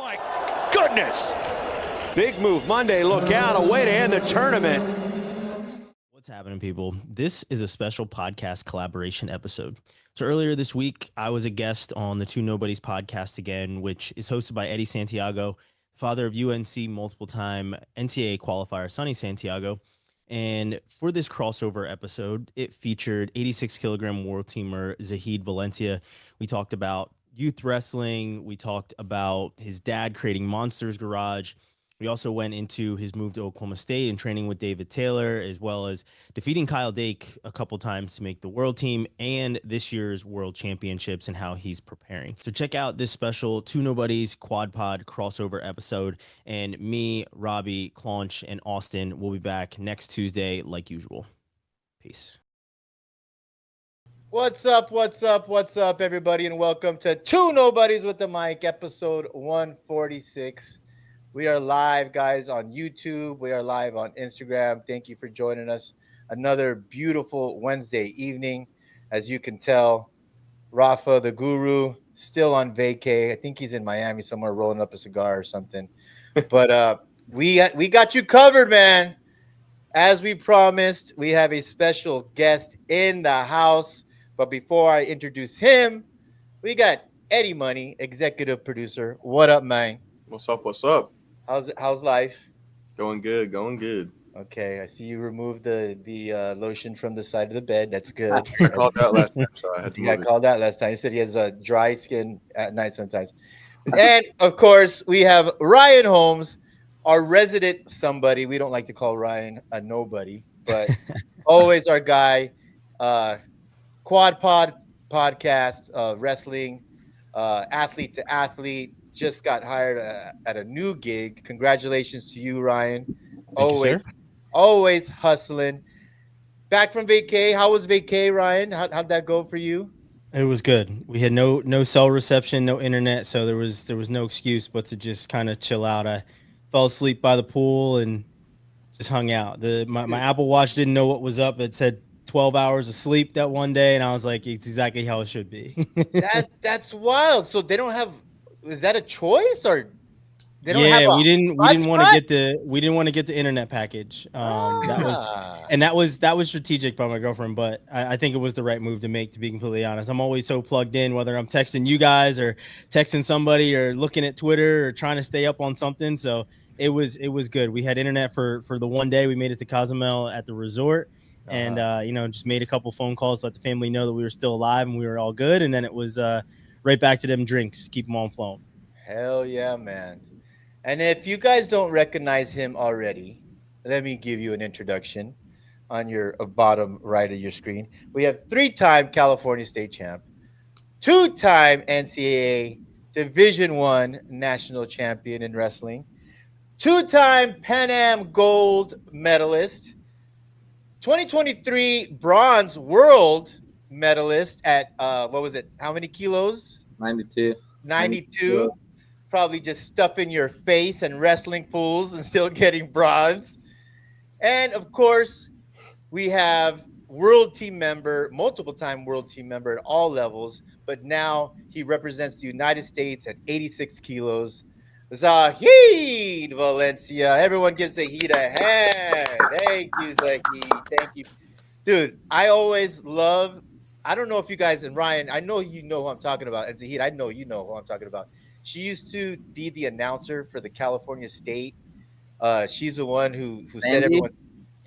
My goodness. Big move Monday. Look out. A way to end the tournament. What's happening, people? This is a special podcast collaboration episode. So earlier this week, I was a guest on the Two Nobodies podcast again, which is hosted by Eddie Santiago, father of UNC multiple-time NCAA qualifier Sonny Santiago. And for this crossover episode, it featured 86-kilogram World Teamer Zahid Valencia. We talked about youth wrestling. We talked about his dad creating Monsters Garage. We also went into his move to Oklahoma State and training with David Taylor, as well as defeating Kyle Dake a couple times to make the world team and this year's world championships and how he's preparing. So check out this special Two Nobodies Quad Pod crossover episode. And me, Robbie, Claunch, and Austin will be back next Tuesday like usual. Peace. What's up, everybody, and welcome to Two Nobodies with the Mic, episode 146. We are live, guys, on YouTube. We are live on Instagram. Thank you for joining us. Another beautiful Wednesday evening. As you can tell, Rafa, the guru, still on vacay. I think he's in Miami somewhere rolling up a cigar or something. But we got you covered, man. As we promised, we have a special guest in the house. But before I introduce him, we got Eddie Money, executive producer. What up, man? What's up? How's life? Going good. Okay, I see you removed the lotion from the side of the bed. That's good. I called out last time, so I had to You got move it. called out last time. He said he has a dry skin at night sometimes. And of course, we have Ryan Holmes, our resident somebody. We don't like to call Ryan a nobody, but always our guy. Quad Pod Podcast, wrestling, athlete to athlete. Just got hired at a new gig. Congratulations to you, Ryan. Always hustling. Back from vacay. How was vacay, Ryan? How'd that go for you? It was good. We had no cell reception, no internet, so there was no excuse but to just kind of chill out. I fell asleep by the pool and just hung out. My Apple Watch didn't know what was up. It said 12 hours of sleep that one day, and I was like, it's exactly how it should be. That's wild. So they don't have. Is that a choice or they don't have? We didn't want to get the internet package. That was strategic by my girlfriend, but I think it was the right move to make. To be completely honest, I'm always so plugged in, whether I'm texting you guys or texting somebody or looking at Twitter or trying to stay up on something. So it was good. We had internet for the one day. We made it to Cozumel at the resort. And, just made a couple phone calls, let the family know that we were still alive and we were all good. And then it was right back to them drinks, keep them on flowing. Hell yeah, man. And if you guys don't recognize him already, let me give you an introduction on your bottom right of your screen. We have 3-time California state champ, 2-time NCAA Division I national champion in wrestling, 2-time Pan Am gold medalist, 2023 bronze world medalist at what was it? How many kilos? 92. Probably just stuffing your face and wrestling fools and still getting bronze. And of course, we have world team member, multiple time world team member at all levels, but now he represents the United States at 86 kilos. Zahid Valencia. Everyone give Zahid a hand. Thank you, Zahid. Thank you. Dude, I always love, I don't know if you guys, and Ryan, I know you know who I'm talking about. And Zahid, I know you know who I'm talking about. She used to be the announcer for the California State. She's the one who said everyone.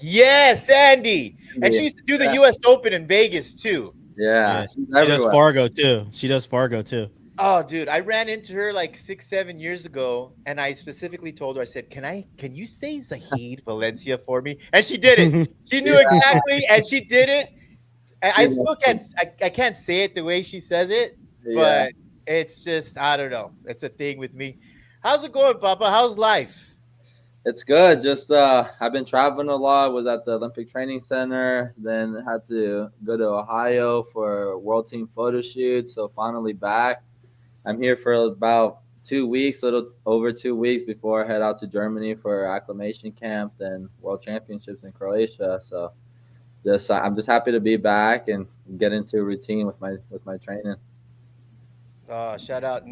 Yes, Sandy. And she used to do the U.S. Open in Vegas, too. Yeah. She does Fargo, too. Oh, dude, I ran into her like 6-7 years ago, and I specifically told her, I said, can you say Zahid Valencia for me? And she did it. She knew exactly, and she did it. And I still can't say it the way she says it, but it's just, I don't know. It's a thing with me. How's it going, Papa? How's life? It's good. Just I've been traveling a lot. Was at the Olympic Training Center. Then had to go to Ohio for a World Team photo shoot. So finally back. I'm here for about 2 weeks, a little over 2 weeks before I head out to Germany for acclimation camp, then World Championships in Croatia. So I'm just happy to be back and get into a routine with my training. Shout out.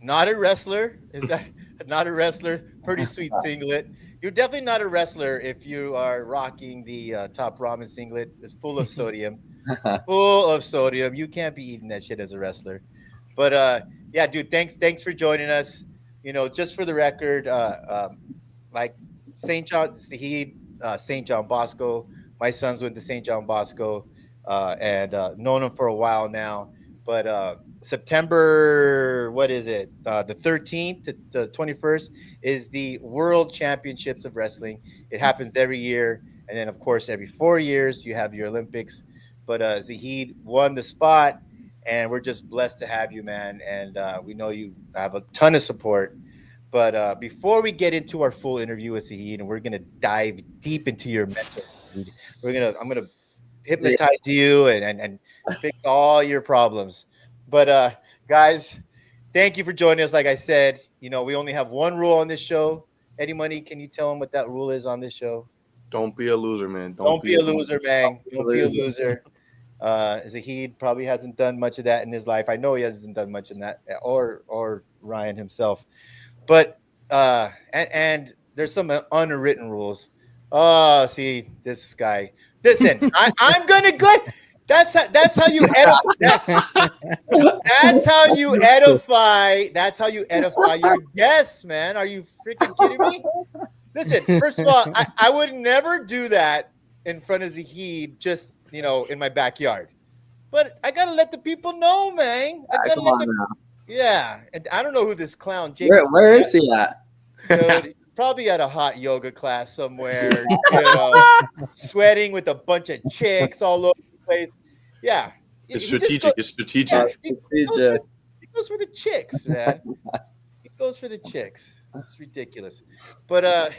Not a wrestler. Is that not a wrestler? Pretty sweet singlet. You're definitely not a wrestler if you are rocking the top ramen singlet. It's full of sodium. Full of sodium. You can't be eating that shit as a wrestler. But yeah, dude, thanks for joining us. Just for the record, like St. John Zahid, St. John Bosco. My sons went to St. John Bosco, and known him for a while now. But September, what is it? The 13th to the 21st is the World Championships of Wrestling. It happens every year, and then of course every 4 years you have your Olympics. But Zahid won the spot, and we're just blessed to have you, man. And we know you have a ton of support. But before we get into our full interview with Zahid, and we're gonna dive deep into your mental, I'm gonna hypnotize you and fix all your problems. But guys, thank you for joining us. Like I said, we only have one rule on this show. Eddie Money, can you tell them what that rule is on this show? Don't be a loser, man. Don't be a loser, man. Don't be a loser. Zahid probably hasn't done much of that in his life. I know he hasn't done much in that, or Ryan himself. But and there's some unwritten rules. Oh, see this guy. Listen, I'm gonna go. That's how you edify. That's how you edify. That's how you edify your guests, man. Are you freaking kidding me? Listen, first of all, I would never do that in front of Zahid, just in my backyard. But I gotta let the people know, man. I gotta let them. Yeah, and I don't know who this clown Jake. Where is he at? Dude, probably at a hot yoga class somewhere, sweating with a bunch of chicks all over the place. Yeah, it's strategic. It's strategic. Yeah, he goes for the chicks, man. He goes for the chicks. It's ridiculous. But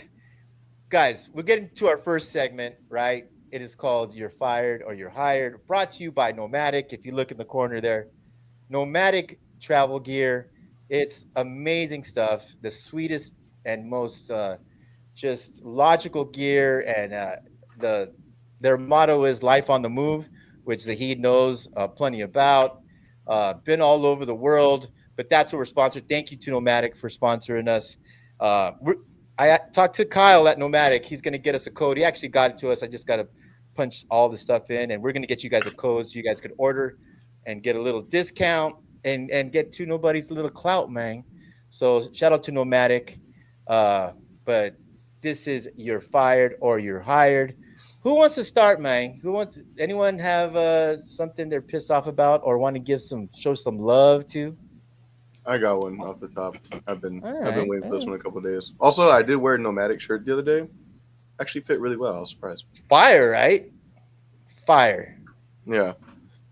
guys, we're getting to our first segment, right? It is called "You're Fired or You're Hired." Brought to you by Nomadic. If you look in the corner there, Nomadic travel gear. It's amazing stuff. The sweetest and most just logical gear, and their motto is "Life on the Move," which Zahid knows plenty about. Been all over the world, but that's what we're sponsored. Thank you to Nomadic for sponsoring us. I talked to Kyle at Nomadic. He's going to get us a code. He actually got it to us. I just got to punch all the stuff in, and we're going to get you guys a code so you guys could order and get a little discount and get Two Nobodies a little clout, man. So shout out to Nomadic. But this is You're Fired or You're Hired. Who wants to start, man? Anyone have something they're pissed off about or want to show some love to? I got one off the top. I've been waiting for this one a couple of days. Also, I did wear a Nomadic shirt the other day. Actually fit really well. I was surprised. Fire, right? Fire. Yeah.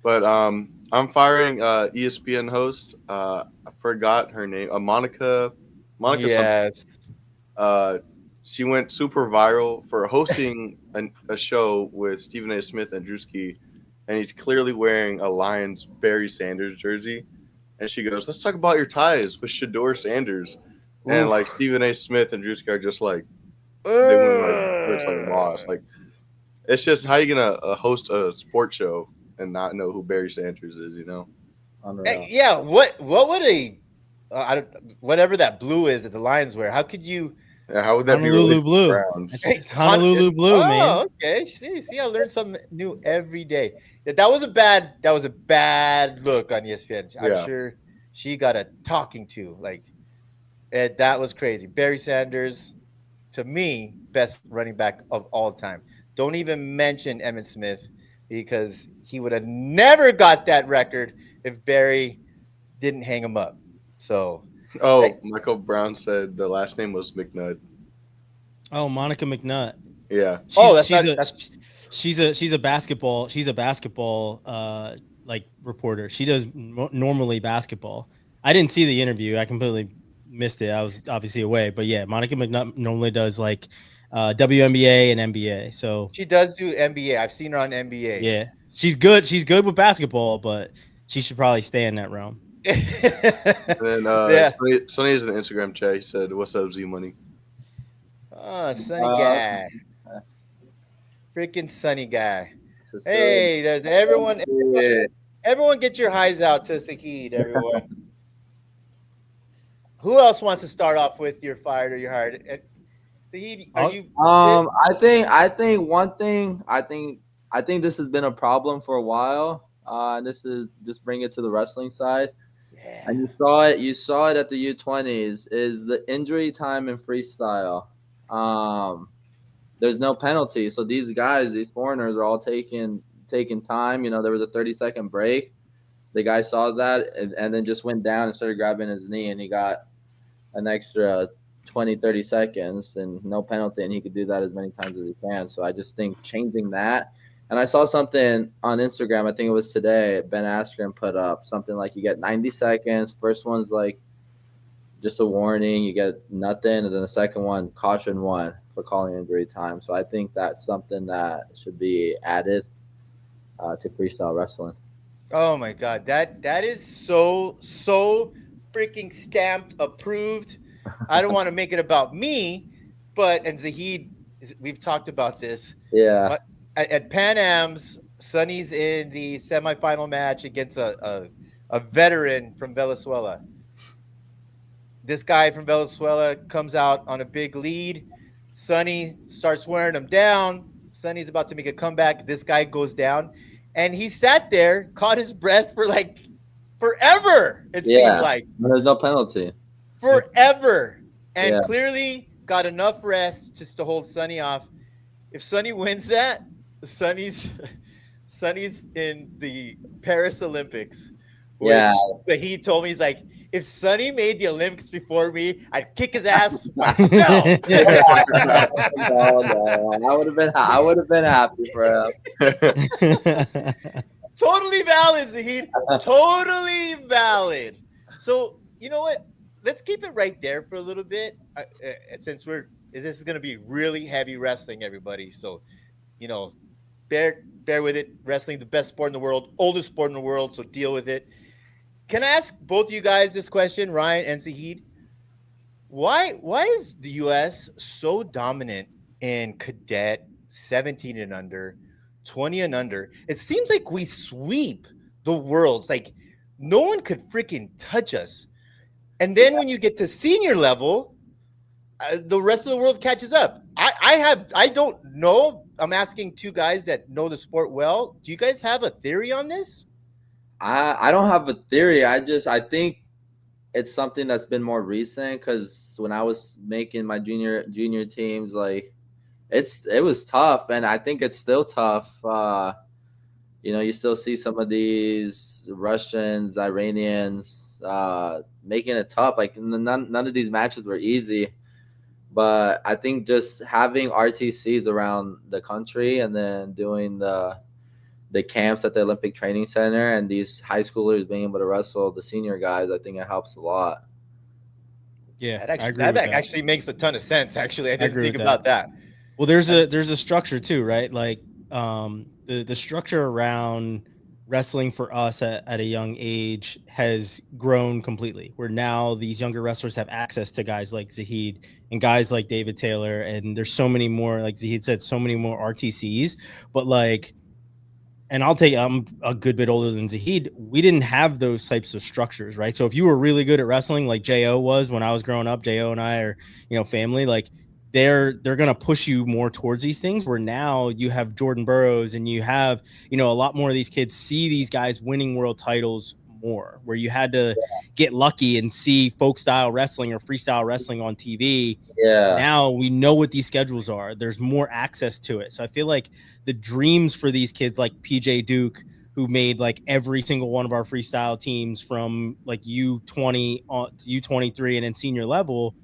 But I'm firing ESPN host. I forgot her name. Monica. Yes. She went super viral for hosting a show with Stephen A. Smith and Drewski, and he's clearly wearing a Lions Barry Sanders jersey. And she goes, "Let's talk about your ties with Shador Sanders." Oof. And like Stephen A. Smith and Drewski are just like it's like lost. Like it's just how you gonna host a sports show and not know who Barry Sanders is, Yeah, what would whatever that blue is that the Lions wear? How could you? Yeah, how would that Honolulu be? Blue. It's Honolulu Blue, man. Oh, okay. See, I learned something new every day. That was a bad look on ESPN. I'm sure she got a talking to. Like, that was crazy. Barry Sanders, to me, best running back of all time. Don't even mention Emmitt Smith because he would have never got that record if Barry didn't hang him up. So. Michael Brown said the last name was McNutt. Oh, Monica McNutt. Yeah. She's a basketball like reporter. She does normally basketball. I didn't see the interview. I completely missed it. I was obviously away. But yeah, Monica McNutt normally does like WNBA and NBA. So she does do NBA. I've seen her on NBA. Yeah, she's good. She's good with basketball, but she should probably stay in that realm. And then Sonny is in the Instagram chat. He said, "What's up, Z Money?" Oh, Sonny guy. Freaking Sonny guy. Hey, there's everyone. Everyone get your highs out to Zahid, everyone. Who else wants to start off with your fired or your hired? Zahid, are you? I think this has been a problem for a while. And this is just bring it to the wrestling side. Yeah. And you saw it at the U20s is the injury time in freestyle. There's no penalty. So these guys, these foreigners are all taking time. You know, there was a 30-second break. The guy saw that and then just went down and started grabbing his knee, and he got an extra 20, 30 seconds and no penalty, and he could do that as many times as he can. So I just think changing that. And I saw something on Instagram, I think it was today, Ben Askren put up something like you get 90 seconds. First one's like just a warning, you get nothing, and then the second one, caution 1 for calling injury time. So I think that's something that should be added to freestyle wrestling. Oh my God, that is so freaking stamped, approved. I don't want to make it about me, and Zahid, we've talked about this. Yeah. At Pan Am's, Sonny's in the semifinal match against a veteran from Venezuela. This guy from Venezuela comes out on a big lead. Sonny starts wearing him down. Sonny's about to make a comeback. This guy goes down, and he sat there, caught his breath for like forever. It seemed like there's no penalty. Forever, and clearly got enough rest just to hold Sonny off. If Sonny wins that, Sonny's in the Paris Olympics. Which he told me, he's like, if Sonny made the Olympics before me, I'd kick his ass myself. No, I would have been happy for him. Totally valid, Zahid. Totally valid. So you know what? Let's keep it right there for a little bit, since this is going to be really heavy wrestling, everybody. So, you know, bear with it. Wrestling, the best sport in the world, oldest sport in the world. So deal with it. Can I ask both of you guys this question, Ryan and Zahid? Why is the U.S. so dominant in cadet 17 and under, 20 and under? It seems like we sweep the worlds. Like no one could freaking touch us. And then when you get to senior level, the rest of the world catches up. I don't know. I'm asking two guys that know the sport well. Do you guys have a theory on this? I don't have a theory. I think it's something that's been more recent, because when I was making my junior teams, like it was tough, and I think it's still tough. You know, you still see some of these Russians, Iranians making it tough. Like none of these matches were easy, but I think just having RTCs around the country and then doing the camps at the Olympic Training Center and these high schoolers being able to wrestle the senior guys, I think it helps a lot. Yeah, that actually makes a ton of sense. Actually, I didn't think about that. Well, there's a structure too, right? Like the structure around wrestling for us at a young age has grown completely, where now these younger wrestlers have access to guys like Zahid and guys like David Taylor, and there's so many more, like Zahid said, so many more RTCs. But like, and I'll tell you, I'm a good bit older than Zahid. We didn't have those types of structures, right? So if you were really good at wrestling, like Jo was when I was growing up, Jo and I are, family, like they're going to push you more towards these things, where now you have Jordan Burroughs and you have, a lot more of these kids see these guys winning world titles more, where you had to get lucky and see folk style wrestling or freestyle wrestling on TV. Yeah. Now we know what these schedules are. There's more access to it. So I feel like the dreams for these kids like PJ Duke, who made like every single one of our freestyle teams from like U20 to U23 and then senior level,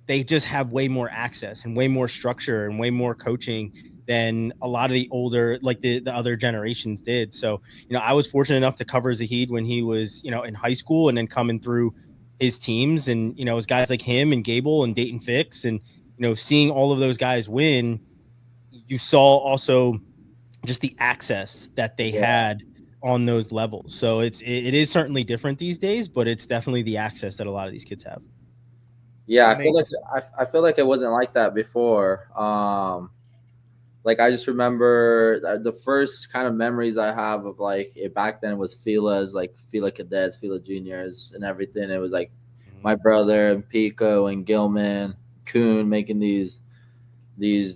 they just have way more access and way more structure and way more coaching than a lot of the older, like the other generations did. So, I was fortunate enough to cover Zahid when he was, in high school, and then coming through his teams, and, it was guys like him and Gable and Dayton Fix, and, seeing all of those guys win, you saw also just the access that they had on those levels. So it is certainly different these days, but it's definitely the access that a lot of these kids have. Yeah, I feel like it wasn't like that before. Like I just remember the first kind of memories I have of like it back then was Fila's, like Fila cadets, Fila juniors, and everything. It was like my brother and Pico and Gilman, Kuhn making these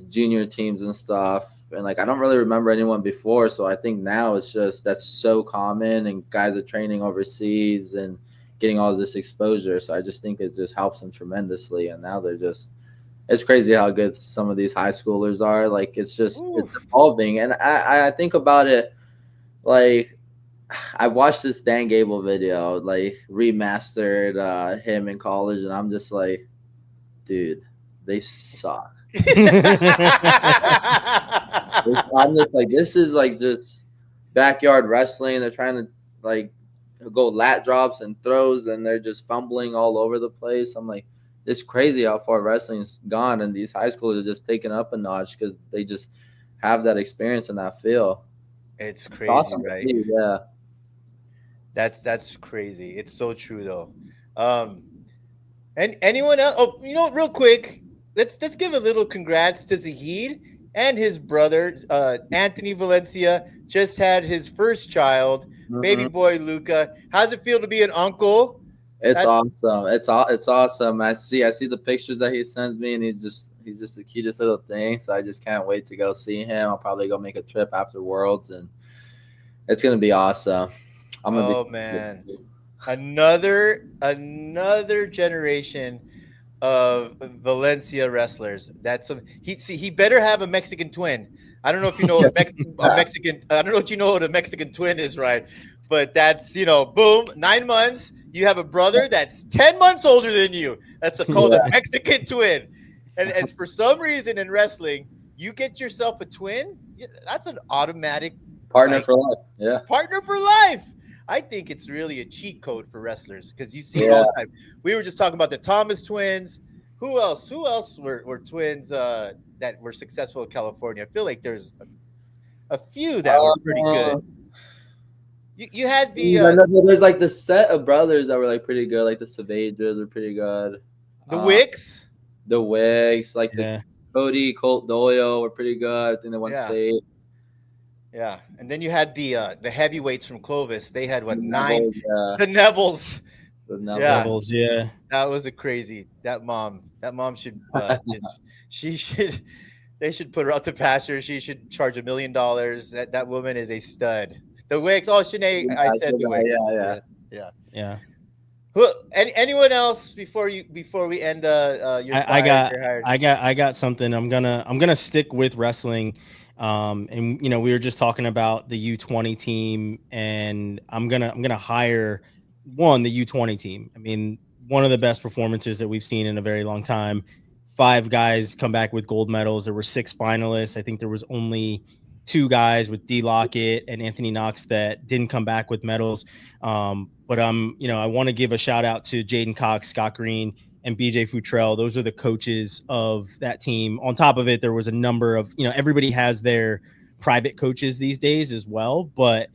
junior teams and stuff. And like I don't really remember anyone before, so I think now it's just that's so common, and guys are training overseas and getting all this exposure. So I just think it just helps them tremendously. And now it's crazy how good some of these high schoolers are. Like it's evolving. And I think about it like I watched this Dan Gable video, like remastered him in college, and I'm just like, dude, they suck. I'm just like, this is like just backyard wrestling. They're trying to like go lat drops and throws, and they're just fumbling all over the place. I'm like, it's crazy how far wrestling's gone, and these high schoolers are just taking up a notch because they just have that experience and that feel. It's crazy, awesome, right? Yeah, that's crazy. It's so true though. And anyone else? Oh, real quick, let's give a little congrats to Zahid and his brother, Anthony Valencia. Just had his first child, baby boy Luca. How's it feel to be an uncle? It's awesome. It's awesome. I see the pictures that he sends me, and he's just the cutest little thing. So I just can't wait to go see him. I'll probably go make a trip after Worlds, and it's gonna be awesome. Man, another generation of Valencia wrestlers. He better have a Mexican twin. I don't know if you know a Mexican. I don't know what you know what a Mexican twin is, right? But that's boom, 9 months. You have a brother that's 10 months older than you. That's called a Mexican twin. And for some reason in wrestling, you get yourself a twin. That's an automatic partner for life. Yeah, partner for life. I think it's really a cheat code for wrestlers because you see it all the time. We were just talking about the Thomas twins. Who else were twins that were successful in California? I feel like there's a few that were pretty good. You had there's like the set of brothers that were like pretty good, like the Savages were pretty good. The Wicks, like the Cody, Colt Doyle were pretty good. I think they won state. Yeah, and then you had the heavyweights from Clovis. They had The Nevilles. The Nevilles, yeah. That was a crazy. That mom should they should put her out to pasture. She should charge $1 million. That woman is a stud. The Wicks. Oh, Shanae, I said the Wicks. Yeah. Anyone else before we end your I got something. I'm gonna stick with wrestling. And we were just talking about the U20 team, and I'm gonna hire the U20 team. I mean, one of the best performances that we've seen in a very long time. 5 guys come back with gold medals. There were 6 finalists. I think there was only 2 guys with D Lockett and Anthony Knox that didn't come back with medals. But I want to give a shout out to Jaden Cox, Scott Green, and BJ Futrell. Those are the coaches of that team. On top of it, there was a number of, everybody has their private coaches these days as well, but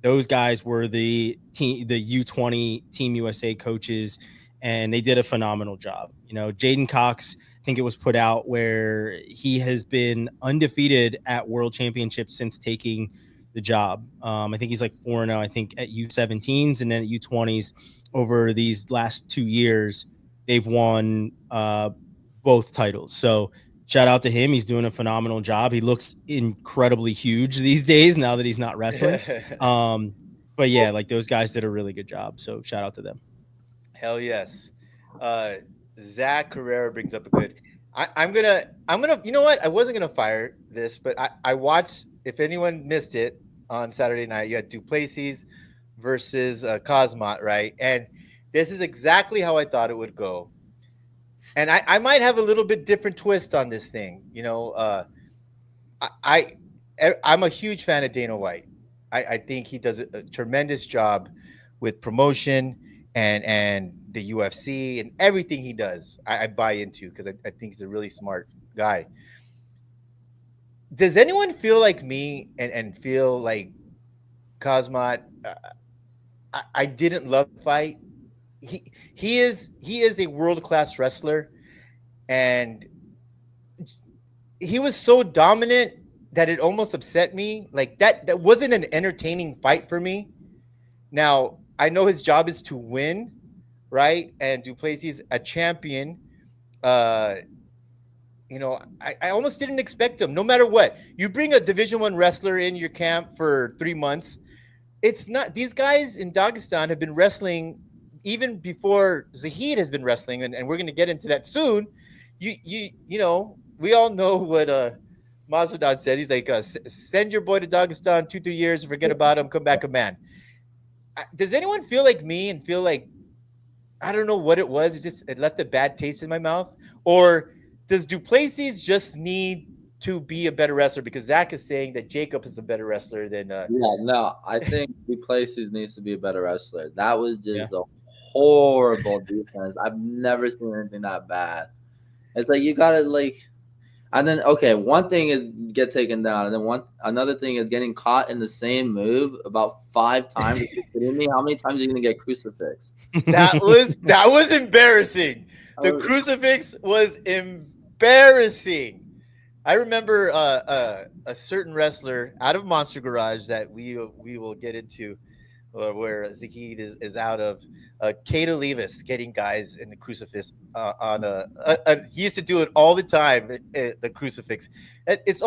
those guys were the U20 Team USA coaches, and they did a phenomenal job. Jaden Cox, I think it was put out where he has been undefeated at World Championships since taking the job. I think he's like 4-0, I think, at U17s, and then at U20s over these last 2 years. They've won both titles. So shout out to him. He's doing a phenomenal job. He looks incredibly huge these days now that he's not wrestling. But yeah, like those guys did a really good job. So shout out to them. Hell yes. Zach Carrera brings up a good. I'm gonna. You know what? I wasn't gonna fire this, but I watched. If anyone missed it on Saturday night, you had Duplessis versus Cosmot, right? And this is exactly how I thought it would go. And I might have a little bit different twist on this thing. I'm a huge fan of Dana White. I think he does a tremendous job with promotion and the UFC and everything he does. I buy into because I think he's a really smart guy. Does anyone feel like me and feel like Cosmot? I didn't love the fight. He is a world-class wrestler, and he was so dominant that it almost upset me. Like that wasn't an entertaining fight for me. Now, I know his job is to win, right? And Duplessis a champion. You know, I almost didn't expect him. No matter what, you bring a Division I wrestler in your camp for 3 months. It's not, these guys in Dagestan have been wrestling even before Zahid has been wrestling, and we're going to get into that soon. You know, we all know what Masvidal said. He's like, send your boy to Dagestan 2-3 years, forget about him, come back a man. Does anyone feel like me and feel like, I don't know what it was, it left a bad taste in my mouth? Or does Duplessis just need to be a better wrestler? Because Zach is saying that Jacob is a better wrestler than. No, I think Duplessis needs to be a better wrestler. That was just a horrible defense. I've never seen anything that bad. It's like you gotta and then one thing is get taken down, and then another thing is getting caught in the same move about 5 times. Are you kidding me? How many times are you gonna get crucifixed? That was embarrassing. The crucifix was embarrassing. I remember a certain wrestler out of Monster Garage that we will get into, where Zahid is out of. Cato Levis getting guys in the crucifix he used to do it all the time. The crucifix, it's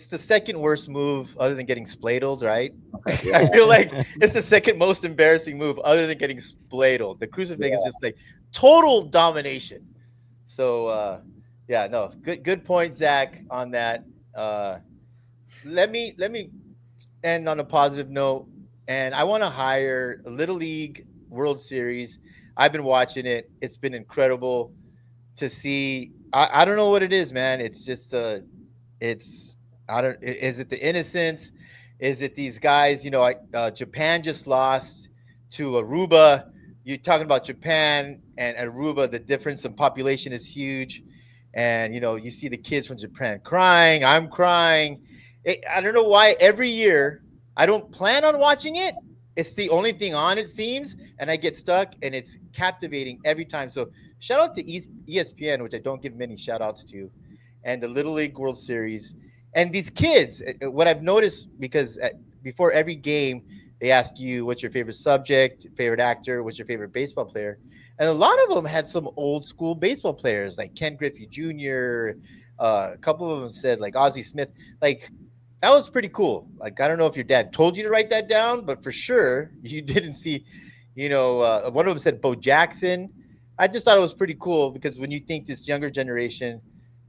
the second worst move other than getting spladled, right? Okay, I feel like it's the second most embarrassing move other than getting spladled. The crucifix is just like total domination. So good point, Zach, on that. Let me end on a positive note, and I want to hire a Little League World Series. I've been watching it. It's been incredible to see. I don't know what it is, man. It's just is it the innocence? Is it these guys? You know, Japan just lost to Aruba. You're talking about Japan and Aruba. The difference in population is huge. And, you know, you see the kids from Japan crying. I'm crying. I don't know why every year I don't plan on watching it. It's the only thing on, it seems. And I get stuck, and it's captivating every time. So shout out to ESPN, which I don't give many shout outs to, and the Little League World Series. And these kids, what I've noticed, because before every game, they ask you, what's your favorite subject, favorite actor, what's your favorite baseball player? And a lot of them had some old school baseball players like Ken Griffey Jr. A couple of them said like Ozzie Smith. Like, that was pretty cool. Like, I don't know if your dad told you to write that down, but for sure you didn't see, one of them said Bo Jackson. I just thought it was pretty cool, because when you think this younger generation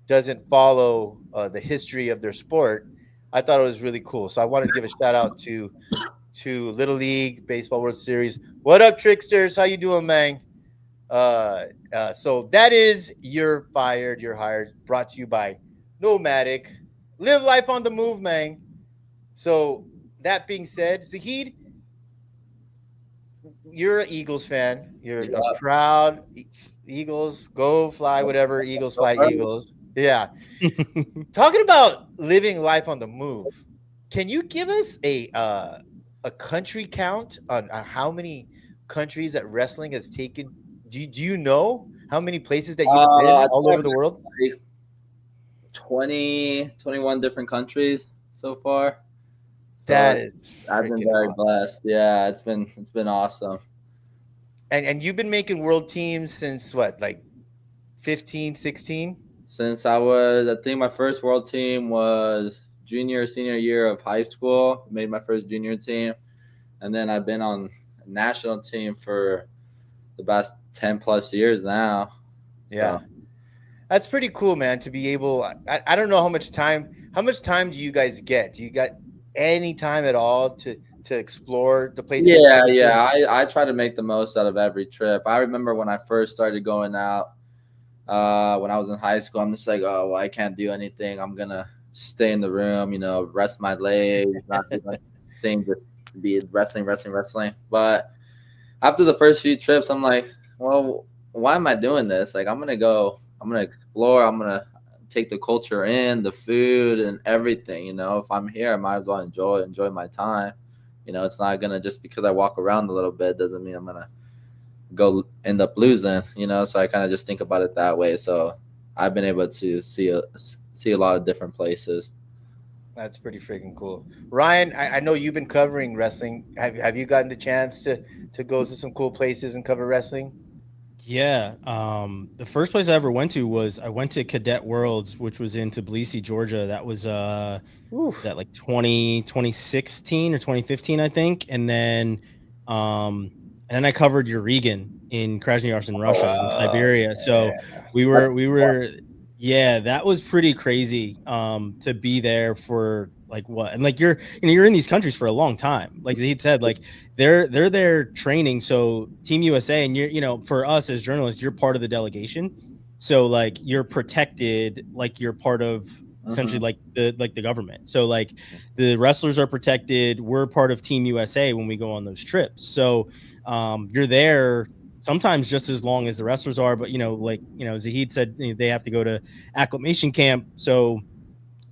doesn't follow the history of their sport, I thought it was really cool. So I wanted to give a shout out to Little League Baseball World Series. What up, Tricksters? How you doing, man? So that is You're Fired, You're Hired, brought to you by Nomadic. Live life on the move, man. So that being said, Zahid, you're an Eagles fan. You're a proud Eagles, go fly, whatever. Eagles fly, Eagles. Yeah. Talking about living life on the move, can you give us a country count on how many countries that wrestling has taken? Do you know how many places that you've been all over the world? 21 different countries so far. So I've been very blessed. Yeah, it's been awesome. And you've been making world teams since what, like 15, 16? Since I think my first world team was senior year of high school. Made my first junior team, and then I've been on a national team for the past 10 plus years now. Yeah. So. That's pretty cool, man, to be able. I don't know how much time do you guys get? Do you got any time at all to explore the places? Yeah. I try to make the most out of every trip. I remember when I first started going out, when I was in high school, I'm just like, oh, well, I can't do anything. I'm going to stay in the room, rest my legs, not do anything, just be wrestling. But after the first few trips, I'm like, well, why am I doing this? Like, I'm going to explore. I'm going to take the culture in, the food and everything. If I'm here, I might as well enjoy my time. It's not going to, just because I walk around a little bit doesn't mean I'm going to go end up losing, so I kind of just think about it that way. So I've been able to see a lot of different places. That's pretty freaking cool. Ryan, I know you've been covering wrestling. Have you gotten the chance to go to some cool places and cover wrestling? Yeah. The first place I ever went to was I went to Cadet Worlds, which was in Tbilisi, Georgia. That was that like 2016 or 2015, I think. And then I covered Urigan in Krasnoyarsk in Russia, in Siberia. So we were yeah, that was pretty crazy to be there for like what, and like you're in these countries for a long time. Like Zahid said, like they're there training. So Team USA, and for us as journalists, you're part of the delegation. So like you're protected, like you're part of essentially like the government. So like the wrestlers are protected. We're part of Team USA when we go on those trips. So you're there sometimes just as long as the wrestlers are, but Zahid said they have to go to acclimation camp. So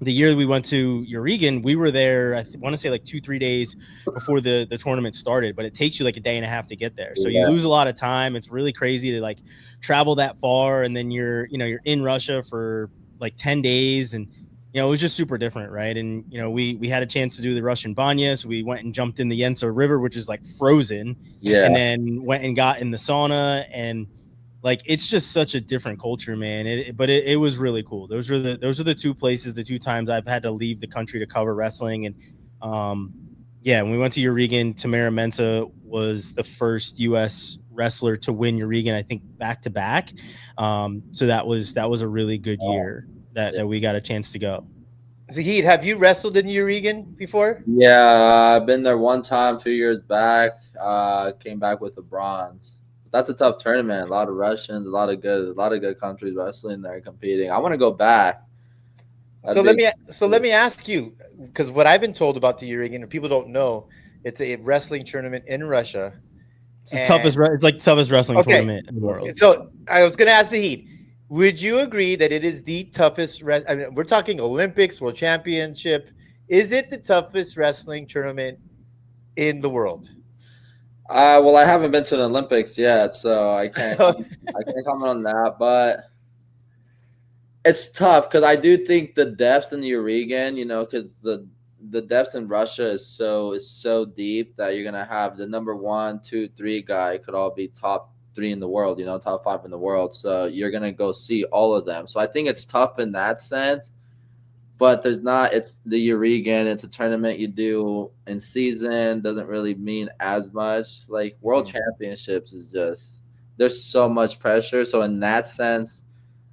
the year we went to Urigan, we were there, I want to say like 2-3 days before the tournament started, but it takes you like a day and a half to get there. So you lose a lot of time. It's really crazy to like travel that far. And then you're in Russia for like 10 days. And, it was just super different. Right. And, we had a chance to do the Russian banya. So we went and jumped in the Yensa River, which is like frozen. Yeah. And then went and got in the sauna, and like, it's just such a different culture, man. But it was really cool. Those are the two places, the two times I've had to leave the country to cover wrestling. And when we went to Urigan, Tamara Mensah was the first U.S. wrestler to win Urigan, I think, back to back. So that was a really good year that we got a chance to go. Zahid, have you wrestled in Urigan before? Yeah, I've been there one time a few years back. Came back with a bronze. That's a tough tournament. A lot of Russians, a lot of good countries wrestling there competing. I want to go back. Let me ask you, because what I've been told about the Urigan, and people don't know, it's a wrestling tournament in Russia. It's the toughest wrestling tournament in the world. So I was going to ask Zahid, would you agree that it is the toughest? We're talking Olympics, World Championship. Is it the toughest wrestling tournament in the world? Well, I haven't been to the Olympics yet, so I can't comment on that. But it's tough because I do think the depth in the Urigan, because the depth in Russia is so deep that you're gonna have the number 1, 2, 3 guy could all be top 3 in the world, top 5 in the world. So you're gonna go see all of them. So I think it's tough in that sense. But it's the Urigan. It's a tournament you do in season. Doesn't really mean as much. Like World Championships is just, there's so much pressure. So in that sense,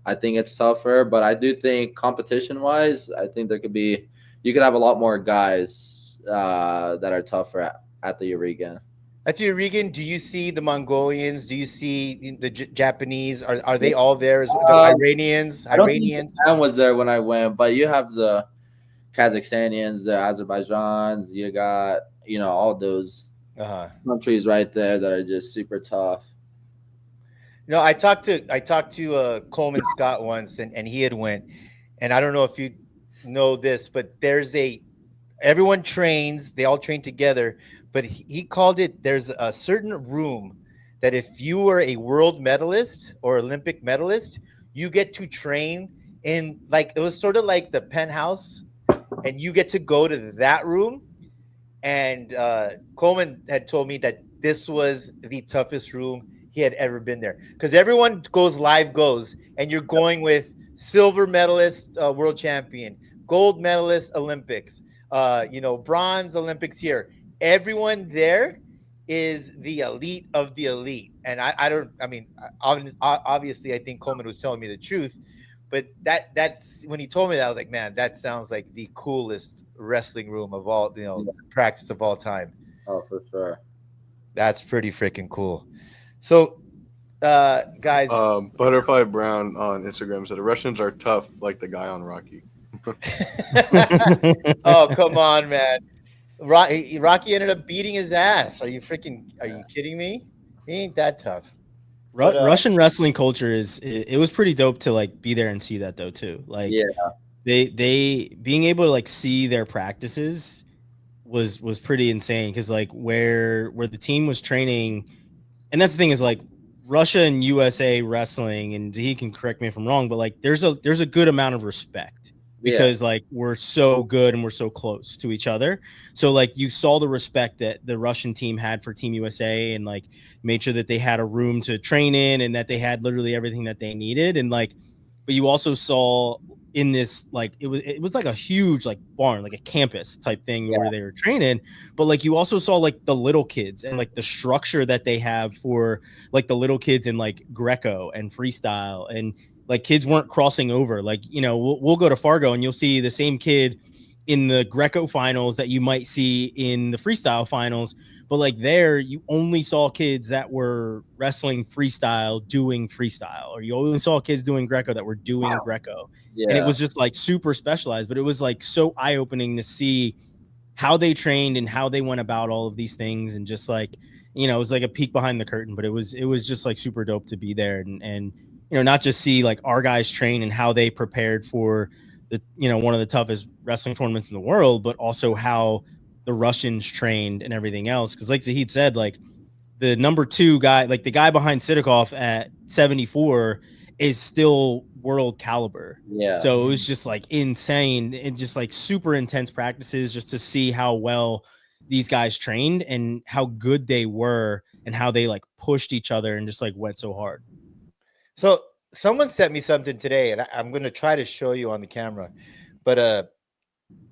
I think it's tougher. But I do think competition-wise, I think you could have a lot more guys that are tougher at the Urigan. At the Urigan, do you see the Mongolians? Do you see the Japanese? Are they all there? The Iranians? I don't think Japan was there when I went, but you have the Kazakhstanians, the Azerbaijans. You got all those countries right there that are just super tough. I talked to Coleman Scott once, and he had went, and I don't know if you know this, but everyone trains. They all train together. But he called it, there's a certain room that if you were a world medalist or Olympic medalist, you get to train in, like, it was sort of like the penthouse, and you get to go to that room. And Coleman had told me that this was the toughest room he had ever been there. Because everyone goes, and you're going with silver medalist, world champion, gold medalist, Olympics, bronze Olympics here. Everyone there is the elite of the elite. And obviously I think Coleman was telling me the truth, but that's when he told me that, I was like, man, that sounds like the coolest wrestling room of all, practice of all time. Oh, for sure. That's pretty freaking cool. So, guys, Butterfly Brown on Instagram said the Russians are tough, like the guy on Rocky. Oh, come on, man. Rocky ended up beating his ass. Are you kidding me? He ain't that tough. Russian wrestling culture it was pretty dope to like be there and see that though too. Like they being able to like see their practices was pretty insane, because like where the team was training, and that's the thing is like Russia and USA wrestling, and he can correct me if I'm wrong, but like there's a good amount of respect because like we're so good and we're so close to each other. So like you saw the respect that the Russian team had for Team USA and like made sure that they had a room to train in and that they had literally everything that they needed. And like, but you also saw in this, like, it was like a huge like barn, like a campus type thing where they were training. But like you also saw like the little kids and like the structure that they have for like the little kids in like Greco and freestyle, and like kids weren't crossing over. Like, you know, we'll go to Fargo and you'll see the same kid in the Greco finals that you might see in the freestyle finals. But like there, you only saw kids that were wrestling freestyle doing freestyle, or you only saw kids doing Greco that were doing Greco. Yeah. And it was just like super specialized, but it was like so eye-opening to see how they trained and how they went about all of these things. And just like, you know, it was like a peek behind the curtain, but it was just like super dope to be there and you know, not just see like our guys train and how they prepared for the, you know, one of the toughest wrestling tournaments in the world, but also how the Russians trained and everything else. Cause like Zahid said, like the number 2 guy, like the guy behind Sidikov at 74 is still world caliber. Yeah. So it was just like insane and just like super intense practices just to see how well these guys trained and how good they were and how they like pushed each other and just like went so hard. So someone sent me something today, and I'm going to try to show you on the camera. But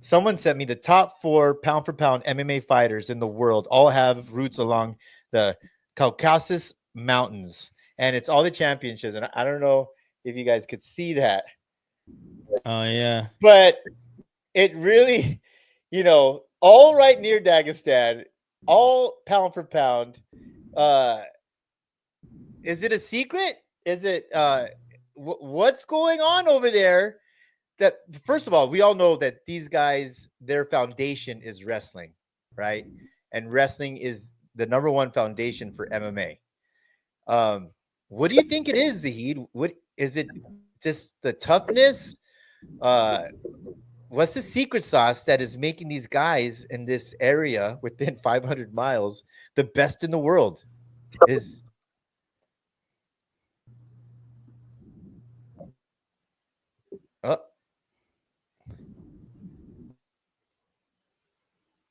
someone sent me the top 4 pound for pound MMA fighters in the world all have roots along the Caucasus Mountains, and it's all the championships. And I don't know if you guys could see that. Oh, yeah. But it really, you know, all right near Dagestan, all pound for pound. Is it a secret? Is it what's going on over there? That first of all, we all know that these guys, their foundation is wrestling, right? And wrestling is the number 1 foundation for MMA. What do you think it is, Zahid? What is it? Just the toughness? What's the secret sauce that is making these guys in this area within 500 miles the best in the world? Is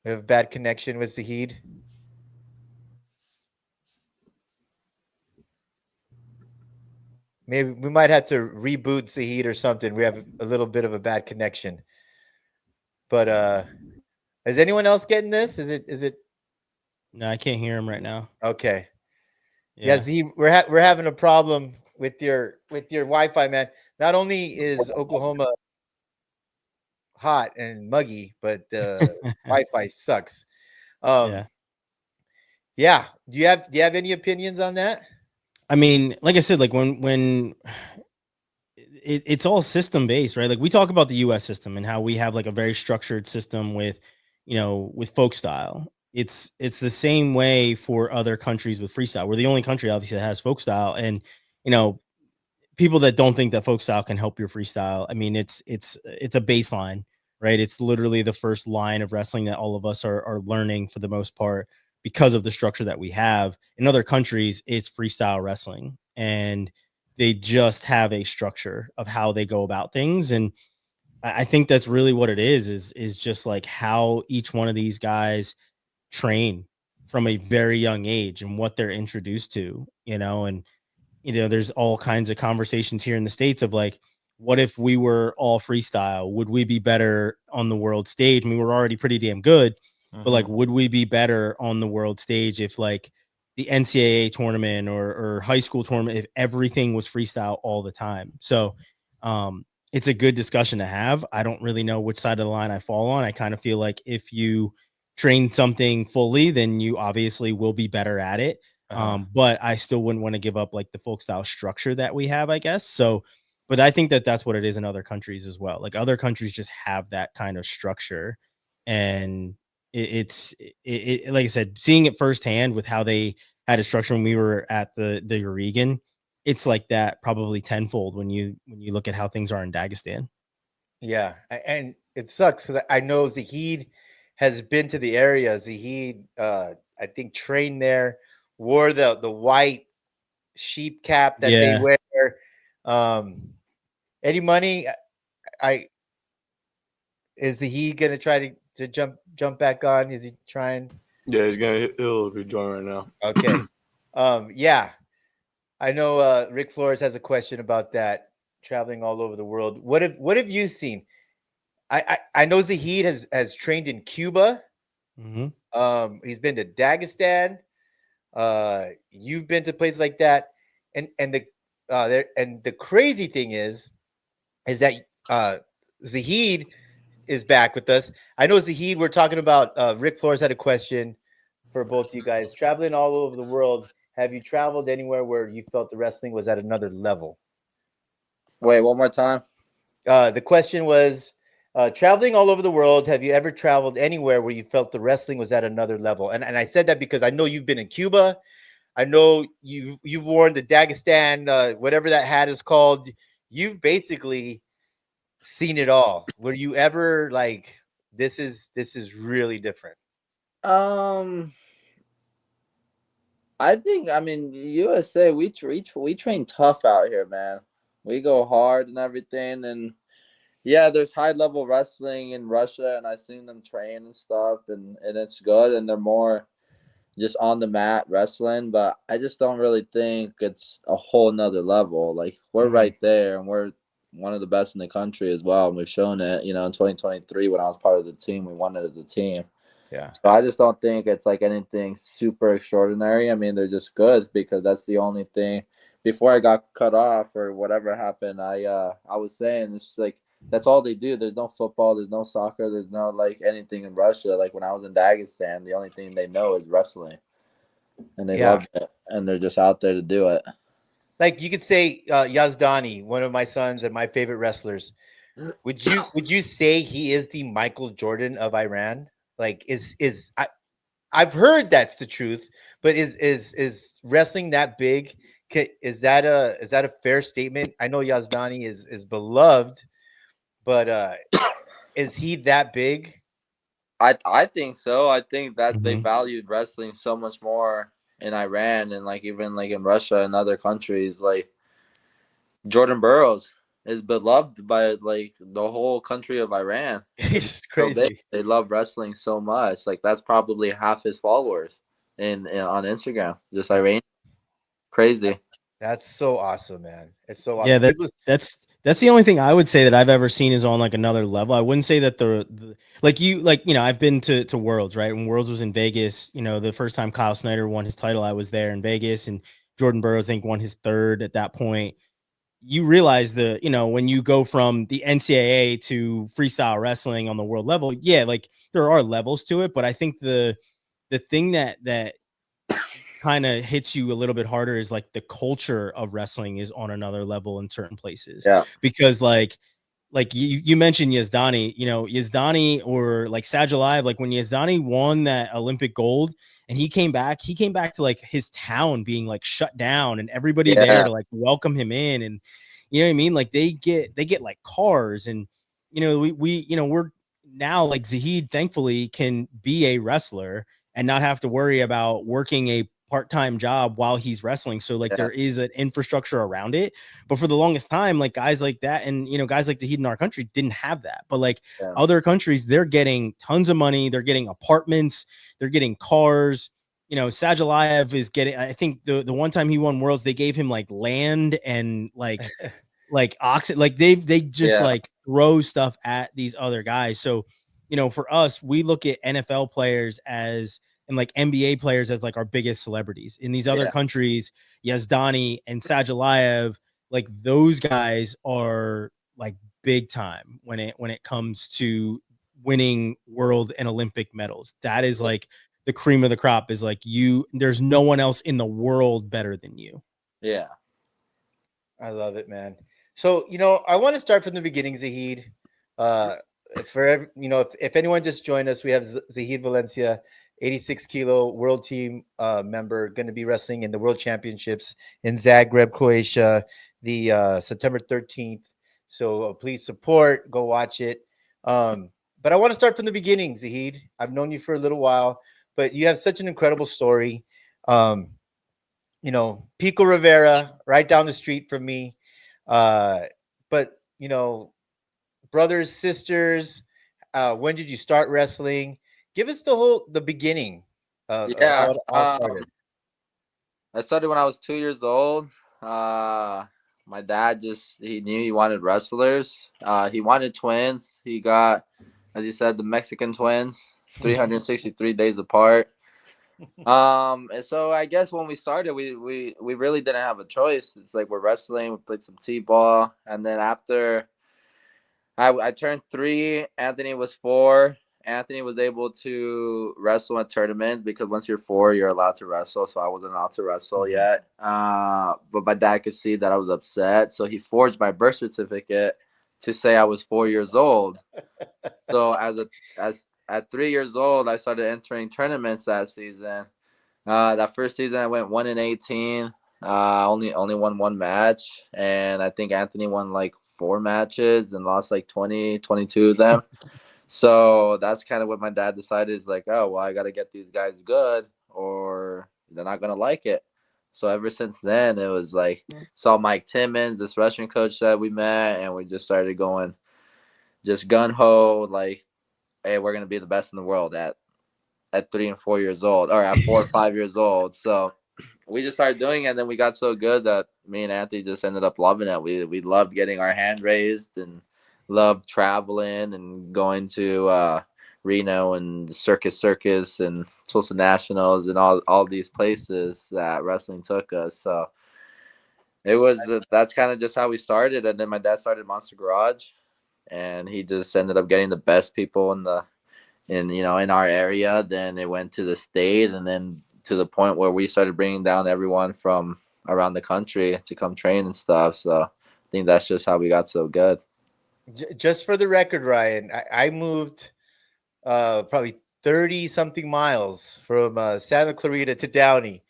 we have a bad connection with Zahid. Maybe we might have to reboot Zahid or something. We have a little bit of a bad connection. But is anyone else getting this? Is it? No, I can't hear him right now. Okay. Yeah, Zahid, we're having a problem with your Wi-Fi, man. Not only is Oklahoma hot and muggy, but the Wi-Fi sucks. Yeah. Do you have any opinions on that? I mean, like I said, like when it's all system based, right? Like we talk about the US system and how we have like a very structured system with, you know, with folk style. It's the same way for other countries with freestyle. We're the only country obviously that has folk style, and you know, people that don't think that folk style can help your freestyle. I mean, it's a baseline, right? It's literally the first line of wrestling that all of us are learning for the most part because of the structure that we have. In other countries, it's freestyle wrestling, and they just have a structure of how they go about things. And I think that's really what it is just like how each one of these guys train from a very young age and what they're introduced to, you know. And you know, there's all kinds of conversations here in the States of like, what if we were all freestyle? Would we be better on the world stage? I mean, we're already pretty damn good, but like, would we be better on the world stage if like the NCAA tournament or high school tournament, if everything was freestyle all the time? So it's a good discussion to have. I don't really know which side of the line I fall on. I kind of feel like if you train something fully, then you obviously will be better at it. But I still wouldn't want to give up like the folk style structure that we have, I guess. So, but I think that that's what it is in other countries as well. Like other countries just have that kind of structure, and it's like I said, seeing it firsthand with how they had a structure when we were at the Oregon, it's like that probably tenfold when you look at how things are in Dagestan. Yeah, and it sucks because I know Zahid has been to the area. Zahid, I think, trained there, wore the white sheep cap that they wear. Eddie Money, Is he gonna try to jump back on? Is he trying? Yeah, he'll be joining right now. Okay. Yeah. I know Rick Flores has a question about that, traveling all over the world. What have you seen? I know Zahid has trained in Cuba. Mm-hmm. He's been to Dagestan. You've been to places like that, and the crazy thing is that Zahid is back with us. I know Zahid. We're talking about Rick Flores had a question for both you guys. Traveling all over the world, have you traveled anywhere where you felt the wrestling was at another level? Wait, one more time. The question was, traveling all over the world, have you ever traveled anywhere where you felt the wrestling was at another level? And I said that because I know you've been in Cuba. I know you've worn the Dagestan, whatever that hat is called. You've basically seen it all. Were you ever like, this is really different? I mean, USA, we train tough out here, man. We go hard and everything, and yeah, there's high level wrestling in Russia, and I've seen them train and stuff, and it's good, and they're more just on the mat wrestling, but I just don't really think it's a whole nother level. Like, we're right there, and we're one of the best in the country as well, and we've shown it. In 2023 when I was part of the team, we won it as a team. Yeah. So I just don't think it's like anything super extraordinary. I mean, they're just good because that's the only thing. Before I got cut off or whatever happened, I was saying it's like that's all they do. There's no football, there's no soccer, there's no like anything in Russia. Like when I was in Dagestan, the only thing they know is wrestling, and they love it, and they're just out there to do it. Like you could say Yazdani, one of my sons and my favorite wrestlers. Would you say he is the Michael Jordan of Iran? Like I've heard that's the truth, but is wrestling that big? Is that a fair statement? I know Yazdani is beloved, but is he that big? I think so. I think that they valued wrestling so much more in Iran and like even like in Russia and other countries. Like Jordan Burroughs is beloved by like the whole country of Iran. It's crazy. So they love wrestling so much. Like that's probably half his followers in on Instagram. Just Iran. Crazy. That's so awesome, man. It's so awesome. Yeah, that's the only thing I would say that I've ever seen is on like another level. I wouldn't say that I've been to Worlds, right? When Worlds was in Vegas, the first time Kyle Snyder won his title, I was there in Vegas, and Jordan Burroughs, I think, won his third at that point. You realize when you go from the NCAA to freestyle wrestling on the world level, yeah, like there are levels to it, but I think the thing that kind of hits you a little bit harder is like the culture of wrestling is on another level in certain places. Yeah. Because like you mentioned Yazdani or like Sajalayev, like when Yazdani won that Olympic gold and he came back to like his town being like shut down and everybody there to like welcome him in. And you know what I mean? Like they get like cars and, we're now like Zahid thankfully can be a wrestler and not have to worry about working a part-time job while he's wrestling. So like there is an infrastructure around it, but for the longest time, like guys like that and guys like Zahid in our country didn't have that. But like other countries, they're getting tons of money, they're getting apartments, they're getting cars. Sajalayev is getting, I think the one time he won Worlds, they gave him like land and like like oxen, like they just like throw stuff at these other guys. So for us, we look at NFL players and like NBA players as like our biggest celebrities. In these other countries, Yazdani and Sajalayev, like those guys are like big time when it comes to winning world and Olympic medals. That is like the cream of the crop is like there's no one else in the world better than you. Yeah. I love it, man. So, I want to start from the beginning, Zahid. If anyone just joined us, we have Zahid Valencia, 86 kilo world team member, going to be wrestling in the world championships in Zagreb, Croatia, the September 13th. So please support, go watch it. But I want to start from the beginning, Zahid. I've known you for a little while, but you have such an incredible story. Pico Rivera, right down the street from me. But brothers, sisters, When did you start wrestling? Give us the beginning of how it all started. I started when I was 2 years old. My dad he knew he wanted wrestlers. He wanted twins. He got, as you said, the Mexican twins, 363 days apart. And so I guess when we started, we really didn't have a choice. It's like we're wrestling, we played some t-ball, and then after I turned 3, Anthony was 4. Anthony was able to wrestle in tournaments because once you're 4, you're allowed to wrestle. So I wasn't allowed to wrestle yet. But my dad could see that I was upset. So he forged my birth certificate to say I was 4 years old. So at 3 years old, I started entering tournaments that season. That first season, I went 1-18. Only won 1 match. And I think Anthony won like 4 matches and lost like 22 of them. So that's kind of what my dad decided is like, oh, well, I got to get these guys good or they're not going to like it. So ever since then, it was like, saw Mike Timmons, this Russian coach that we met, and we just started going just gun-ho, like, hey, we're going to be the best in the world at 3 and 4 years old, or at 4 or 5 years old. So we just started doing it, and then we got so good that me and Anthony just ended up loving it. We loved getting our hand raised and loved traveling and going to Reno and the Circus and Tulsa Nationals and all these places that wrestling took us. So it was that's kind of just how we started. And then my dad started Monster Garage, and he just ended up getting the best people in our area. Then it went to the state, and then to the point where we started bringing down everyone from around the country to come train and stuff. So I think that's just how we got so good. Just for the record, Ryan, I moved probably 30-something miles from Santa Clarita to Downey.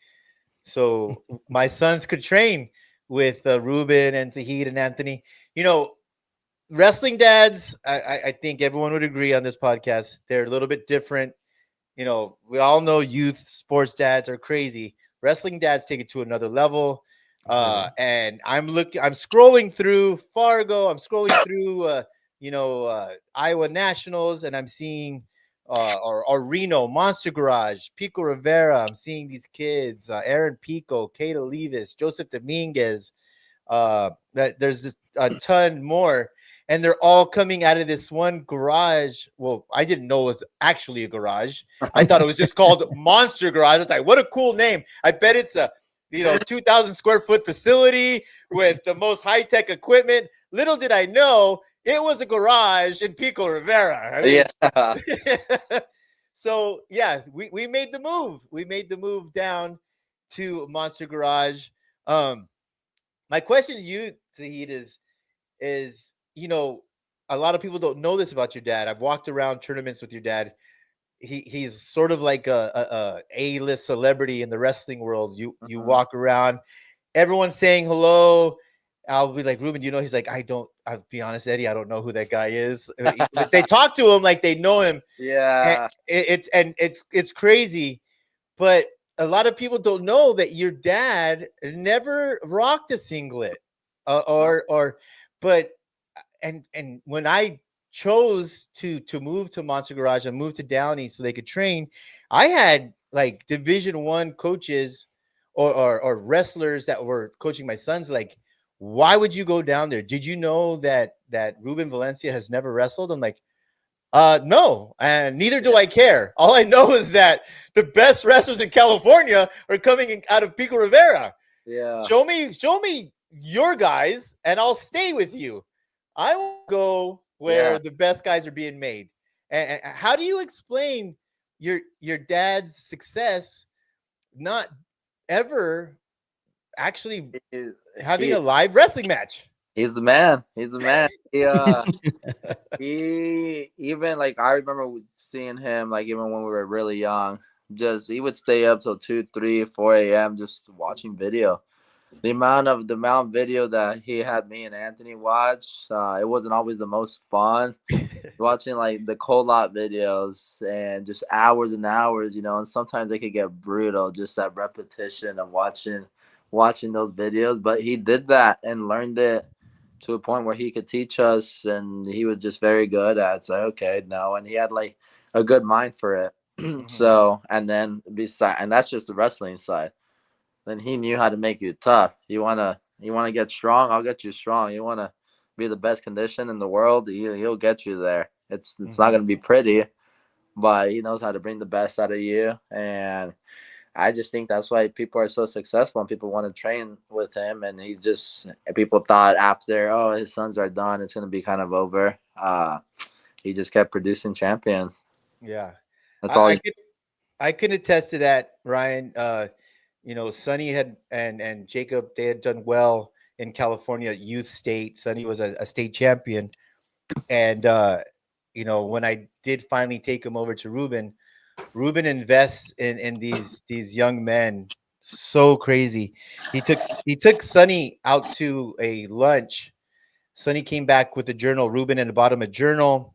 So my sons could train with Ruben and Zahid and Anthony. You know, wrestling dads, I think everyone would agree on this podcast, they're a little bit different. You know, we all know youth sports dads are crazy. Wrestling dads take it to another level. And I'm scrolling through Fargo. I'm scrolling through, Iowa Nationals, and I'm seeing, or Reno, Monster Garage, Pico Rivera. I'm seeing these kids, Aaron Pico, Kate Levis, Joseph Dominguez. That there's just a ton more, and they're all coming out of this one garage. Well, I didn't know it was actually a garage. I thought it was just called Monster Garage. I was like, what a cool name. I bet it's a 2,000 square foot facility with the most high-tech equipment. Little did I know it was a garage in Pico Rivera. I mean, So yeah, we made the move. We made the move down to Monster Garage. My question to you, Zahid, is a lot of people don't know this about your dad. I've walked around tournaments with your dad. He's sort of like a A-list celebrity in the wrestling world. You walk around, everyone's saying hello. I'll be like, Ruben, he's like, I'll be honest, Eddie, I don't know who that guy is. But they talk to him like they know him. Yeah. And it's crazy. But a lot of people don't know that your dad never rocked a singlet but when I chose to move to Monster Garage and move to Downey so they could train, I had like Division I coaches or wrestlers that were coaching my sons. Like, why would you go down there? Did you know that Ruben Valencia has never wrestled? I'm like, no, and neither do I care. All I know is that the best wrestlers in California are coming out of Pico Rivera. Yeah. Show me your guys, and I'll stay with you. I will go where the best guys are being made. And how do you explain your dad's success not ever actually having a live wrestling match? He's the man. He even, like, I remember seeing him, like, even when we were really young, he would stay up till 2, 3, 4 a.m. just watching video. The amount of video that he had me and Anthony watch, it wasn't always the most fun. Watching like the co-lot videos and just hours and hours, and sometimes they could get brutal, just that repetition of watching those videos. But he did that and learned it to a point where he could teach us, and he was just very good at. So okay, no, and he had like a good mind for it. So, and then and that's just the wrestling side. Then he knew how to make you tough. You wanna get strong, I'll get you strong. You wanna be the best condition in the world, he'll get you there. It's not gonna be pretty, but he knows how to bring the best out of you. And I just think that's why people are so successful and people want to train with him. And people thought after, his sons are done, it's going to be kind of over. He just kept producing champions. Yeah. That's all. I can attest to that, Ryan. Sonny and Jacob, they had done well in California youth state. Sonny was a state champion. And, when I did finally take him over to Ruben invests in these young men so crazy. He took Sonny out to a lunch. Sonny came back with a journal. Ruben had bought him a journal,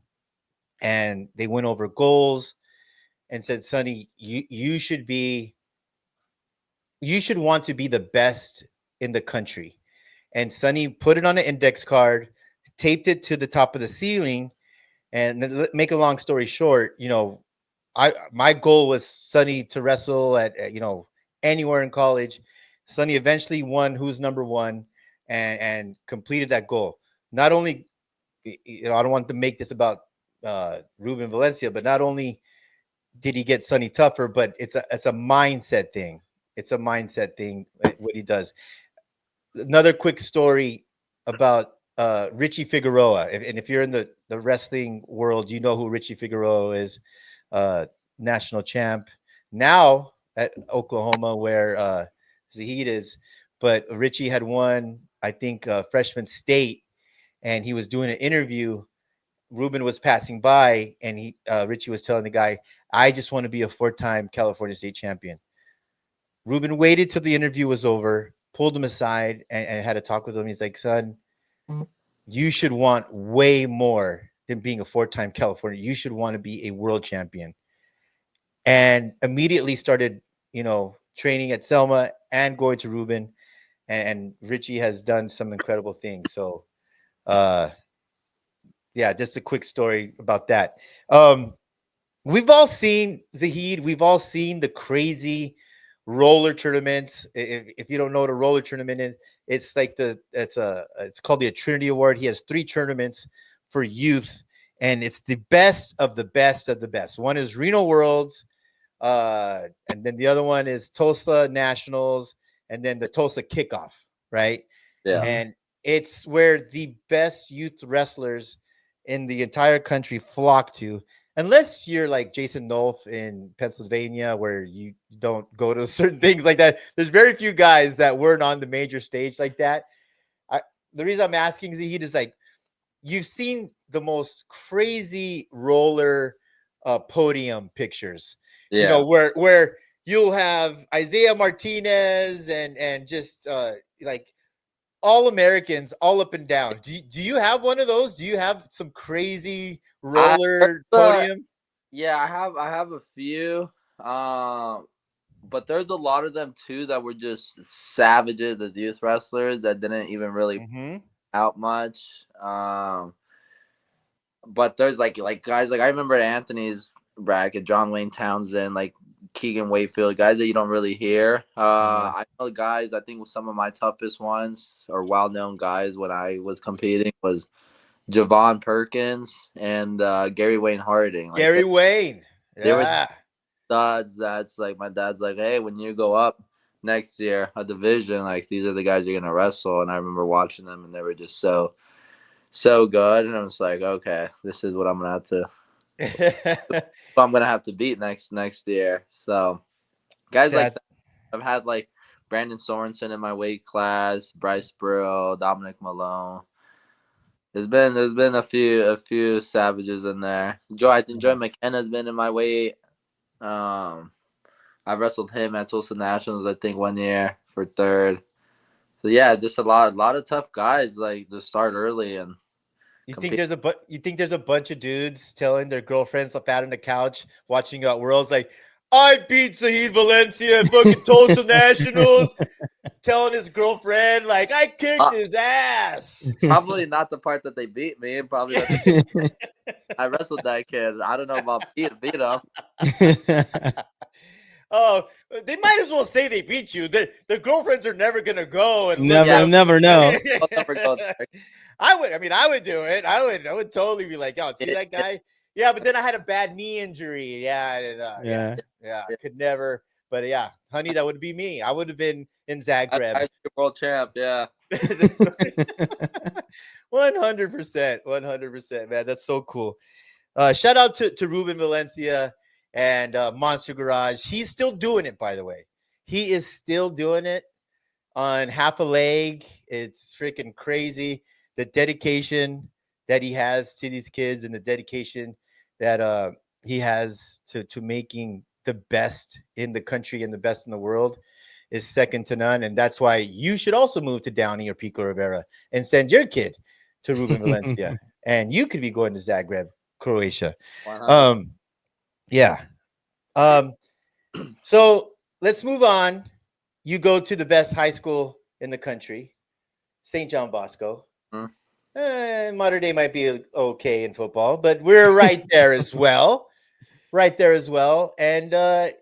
and they went over goals and said, Sonny, you should want to be the best in the country. And Sonny put it on an index card, taped it to the top of the ceiling, and make a long story short, my goal was Sonny to wrestle at anywhere in college. Sonny eventually won Who's Number One and completed that goal. Not only, I don't want to make this about Ruben Valencia, but not only did he get Sonny tougher, but it's a mindset thing. It's a mindset thing what he does. Another quick story about Richie Figueroa. If you're in the wrestling world, you know who Richie Figueroa is. National champ now at Oklahoma, where Zahid is. But Richie had won, I think, freshman state, and he was doing an interview. Ruben was passing by, and Richie was telling the guy, I just want to be a 4-time California state champion. Ruben waited till the interview was over, pulled him aside, and had a talk with him. He's like, son, you should want way more than being a 4-time California. You should want to be a world champion. And immediately started, training at Selma and going to Ruben. And Richie has done some incredible things. So, just a quick story about that. We've all seen Zahid. We've all seen the crazy roller tournaments. If you don't know what a roller tournament is, it's like it's called the Trinity Award. He has 3 tournaments for youth, and it's the best of the best of the best. One is Reno Worlds, and then the other one is Tulsa Nationals, and then the Tulsa Kickoff, right? Yeah. And it's where the best youth wrestlers in the entire country flock to, unless you're like Jason Nolf in Pennsylvania, where you don't go to certain things like that. There's very few guys that weren't on the major stage like that. The reason I'm asking Zahid is like, you've seen the most crazy roller podium pictures, where you'll have Isaiah Martinez and just like all Americans all up and down. Do you have one of those? Do you have some crazy roller podium? Yeah, I have a few. But there's a lot of them too that were just savages as youth wrestlers that didn't even really out much. But there's like guys like I remember Anthony's bracket, John Wayne Townsend, like Keegan Wakefield, guys that you don't really hear. I know guys, I think some of my toughest ones or well-known guys when I was competing was Javon Perkins and Gary Wayne Harding. Gary Wayne. They were studs. That's like my dad's like, hey, when you go up next year a division, like these are the guys you're gonna wrestle. And I remember watching them, and they were just so good. And I was like, okay, this is what I'm gonna have to beat next year. So guys like that. I've had like Brandon Sorensen in my weight class, Bryce Brill, Dominic Malone. There's been a few savages in there. I think Joy McKenna's been in my weight. I wrestled him at Tulsa Nationals, I think, 1 year for 3rd. So yeah, just a lot of tough guys like to start early and. You think there's a bunch of dudes telling their girlfriends up out on the couch watching Worlds like, I beat Zahid Valencia at fucking Tulsa Nationals, telling his girlfriend, like, I kicked his ass. Probably not the part that they beat me. Probably I wrestled that kid. I don't know about beat him. Oh, they might as well say they beat you. The girlfriends are never gonna go and never know. I'll never go there. I would do it. I would totally be like, oh, see that guy? Yeah, but then I had a bad knee injury. Yeah. I could never. But yeah, honey, that would be me. I would have been in Zagreb. I world champ. Yeah. 100%, 100%, man. That's so cool. Shout out to Ruben Valencia and Monster Garage. He's still doing it, by the way. He is still doing it on half a leg. It's freaking crazy. The dedication that he has to these kids and the dedication that he has to making the best in the country and the best in the world is second to none. And that's why you should also move to Downey or Pico Rivera and send your kid to Ruben Valencia. And you could be going to Zagreb, Croatia. So let's move on. You go to the best high school in the country, St. John Bosco. Modern day might be okay in football, but we're right there as well. And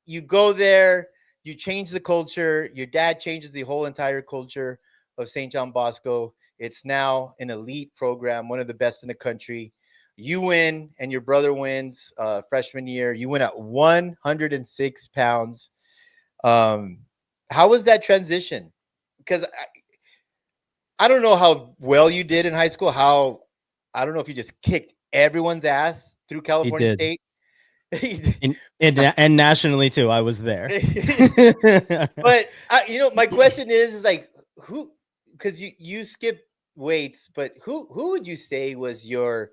you go there, you change the culture. Your dad changes the whole entire culture of St. John Bosco. It's now an elite program, one of the best in the country. You win, and your brother wins freshman year. You win at 106 pounds. How was that transition? Because I don't know how well you did in high school. I don't know if you just kicked everyone's ass through California State. and nationally too. I was there. But my question is like, who? Because you skip weights, but who would you say was your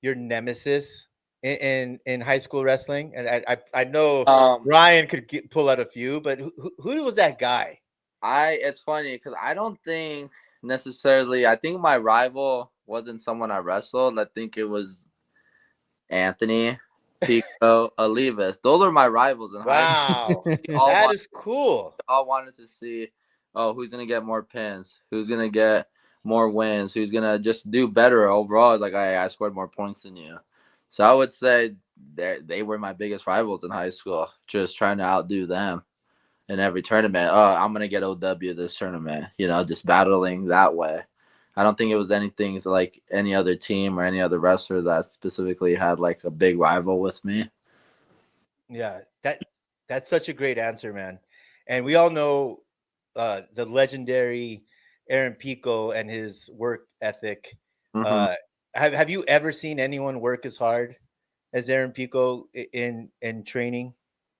nemesis in high school wrestling? And I know Ryan could pull out a few, but who was that guy? It's funny because I don't think necessarily. I think my rival wasn't someone I wrestled. I think it was Anthony, Pico, Olivas. Those are my rivals in high school. Wow, that is cool. All wanted to see, who's gonna get more pins, who's gonna get more wins, who's gonna just do better overall. Like I scored more points than you. So I would say they were my biggest rivals in high school. Just trying to outdo them in every tournament. I'm gonna get OW this tournament. Just battling that way. I don't think it was anything like any other team or any other wrestler that specifically had like a big rival with me. Yeah, that's such a great answer, man. And we all know the legendary Aaron Pico and his work ethic. Mm-hmm. Have you ever seen anyone work as hard as Aaron Pico in training?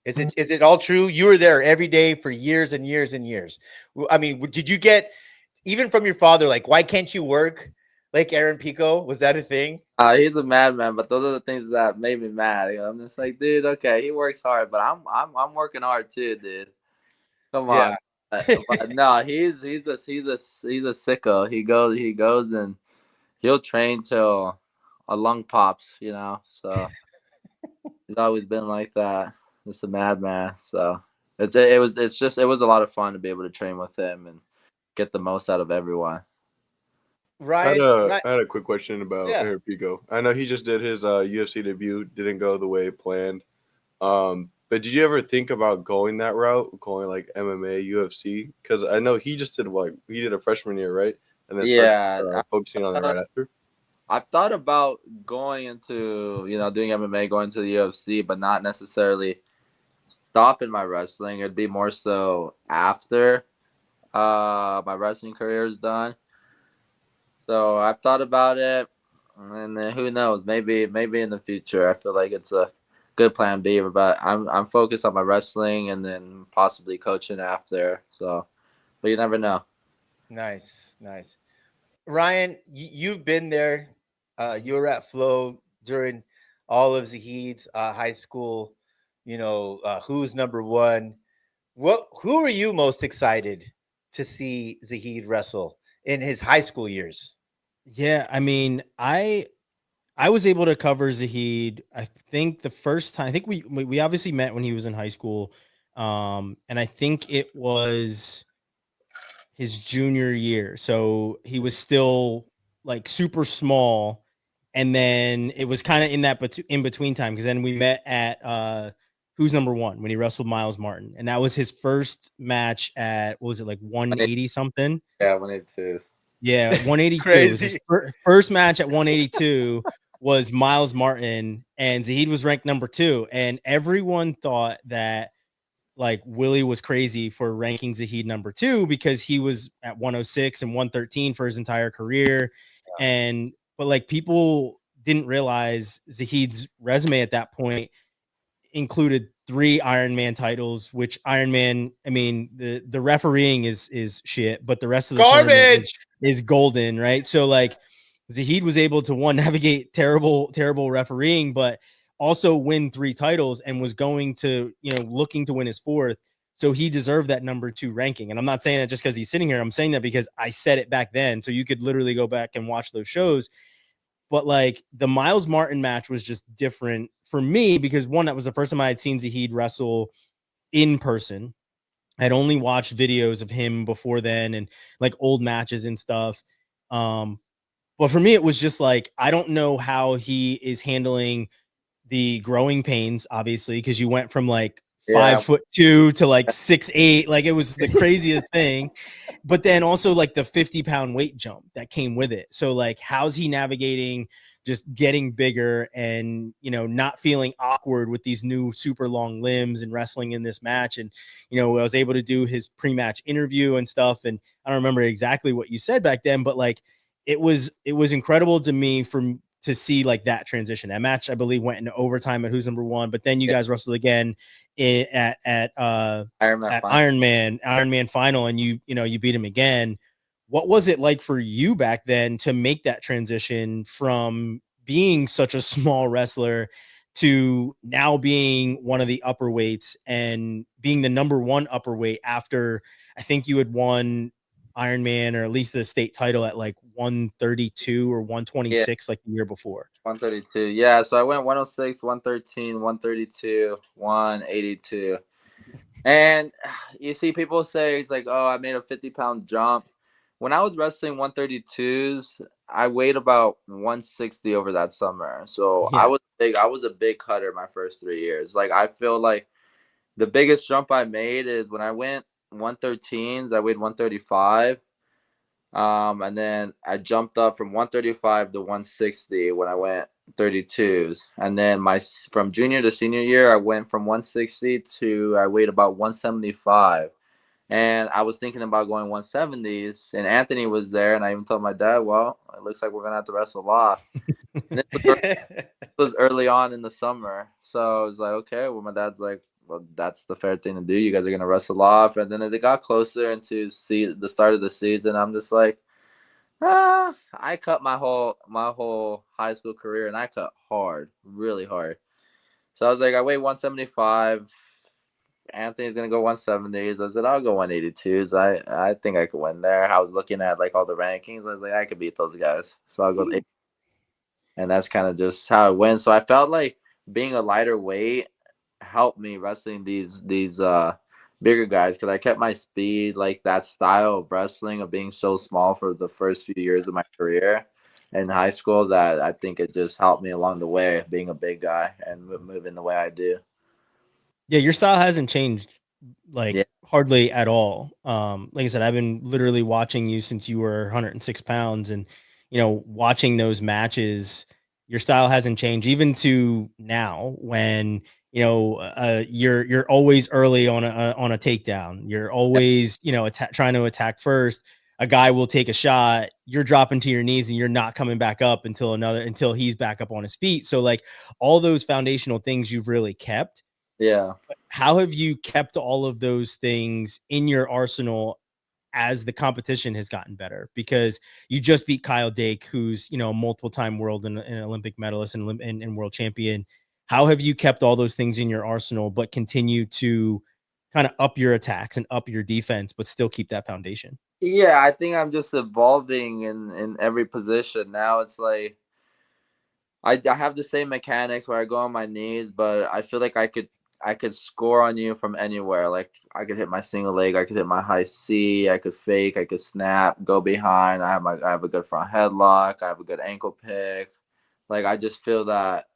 Is it all true? You were there every day for years and years and years. I mean, did you get even from your father, like, why can't you work like Aaron Pico? Was that a thing? He's a madman, but those are the things that made me mad. I'm just like, dude, okay, he works hard, but I'm working hard too, dude. Come on. But no, he's a sicko. He goes and he'll train till a lung pops, So he's always been like that. Just a madman. So it was a lot of fun to be able to train with him and get the most out of everyone. Ryan, I had a quick question about Aaron Pico. I know he just did his UFC debut, didn't go the way planned. But did you ever think about going that route, going like MMA, UFC? Because I know he just did he did a freshman year, right? And then started focusing on that right after. I've thought about going into, doing MMA, going to the UFC, but not necessarily stopping my wrestling. It'd be more so after my wrestling career is done. So I've thought about it, and then who knows? Maybe in the future. I feel like it's a good plan B, but I'm focused on my wrestling and then possibly coaching after. So, but you never know. Nice. Ryan, you've been there. You were at Flow during all of Zahid's high school. Who's number one? Who are you most excited to see Zahid wrestle in his high school years? Yeah, I mean, I I was able to cover Zahid. I think the first time, I think we obviously met when he was in high school. And I think it was his junior year. So he was still like super small. And then it was kind of in that in between time, because then we met at Who's Number One when he wrestled Miles Martin. And that was his first match at, what was it, like 180 something? Yeah, 182. Yeah, 182. It was his first match at 182 was Miles Martin, and Zahid was ranked number 2. And everyone thought that like Willie was crazy for ranking Zahid number 2 because he was at 106 and 113 for his entire career. Yeah. But like people didn't realize Zahid's resume at that point included 3 Ironman titles, which Ironman, I mean, the refereeing is shit, but the rest of the garbage is golden, right? So like Zahid was able to navigate terrible refereeing, but also win 3 titles and was going to, looking to win his 4th. So he deserved that number 2 ranking. And I'm not saying that just because he's sitting here. I'm saying that because I said it back then. So you could literally go back and watch those shows. But like the Miles Martin match was just different for me because, one, that was the first time I had seen Zahid wrestle in person. I'd only watched videos of him before then and like old matches and stuff. But for me, it was just like, I don't know how he is handling the growing pains, obviously, because you went from like 5'2" to like 6'8". Like it was the craziest thing. But then also like the 50-pound weight jump that came with it. So like, how's he navigating just getting bigger and, not feeling awkward with these new super long limbs and wrestling in this match? And, I was able to do his pre-match interview and stuff. And I don't remember exactly what you said back then, but like, it was incredible to me to see like that transition. That match, I believe, went into overtime at Who's Number One, but then you guys wrestled again at Ironman final, and you beat him again. What was it like for you back then to make that transition from being such a small wrestler to now being one of the upper weights and being the number 1 upper weight after I think you had won Ironman, or at least the state title, at like 132 or 126 like the year before? 132. Yeah, so I went 106, 113, 132, 182. And you see people say it's like, oh, I made a 50-pound jump. When I was wrestling 132s, I weighed about 160 over that summer. So I was big. I was a big cutter my first 3 years. Like, I feel like the biggest jump I made is when I went 113s, I weighed 135. And then I jumped up from 135 to 160 when I went 32s. And then from junior to senior year, I went from 160 to I weighed about 175. And I was thinking about going 170s, and Anthony was there, and I even told my dad, well, it looks like we're going to have to wrestle a lot. And it was early on in the summer. So I was like, okay, well, my dad's like, well, that's the fair thing to do. You guys are going to wrestle off. And then as it got closer into the start of the season, I'm just like, I cut my whole high school career, and I cut hard, really hard. So I was like, I weigh 175. Anthony's going to go 170s. I said, I'll go 182s. I think I could win there. I was looking at like all the rankings. I was like, I could beat those guys. So I'll go 80. And that's kind of just how it went. So I felt like being a lighter weight helped me wrestling these bigger guys, because I kept my speed, like that style of wrestling of being so small for the first few years of my career in high school, that I think it just helped me along the way, being a big guy and moving the way I do. Yeah, your style hasn't changed hardly at all. Like I said, I've been literally watching you since you were 106 pounds, and watching those matches, your style hasn't changed even to now when you're always early on a takedown. You're always trying to attack first. A guy will take a shot, you're dropping to your knees and you're not coming back up until he's back up on his feet. So like all those foundational things you've really kept. Yeah. How have you kept all of those things in your arsenal as the competition has gotten better? Because you just beat Kyle Dake, who's, multiple-time world and Olympic medalist and world champion. How have you kept all those things in your arsenal, but continue to kind of up your attacks and up your defense, but still keep that foundation? Yeah, I think I'm just evolving in every position. Now it's like, I have the same mechanics where I go on my knees, but I feel like I could score on you from anywhere. Like I could hit my single leg, I could hit my high C, I could fake, I could snap, go behind. I have a good front headlock, I have a good ankle pick. Like I just feel that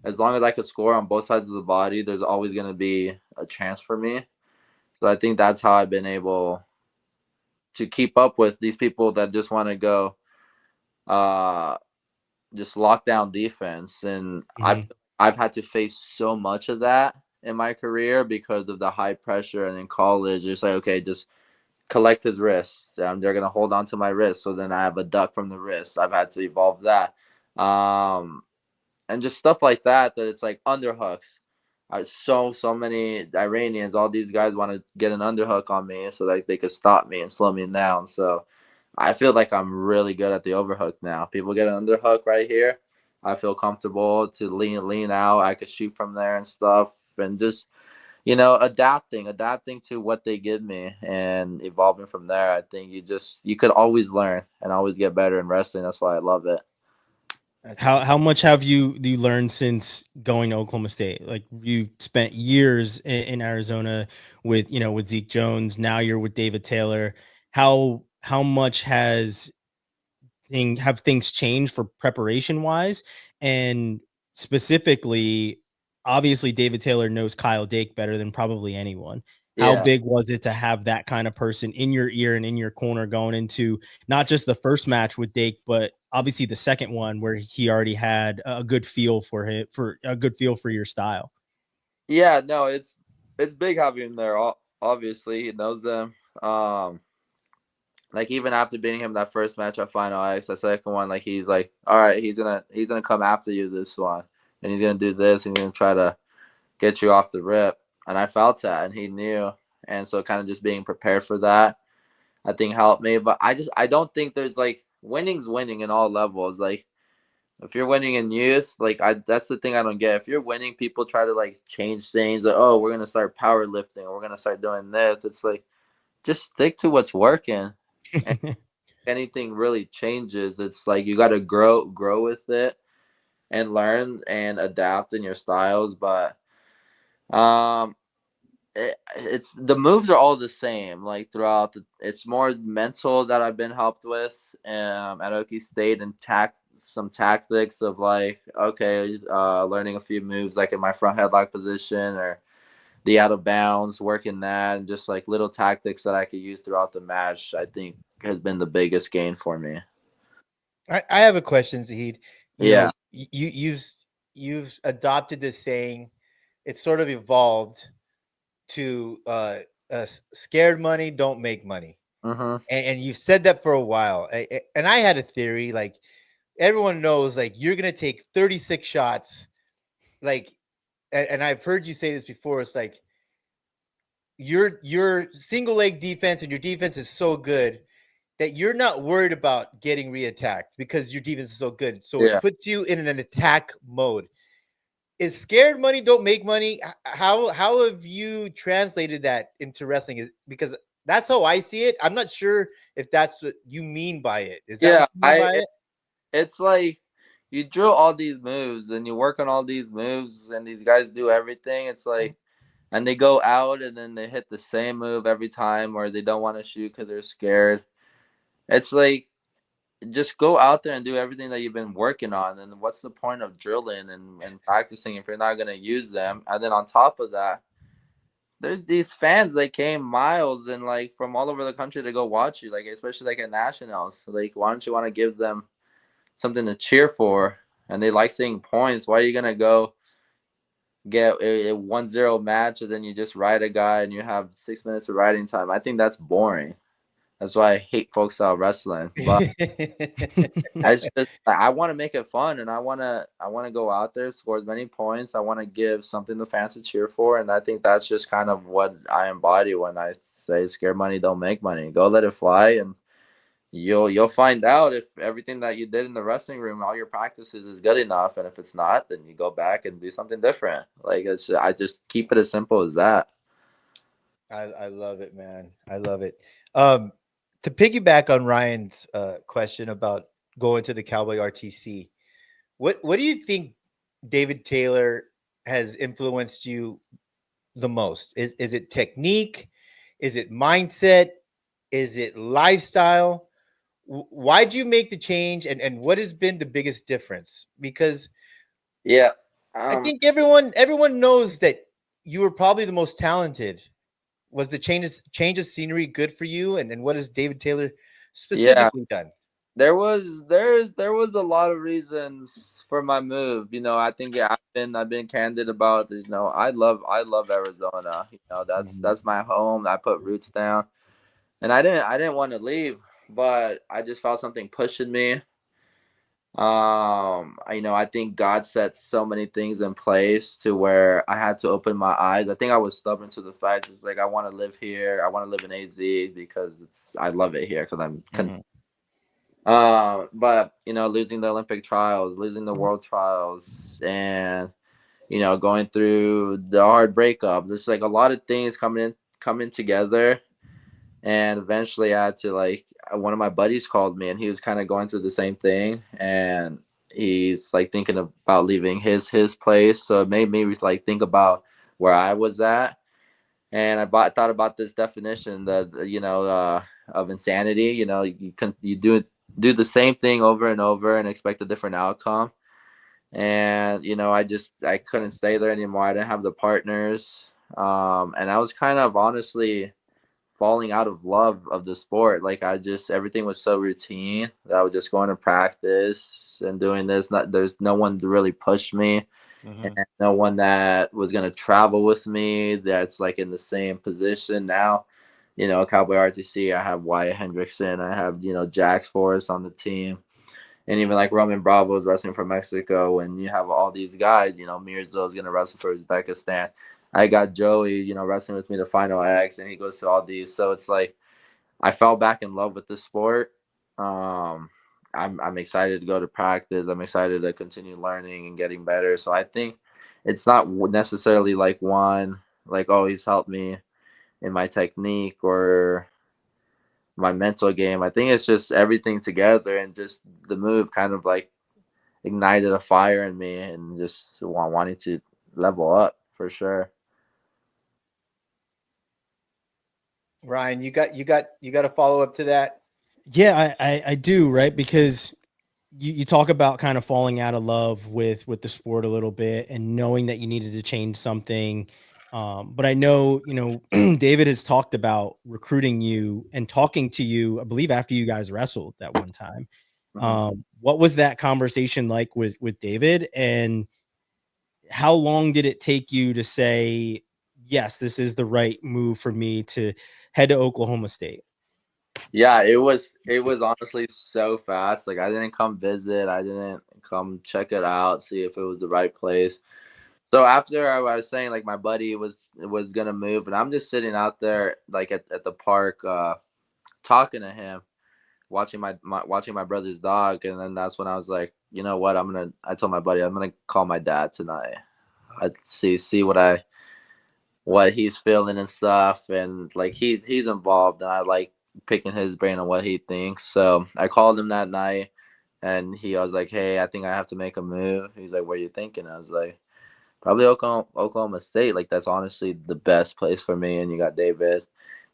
as long as I could score on both sides of the body, there's always going to be a chance for me. So I think that's how I've been able to keep up with these people that just want to go just lockdown defense. And I've had to face so much of that in my career because of the high pressure. And in college, it's like, okay, just collect his wrist. They're going to hold on to my wrist. So then I have a duck from the wrist. I've had to evolve that. And just stuff like that it's like underhooks. So many Iranians, all these guys want to get an underhook on me so that they could stop me and slow me down. So I feel like I'm really good at the overhook now. People get an underhook right here. I feel comfortable to lean out. I could shoot from there and stuff, and just adapting to what they give me and evolving from there. I think you could always learn and always get better in wrestling. That's why I love it. How much have you learned since going to Oklahoma State? Like you spent years in Arizona with Zeke Jones. Now you're with David Taylor. How much have things changed for preparation wise? And specifically, obviously David Taylor knows Kyle Dake better than probably anyone. How big was it to have that kind of person in your ear and in your corner going into not just the first match with Dake, but obviously the second one where he already had a good feel for your style? Yeah, no, it's big having him there. Obviously, he knows them. Like even after beating him that first match at Final X, the second one, like he's like, all right, he's gonna come after you this one, and he's gonna do this, and he's gonna try to get you off the rip. And I felt that, and he knew, and so kind of just being prepared for that, I think helped me. But I don't think there's like winning's winning in all levels. Like if you're winning in youth, like that's the thing I don't get. If you're winning, people try to like change things. Like, oh, we're gonna start powerlifting, or we're gonna start doing this. It's like just stick to what's working. And if anything really changes, it's like you got to grow with it and learn and adapt in your styles. But it's the moves are all the same. Like throughout it's more mental that I've been helped with at Okie State, and some tactics of like, okay, learning a few moves like in my front headlock position or the out of bounds, working that, and just like little tactics that I could use throughout the match, I think has been the biggest gain for me. I have a question, Zahid. Yeah. You've adopted this saying. It's sort of evolved to scared money don't make money. And you've said that for a while. And I had a theory, like everyone knows, like you're gonna take 36 shots, like, and I've heard you say this before. It's like your single leg defense and your defense is so good that you're not worried about getting reattacked because your defense is so good. So it puts you in an attack mode. Is scared money don't make money? How have you translated that into wrestling? Because that's how I see it. I'm not sure if that's what you mean by it. Is that what you mean by it? It's like you drill all these moves and you work on all these moves, and these guys do everything. It's like, and they go out and then they hit the same move every time, or they don't want to shoot because they're scared. It's like, just go out there and do everything that you've been working on. And what's the point of drilling and practicing if you're not going to use them? And then on top of that, there's these fans that came miles and like from all over the country to go watch you, like especially like at nationals. Like, why don't you want to give them something to cheer for? And they like seeing points. Why are you going to go get a 1-0 match and then you just ride a guy and you have 6 minutes of riding time? I think that's boring. That's why I hate folk style wrestling. But it's just, I want to make it fun, and I want to go out there, score as many points. I want to give something the fans to cheer for, and I think that's just kind of what I embody when I say scared money don't make money. Go let it fly, and you'll find out if everything that you did in the wrestling room, all your practices, is good enough. And if it's not, then you go back and do something different. Like I just keep it as simple as that. I love it, man. I love it. To piggyback on Ryan's question about going to the Cowboy RTC, What do you think David Taylor has influenced you the most? Is it technique? Is it mindset? Is it lifestyle? Why'd you make the change, and what has been the biggest difference? Because Yeah. I think everyone knows that you were probably the most talented. Was the change of scenery good for you? And what has David Taylor specifically done? There was a lot of reasons for my move. I think I've been candid about this. I love Arizona. That's my home. I put roots down, and I didn't want to leave, but I just felt something pushing me. I think God set so many things in place to where I had to open my eyes. I think I was stubborn to the fact it's like I want to live here. I want to live in AZ because I love it here because I'm. But losing the Olympic trials, losing the world trials, and going through the hard breakup. There's like a lot of things coming together, and eventually I had to one of my buddies called me, and he was kind of going through the same thing, and he's like thinking about leaving his place. So it made me think about where I was at, and I thought about this definition that of insanity. You do the same thing over and over and expect a different outcome. And I couldn't stay there anymore. I didn't have the partners, and I was kind of honestly falling out of love of the sport. Everything was so routine that I was just going to practice and doing this. There's no one to really push me, and no one that was going to travel with me that's in the same position. Now, Cowboy RTC, I have Wyatt Hendrickson, I have Jax Forrest on the team, and even Roman Bravo is wrestling for Mexico, and you have all these guys. Mirza is going to wrestle for Uzbekistan. I got Joey, wrestling with me the Final X, and he goes to all these. So it's I fell back in love with the sport. I'm excited to go to practice. I'm excited to continue learning and getting better. So I think it's not necessarily one, oh, he's helped me in my technique or my mental game. I think it's just everything together, and just the move kind of ignited a fire in me and just wanting to level up for sure. Ryan, you got a follow up to that? Yeah, I do, right? Because you talk about kind of falling out of love with the sport a little bit and knowing that you needed to change something. But I know, David has talked about recruiting you and talking to you, I believe, after you guys wrestled that one time. What was that conversation like with David, and how long did it take you to say, yes, this is the right move for me to head to Oklahoma State? Yeah, it was honestly so fast. I didn't come visit. I didn't come check it out, see if it was the right place. So after I was saying, my buddy was gonna move, and I'm just sitting out there at the park, talking to him, watching my brother's dog, and then that's when I was like, you know what, I told my buddy I'm gonna call my dad tonight. I see what he's feeling and stuff, and he's involved, and I picking his brain on what he thinks. So I called him that night, and I was like, hey, I think I have to make a move. He's like, what are you thinking? I was like, probably Oklahoma State. That's honestly the best place for me. And you got David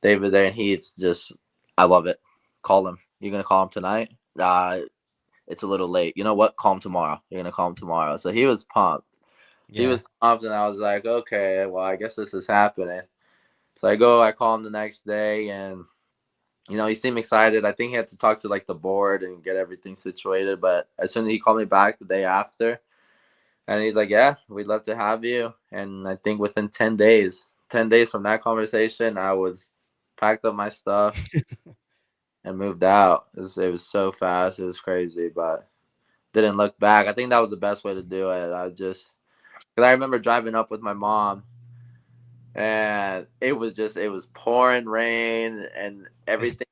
there, and he's just, I love it. Call him. You're gonna call him tonight? It's a little late. You know what? Call him tomorrow. You're gonna call him tomorrow. So he was pumped. Yeah. He was pumped, and I was like, okay, well, I guess this is happening. So I call him the next day, and he seemed excited. I think he had to talk to the board and get everything situated. But as soon as he called me back the day after, and he's like, yeah, we'd love to have you. And I think within 10 days from that conversation, I was packed up my stuff and moved out. It was so fast. It was crazy, but didn't look back. I think that was the best way to do it. Because I remember driving up with my mom, and it was pouring rain and everything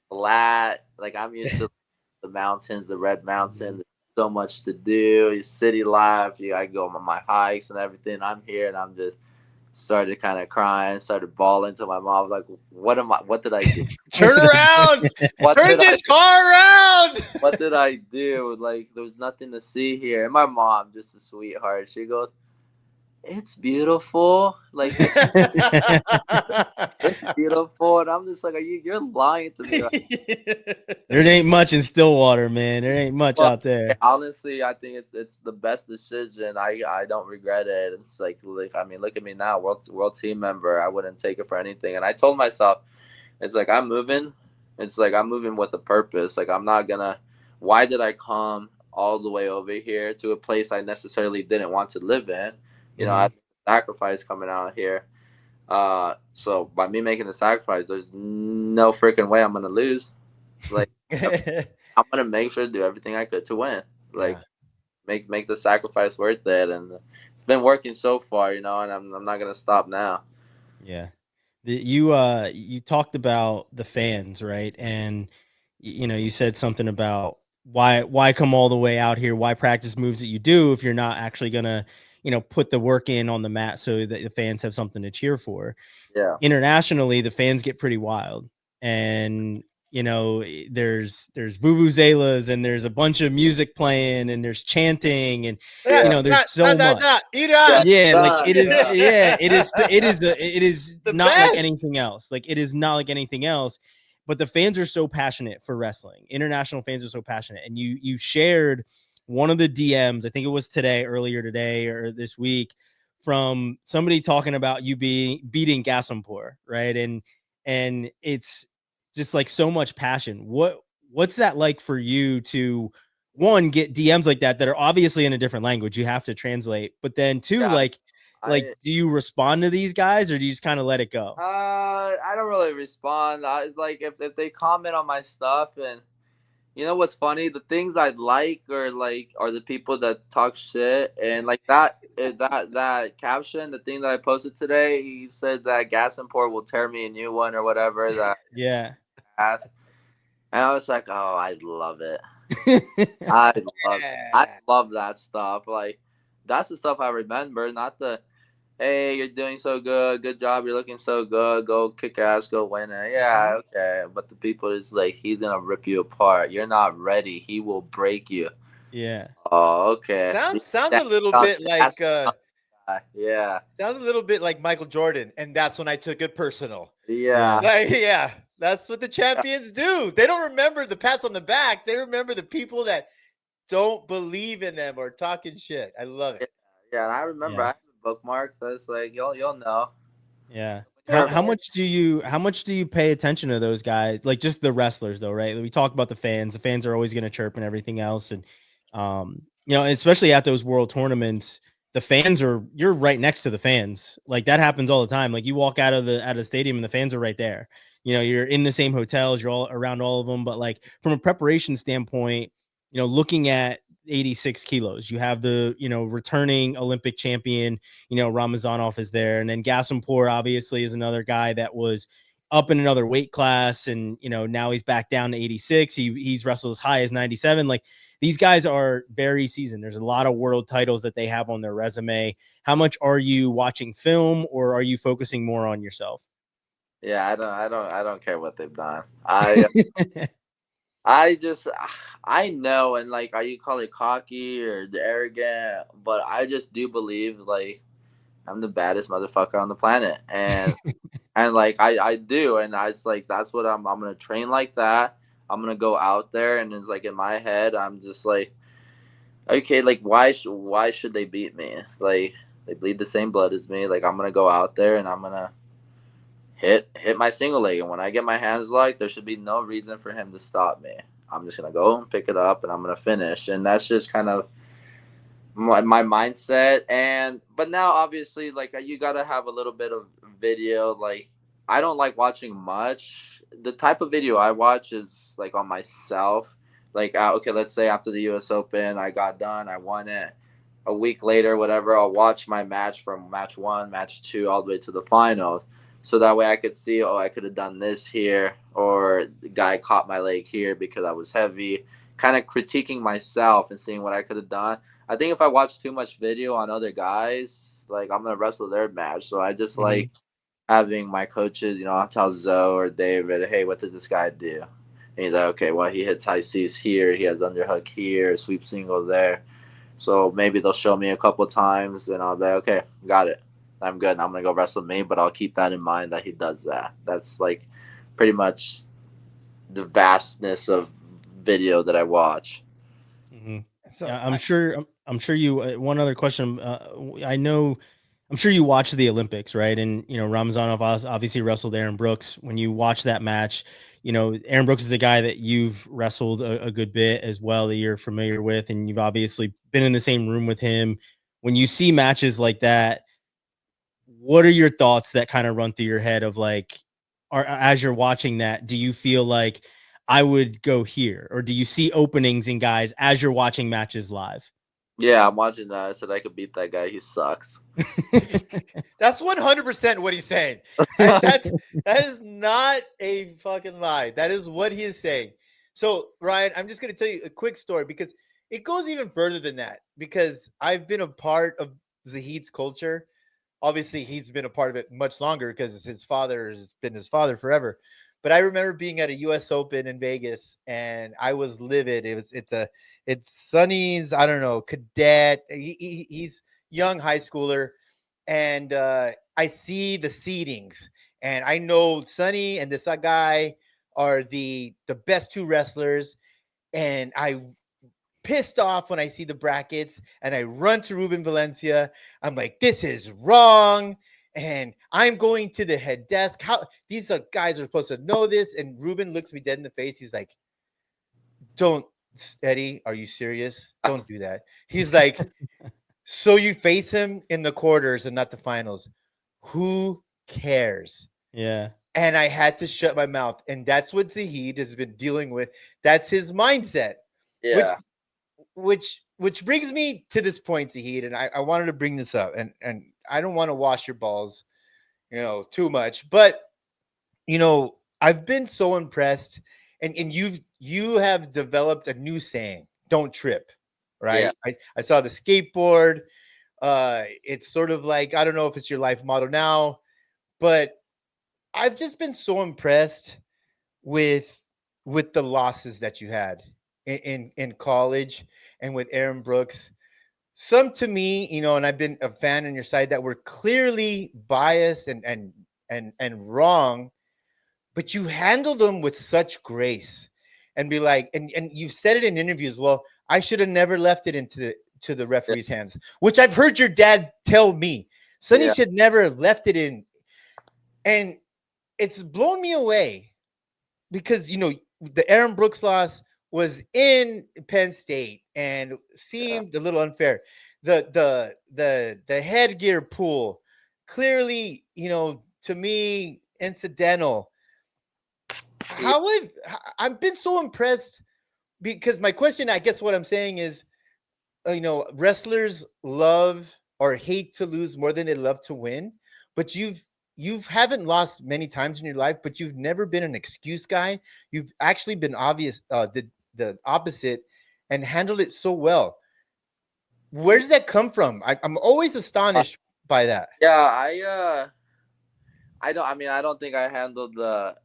flat. I'm used to the mountains, the Red Mountain. There's so much to do. City life. I go on my hikes and everything. I'm here, and I'm just started kind of crying, started bawling to my mom, like, what did I do? Turn around! Turn this car around! What did I do? Like, there's nothing to see here. And my mom, just a sweetheart, she goes, it's beautiful. Like, it's beautiful. And I'm just like, you're lying to me. There ain't much in Stillwater, man. There ain't much out there. Honestly, I think it's the best decision. I don't regret it. It's like I mean, look at me now, world team member. I wouldn't take it for anything. And I told myself, it's like I'm moving. It's like I'm moving with a purpose. Like, I'm not gonna. Why did I come all the way over here to a place I necessarily didn't want to live in? You know, I had sacrifice coming out here. So by me making the sacrifice, there's no freaking way I'm gonna lose. Like, I'm gonna make sure to do everything I could to win. Like, make the sacrifice worth it, and it's been working so far, you know. And I'm not gonna stop now. Yeah, you talked about the fans, right? And you know, you said something about why come all the way out here? Why practice moves that you do if you're not actually gonna, you know, put the work in on the mat so that the fans have something to cheer for. Yeah. Internationally, the fans get pretty wild, and you know, there's vuvuzelas and there's a bunch of music playing and there's chanting and you know, there's so much. Yeah, like it is. Yeah, it is not like anything else. Like, it is not like anything else. But the fans are so passionate for wrestling. International fans are so passionate, and you shared one of the DMs, I think it was earlier today or this week, from somebody talking about you beating Gazimpur, right? And it's just like so much passion. What's that like for you to, one, get DMs like that are obviously in a different language, you have to translate, but then two, do you respond to these guys or do you just kind of let it go? I don't really respond. It's like if they comment on my stuff, and you know what's funny? The things I like are the people that talk shit, and like that caption, the thing that I posted today, he said that Gazimpur will tear me a new one or whatever. That yeah. And I was like, oh, I love it. I love that stuff. Like, that's the stuff I remember, not the, hey, you're doing so good job, you're looking so good, go kick ass, go win it. Yeah, okay. But the people is like, he's gonna rip you apart. You're not ready. He will break you. Yeah. Oh, okay. Sounds a little bit like yeah. Sounds a little bit like Michael Jordan, and that's when I took it personal. Yeah. Like, yeah. That's what the champions do. They don't remember the pats on the back. They remember the people that don't believe in them or talking shit. I love it. Yeah, and I remember I have a bookmark. So it's like you'll know. Yeah. How much do you pay attention to those guys? Like, just the wrestlers though, right? We talk about the fans. The fans are always going to chirp and everything else, and you know, especially at those world tournaments, the fans you're right next to the fans. Like, that happens all the time. Like, you walk out of the stadium and the fans are right there. You know, you're in the same hotels, you're all around all of them. But like, from a preparation standpoint, you know, looking at 86 kilos, you have the, you know, returning Olympic champion, you know, Ramazanov is there. And then Gazimpur obviously is another guy that was up in another weight class. And, you know, now he's back down to 86. He's wrestled as high as 97. Like, these guys are very seasoned. There's a lot of world titles that they have on their resume. How much are you watching film, or are you focusing more on yourself? Yeah, I don't care what they've done. I know, and like, you call it cocky or arrogant, but I just do believe like I'm the baddest motherfucker on the planet, and and like I do, and I just like, that's what I'm gonna train like that. I'm gonna go out there, and it's like in my head, I'm just like, okay, like why should they beat me? Like, they bleed the same blood as me. Like, I'm gonna go out there and I'm gonna hit my single leg, and when I get my hands locked, there should be no reason for him to stop me. I'm just gonna go and pick it up, and I'm gonna finish. And that's just kind of my mindset. But now, obviously, like, you gotta have a little bit of video. Like, I don't like watching much. The type of video I watch is like on myself. Like, okay, let's say after the U.S. Open, I got done, I won it. A week later, whatever, I'll watch my match from match 1, match 2, all the way to the finals. So that way I could see, oh, I could have done this here, or the guy caught my leg here because I was heavy. Kind of critiquing myself and seeing what I could have done. I think if I watch too much video on other guys, like I'm gonna wrestle their match. So I just like having my coaches, I'll tell Zoe or David, hey, what did this guy do? And he's like, okay, well, he hits high C's here, he has underhook here, sweep single there. So maybe they'll show me a couple times, and I'll be like, okay, got it. I'm good. I'm gonna go wrestle me, but I'll keep that in mind that he does that. That's like pretty much the vastness of video that I watch. Mm-hmm. So yeah, I'm sure you. One other question. I'm sure you watch the Olympics, right? And Ramazanov obviously wrestled Aaron Brooks. When you watch that match, Aaron Brooks is a guy that you've wrestled a good bit as well, that you're familiar with, and you've obviously been in the same room with him. When you see matches like that, what are your thoughts that kind of run through your head of like, as you're watching that, do you feel like I would go here, or do you see openings in guys as you're watching matches live? Yeah, I'm watching that. I said I could beat that guy. He sucks. That's 100% what he's saying. That is not a fucking lie. That is what he is saying. So, Ryan, I'm just going to tell you a quick story because it goes even further than that, because I've been a part of Zahid's culture. Obviously, he's been a part of it much longer because his father has been his father forever. But I remember being at a U.S. Open in Vegas, and I was livid. It's Sonny's, I don't know, cadet. He's young high schooler, and I see the seedings, and I know Sonny and this guy are the best two wrestlers, and I pissed off when I see the brackets, and I run to Ruben Valencia. I'm like, this is wrong. And I'm going to the head desk. How these guys are supposed to know this? And Ruben looks me dead in the face. He's like, don't, Eddie, are you serious? Don't do that. He's like, so you face him in the quarters and not the finals. Who cares? Yeah. And I had to shut my mouth. And that's what Zahid has been dealing with. That's his mindset. Yeah. Which brings me to this point, Zahid, and I wanted to bring this up, and I don't want to wash your balls, too much, but I've been so impressed, and you have developed a new saying, don't trip, right? Yeah. I saw the skateboard. It's sort of like, I don't know if it's your life motto now, but I've just been so impressed with the losses that you had in college and with Aaron Brooks. Some to me, and I've been a fan on your side that were clearly biased and wrong, but you handled them with such grace and be like, and you've said it in interviews. Well, I should have never left it into the referee's hands, which I've heard your dad tell me. Sonny should never have left it in. And it's blown me away because, the Aaron Brooks loss was in Penn State and seemed a little unfair. The headgear pull, clearly, to me, incidental. I've been so impressed because my question, I guess what I'm saying is, wrestlers love or hate to lose more than they love to win, but you haven't lost many times in your life, but you've never been an excuse guy. You've actually been the opposite and handled it so well. Where does that come from? I'm always astonished by that. Yeah, I don't think I handled the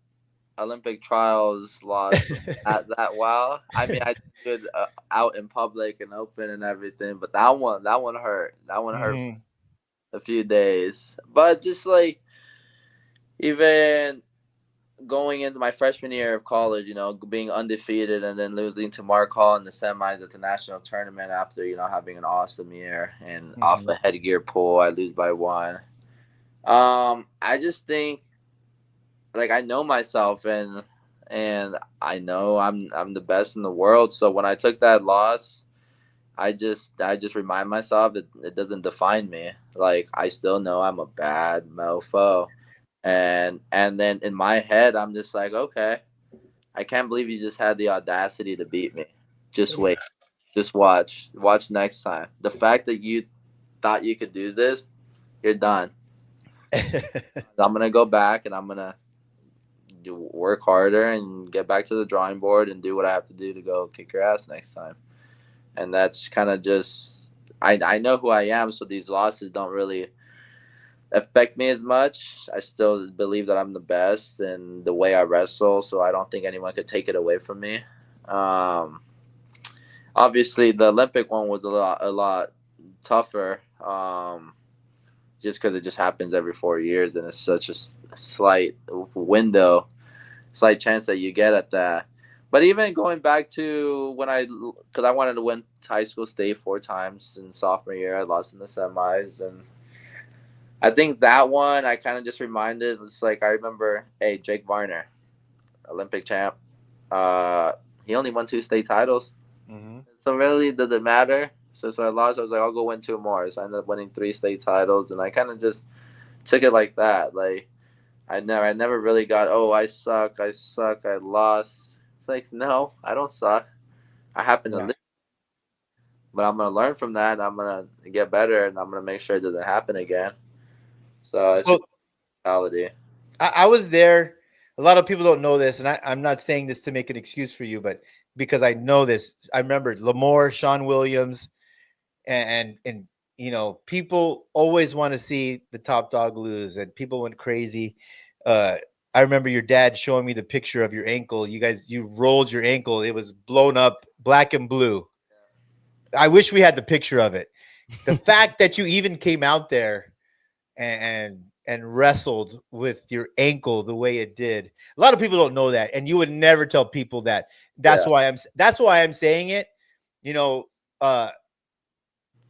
Olympic trials loss that well. I mean, I did out in public and open and everything, but that one hurt. That one hurt a few days. But just like even going into my freshman year of college, being undefeated and then losing to Mark Hall in the semis at the national tournament after, having an awesome year and off the headgear pull, I lose by 1. I just think, like, I know myself and I know I'm the best in the world. So when I took that loss, I just remind myself that it doesn't define me. Like, I still know I'm a bad mofo. And then in my head, I'm just like, okay, I can't believe you just had the audacity to beat me. Just wait. Just watch. Watch next time. The fact that you thought you could do this, you're done. I'm going to go back and I'm going to work harder and get back to the drawing board and do what I have to do to go kick your ass next time. And that's kind of just I know who I am, so these losses don't really affect me as much. I still believe that I'm the best in the way I wrestle, so I don't think anyone could take it away from me. Obviously, the Olympic one was a lot tougher, just because it just happens every 4 years, and it's such a slight window, slight chance that you get at that. But even going back to because I wanted to win high school state 4 times in sophomore year, I lost in the semis, and I think that one I kind of just reminded. It's like I remember, hey, Jake Varner, Olympic champ. He only won 2 state titles, so really did it matter? So I lost. I was like, I'll go win 2 more. So I ended up winning 3 state titles, and I kind of just took it like that. Like I never really got, oh, I suck, I lost. It's like, no, I don't suck. I happen to live, but I'm gonna learn from that, and I'm gonna get better, and I'm gonna make sure it doesn't happen again. So it's just mentality. I was there. A lot of people don't know this, and I'm not saying this to make an excuse for you, but because I know this. I remember Lamore, Sean Williams, and you know, people always want to see the top dog lose, and people went crazy. I remember your dad showing me the picture of your ankle. You rolled your ankle. It was blown up, black and blue. I wish we had the picture of it. The fact that you even came out there and wrestled with your ankle the way it did. A lot of people don't know that, and you would never tell people that. That's why I'm saying it. You know,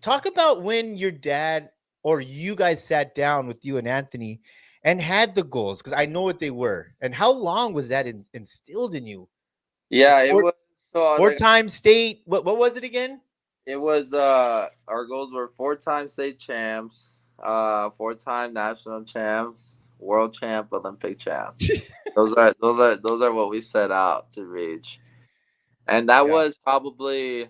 talk about when your dad or you guys sat down with you and Anthony and had the goals, because I know what they were. And how long was that instilled in you? Yeah, it was 4-time state. What was it again? It was our goals were 4-time state champs, 4-time national champs, world champ, Olympic champ. those are what we set out to reach. And that was probably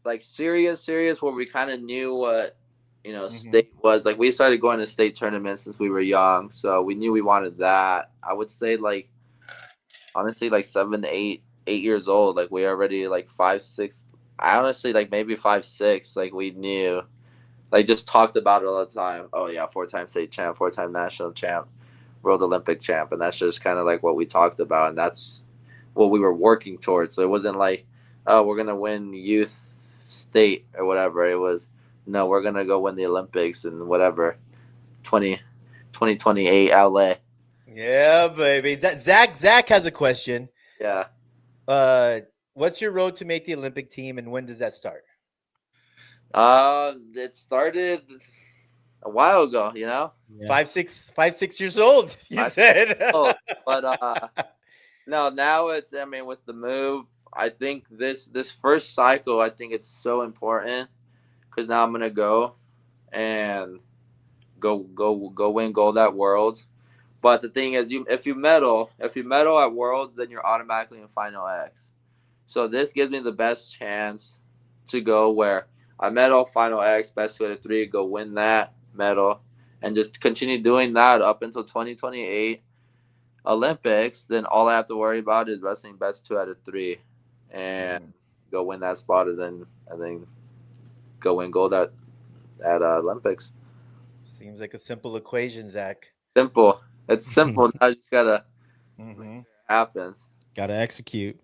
like serious where we kind of knew what, you know, state was. Like we started going to state tournaments since we were young, so we knew we wanted that. I would say like honestly like 7 to 8 years old, like we already like 5, 6. I honestly like maybe 5, 6. Like we knew, like just talked about it all the time. Oh yeah, 4-time state champ, 4-time national champ, world Olympic champ, and that's just kind of like what we talked about, and that's what we were working towards. So it wasn't like, oh, we're gonna win youth state or whatever. It was, no, we're gonna go win the Olympics and whatever, 2028 LA. Yeah, baby. Zach has a question. Yeah. What's your road to make the Olympic team, and when does that start? It started a while ago, you know. Yeah. 5, 6 years old. You said. But no, now it's. I mean, with the move, I think this first cycle, I think it's so important because now I'm gonna go and go win gold at Worlds. But the thing is, if you medal at Worlds, then you're automatically in Final X. So this gives me the best chance to go where I medal, Final X, best 2 out of 3, go win that medal, and just continue doing that up until 2028 Olympics. Then all I have to worry about is wrestling best 2 out of 3, and go win that spot, and then go win gold at Olympics. Seems like a simple equation, Zach. Simple. It's simple. Now you just gotta make it happens. Gotta execute.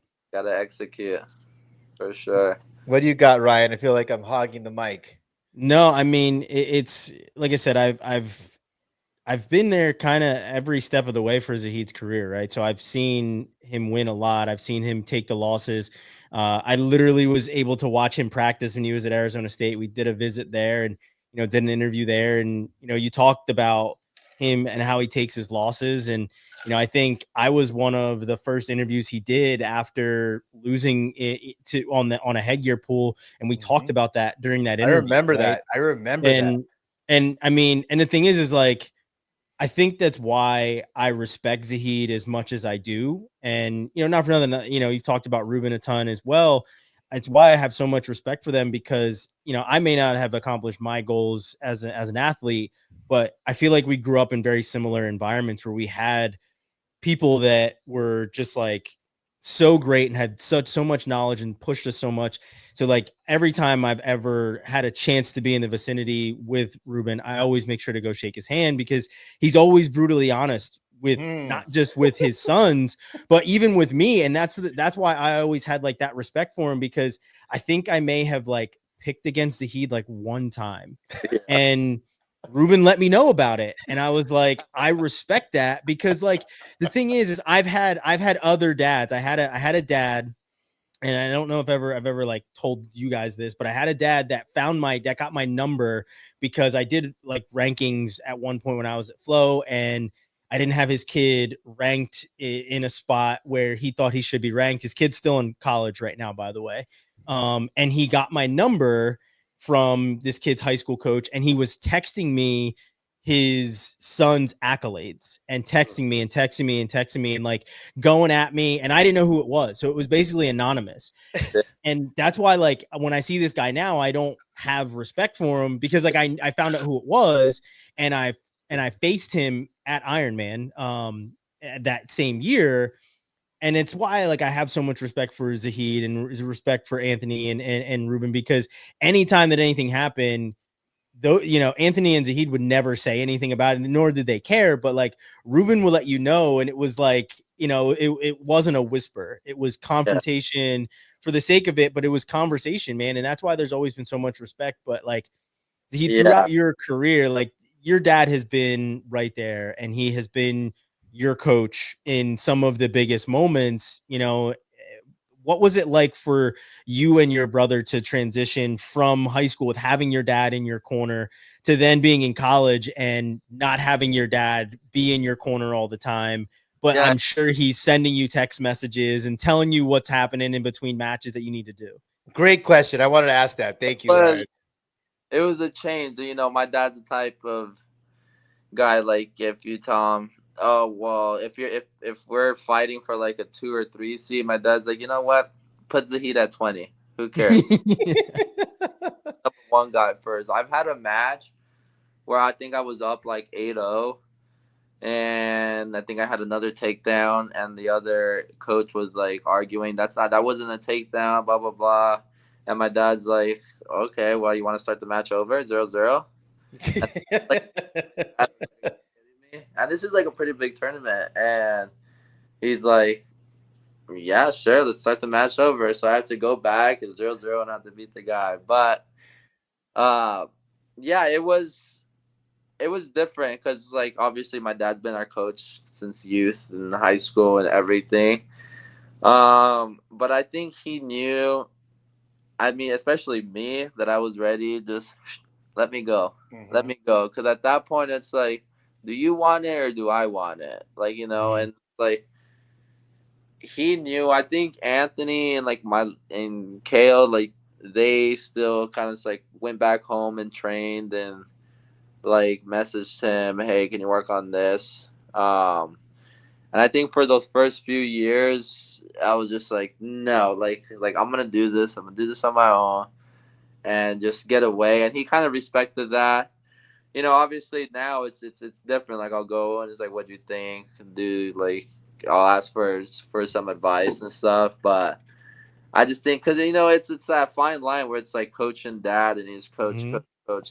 For sure. What do you got, Ryan? I feel like I'm hogging the mic. No, I mean it's like I said, I've been there kind of every step of the way for Zahid's career, right? So I've seen him win a lot. I've seen him take the losses. I literally was able to watch him practice when he was at Arizona State. We did a visit there and, you know, did an interview there. And, you know, you talked about him and how he takes his losses. And, you know, I think I was one of the first interviews he did after losing it on a headgear pool. And we talked about that during that interview. I remember that. And I mean, and the thing is like, I think that's why I respect Zahid as much as I do. And, you know, not for nothing, you know, you've talked about Ruben a ton as well. It's why I have so much respect for them because, you know, I may not have accomplished my goals as an athlete, but I feel like we grew up in very similar environments where we had people that were just like so great and had so much knowledge and pushed us so much. So like every time I've ever had a chance to be in the vicinity with Ruben, I always make sure to go shake his hand because he's always brutally honest with not just with his sons, but even with me. And that's why I always had like that respect for him, because I think I may have like picked against Zahid like one time and Ruben let me know about it. And I was like, I respect that, because like the thing is I've had other dads. I had a dad, and I don't know if I've ever like told you guys this, but I had a dad that got my number because I did like rankings at one point when I was at Flow, and I didn't have his kid ranked in a spot where he thought he should be ranked. His kid's still in college right now, by the way. And he got my number from this kid's high school coach, and he was texting me his son's accolades and texting me and like going at me, and I didn't know who it was. So it was basically anonymous. And that's why like when I see this guy now, I don't have respect for him, because like I found out who it was, and I faced him at Ironman that same year. And it's why like I have so much respect for Zahid and respect for Anthony and Ruben, because anytime that anything happened, though, you know, Anthony and Zahid would never say anything about it, nor did they care. But like Ruben will let you know, and it was like, you know, it wasn't a whisper. It was confrontation for the sake of it, but it was conversation, man. And that's why there's always been so much respect. But like Zahid, throughout your career, like your dad has been right there, and he has been your coach in some of the biggest moments. You know, what was it like for you and your brother to transition from high school with having your dad in your corner to then being in college and not having your dad be in your corner all the time? But I'm sure he's sending you text messages and telling you what's happening in between matches that you need to do. Great question. I wanted to ask that. Thank you, Ryan. It was a change. You know, my dad's the type of guy, like, if you tell him, oh, well, if we're fighting for like a 2 or 3 seed, my dad's like, you know what? Put Zahid at 20. Who cares? Number one guy first. I've had a match where I think I was up like 8-0, and I think I had another takedown, and the other coach was like arguing, that wasn't a takedown, blah, blah, blah. And my dad's like, okay, well, you want to start the match over? 0-0? And this is like a pretty big tournament. And he's like, yeah, sure, let's start the match over. So I have to go back and 0-0 and have to beat the guy. But yeah, it was different because, like, obviously my dad's been our coach since youth and high school and everything. But I think he knew, I mean, especially me, that I was ready. Just let me go. Let me go. Because at that point, it's like, do you want it or do I want it? Like, you know, and like he knew. I think Anthony and like and Kale, like they still kind of like went back home and trained and like messaged him, hey, can you work on this? And I think for those first few years, I was just like, no, like I'm gonna do this. I'm gonna do this on my own and just get away. And he kind of respected that. You know, obviously now it's different. Like I'll go and it's like, what do you think? And do like I'll ask for some advice and stuff. But I just think because you know it's that fine line where it's like coach and dad, and he's coach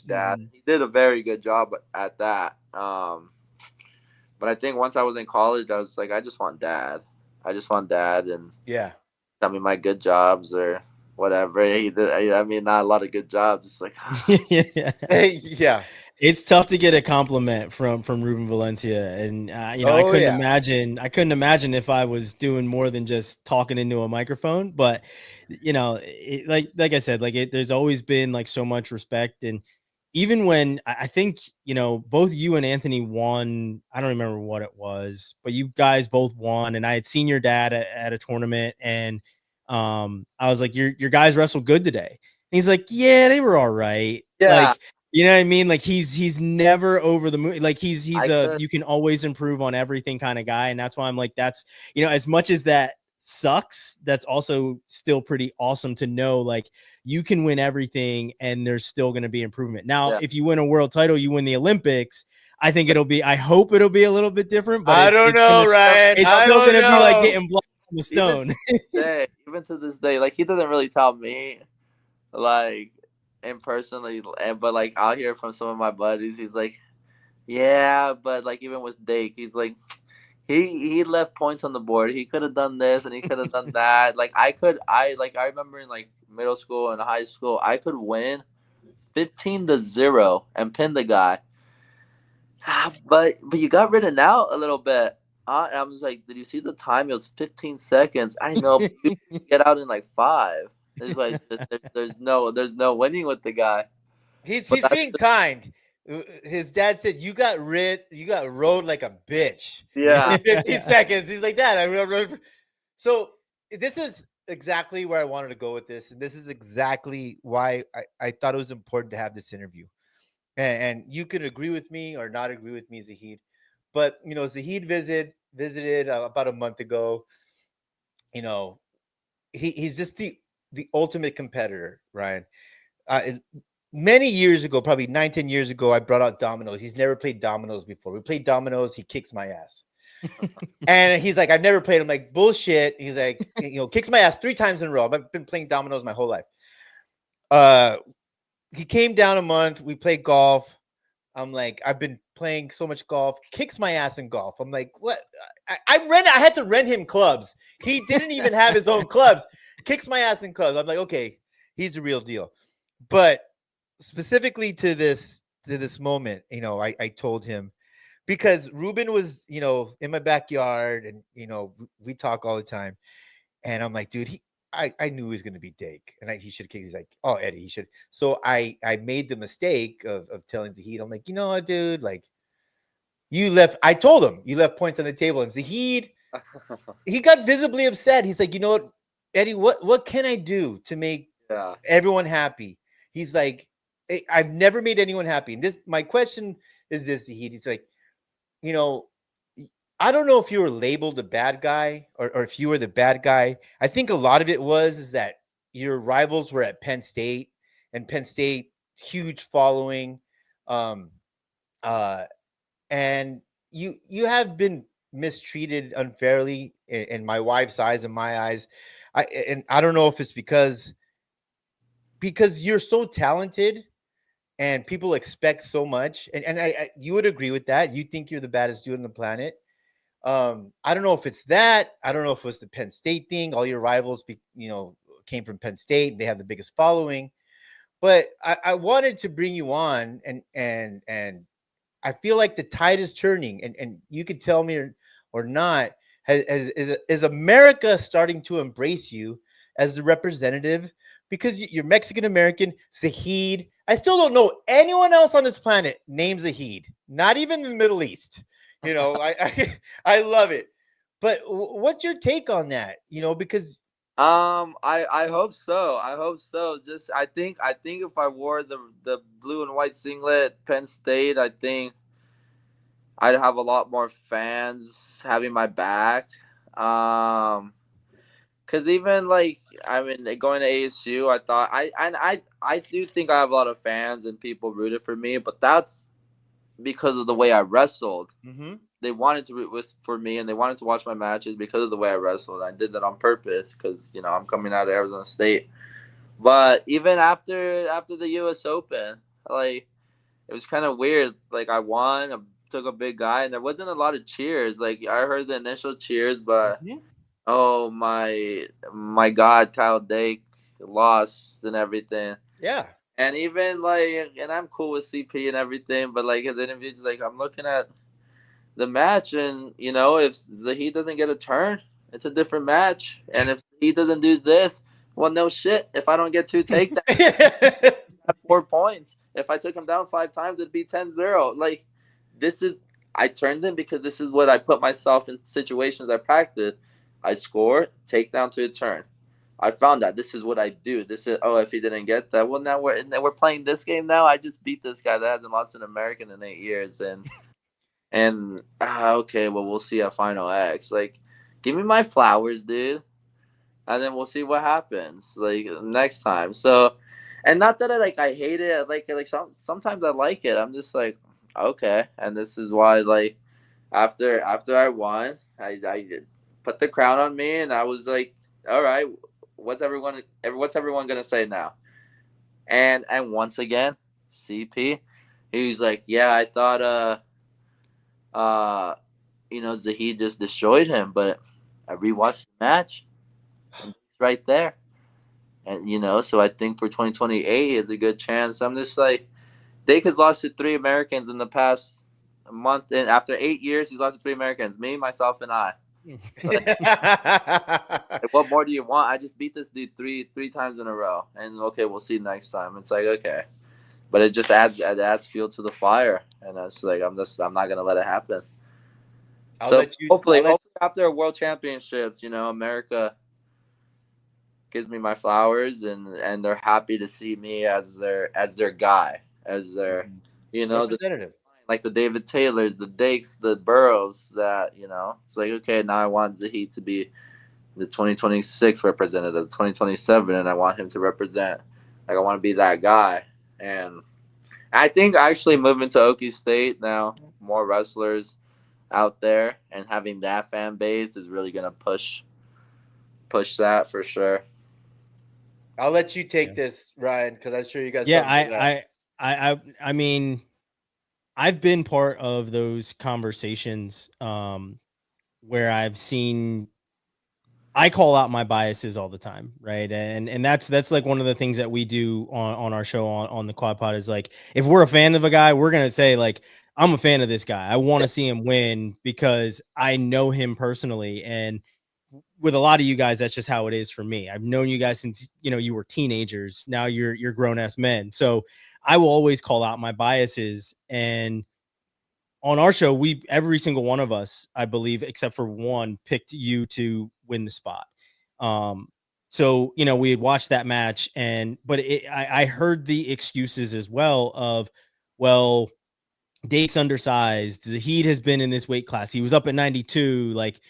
dad. He did a very good job at that. But I think once I was in college, I was like, I just want dad. And tell me my good jobs or whatever. He did. I mean, not a lot of good jobs. It's like, yeah. It's tough to get a compliment from Ruben Valencia, and you know, I couldn't imagine if I was doing more than just talking into a microphone. But you know, like I said, there's always been like so much respect, and even when I think, you know, both you and Anthony won, I don't remember what it was, but you guys both won, and I had seen your dad at a tournament, and I was like, your guys wrestled good today. And he's like, yeah, they were all right. Yeah. Like, you know what I mean? Like he's never over the moon. Like he's you can always improve on everything kind of guy. And that's why I'm like, that's, you know, as much as that sucks, that's also still pretty awesome to know, like you can win everything and there's still going to be improvement. Now, if you win a world title, you win the Olympics. I think I hope it'll be a little bit different, but I don't know, Ryan. It's still going to be like getting blocked the stone. Even to this day, like he doesn't really tell me, like in personally, but like I'll hear from some of my buddies. He's like, yeah, but like even with Dake, he's like, he left points on the board. He could have done this and he could have done that. Like I remember in like middle school and high school, I could win 15-0 and pin the guy. But you got ridden out a little bit. And I was like, did you see the time? It was 15 seconds. I know. Get out in like 5. It's like there's no winning with the guy. He's being kind. His dad said you got rode like a bitch. Yeah. In 15 seconds. He's like, Dad, I rode. So this is exactly where I wanted to go with this, and this is exactly why I thought it was important to have this interview. And you could agree with me or not agree with me, Zahid. But, you know, Zahid visited about a month ago. You know, he's just the ultimate competitor, Ryan. Many years ago, probably 9-10 years ago, I brought out dominoes. He's never played dominoes before. We played dominoes. He kicks my ass. And he's like, I've never played. I'm like, bullshit. He's like, you know, kicks my ass 3 times in a row. I've been playing dominoes my whole life. He came down a month. We played golf. I'm like, I've been playing so much golf. Kicks my ass in golf. I'm like, what? I had to rent him clubs. He didn't even have his own clubs. Kicks my ass in clubs. I'm like, okay, he's the real deal. But specifically to this moment, you know, I told him because Ruben was, you know, in my backyard, and you know, we talk all the time, and I'm like, dude, I knew he was going to be Dake, and he should kick. He's like, oh, Eddie, he should. So I made the mistake of telling Zahid, I'm like, you know what, dude, like I told him you left points on the table, and Zahid, he got visibly upset. He's like, you know what, Eddie, what can I do to make everyone happy? He's like, hey, I've never made anyone happy. And my question is this, Zahid. He's like, you know, I don't know if you were labeled a bad guy or if you were the bad guy. I think a lot of it is that your rivals were at Penn State, and Penn State, huge following. And you have been mistreated unfairly in my wife's eyes and my eyes. I don't know if it's because you're so talented and people expect so much. And you would agree with that. You think you're the baddest dude on the planet. I don't know if it's that. I don't know if it was the Penn State thing. All your rivals, came from Penn State. They have the biggest following. But I wanted to bring you on, and I feel like the tide is turning, and you could tell me or not. Is America starting to embrace you as the representative? Because you're Mexican American, Zahid. I still don't know anyone else on this planet named Zahid. Not even in the Middle East. You know, I love it. But what's your take on that? You know, because I hope so. I hope so. Just I think if I wore the blue and white singlet, Penn State, I think I'd have a lot more fans having my back. Cause even like going to ASU, I thought I do think I have a lot of fans and people rooted for me, but that's because of the way I wrestled. Mm-hmm. They wanted to root for me, and they wanted to watch my matches because of the way I wrestled. I did that on purpose because I'm coming out of Arizona State. But even after the U.S. Open, like it was kind of weird. Like I won, I took a big guy, and there wasn't a lot of cheers. Like I heard the initial cheers, but oh my God, Kyle Dake lost and everything. Yeah. And even and I'm cool with CP and everything, but like his interviews, like I'm looking at the match, and if Zahid doesn't get a turn, it's a different match. And if he doesn't do this, well, no shit. If I don't get 2 takedowns, 4 points. If I took him down 5 times, it'd be 10-0. Like I turned him because this is what I put myself in situations I practice. I score, takedown to a turn. I found that this is what I do. This is if he didn't get that, well, now we're playing this game now. I just beat this guy that hasn't lost an American in 8 years, and okay, well, we'll see at Final X. Like, give me my flowers, dude, and then we'll see what happens next time. So, and not that I hate it. Sometimes I like it. I'm just like, okay, and this is why after I won, I put the crown on me, and I was like, all right, what's everyone gonna say now? And once again, CP, he's like, yeah, I thought Zahid just destroyed him, but I rewatched the match, and it's right there. And so I think for 2028 is a good chance. I'm just like, Dake has lost to 3 Americans in the past month, and after 8 years, he's lost to 3 Americans: me, myself, and I. Like, what more do you want? I just beat this dude three times in a row, and okay, we'll see next time. It's like, okay, but it just adds fuel to the fire, and it's like I'm not gonna let it happen. Hopefully after World Championships, America gives me my flowers, and they're happy to see me as their guy, as their representative. Like the David Taylors, the Dakes, the Burrows, that, it's like, okay, now I want Zahid to be the 2026 representative, 2027, and I want him to represent. Like, I want to be that guy. And I think actually moving to Okie State now, more wrestlers out there, and having that fan base is really going to push that for sure. I'll let you take this, Ryan, because I'm sure you guys. Yeah, I mean, I've been part of those conversations where I've seen, I call out my biases all the time, right? And that's like one of the things that we do on our show on the Quad Pod is, like, if we're a fan of a guy, we're gonna say, like, I'm a fan of this guy. I want to see him win because I know him personally. And with a lot of you guys, that's just how it is for me. I've known you guys since you were teenagers. Now you're grown ass men. So I will always call out my biases. And on our show, every single one of us, I believe, except for one, picked you to win the spot. So we had watched that match, but I heard the excuses as well of, well, Dake's undersized. Zahid has been in this weight class. He was up at 92. Like,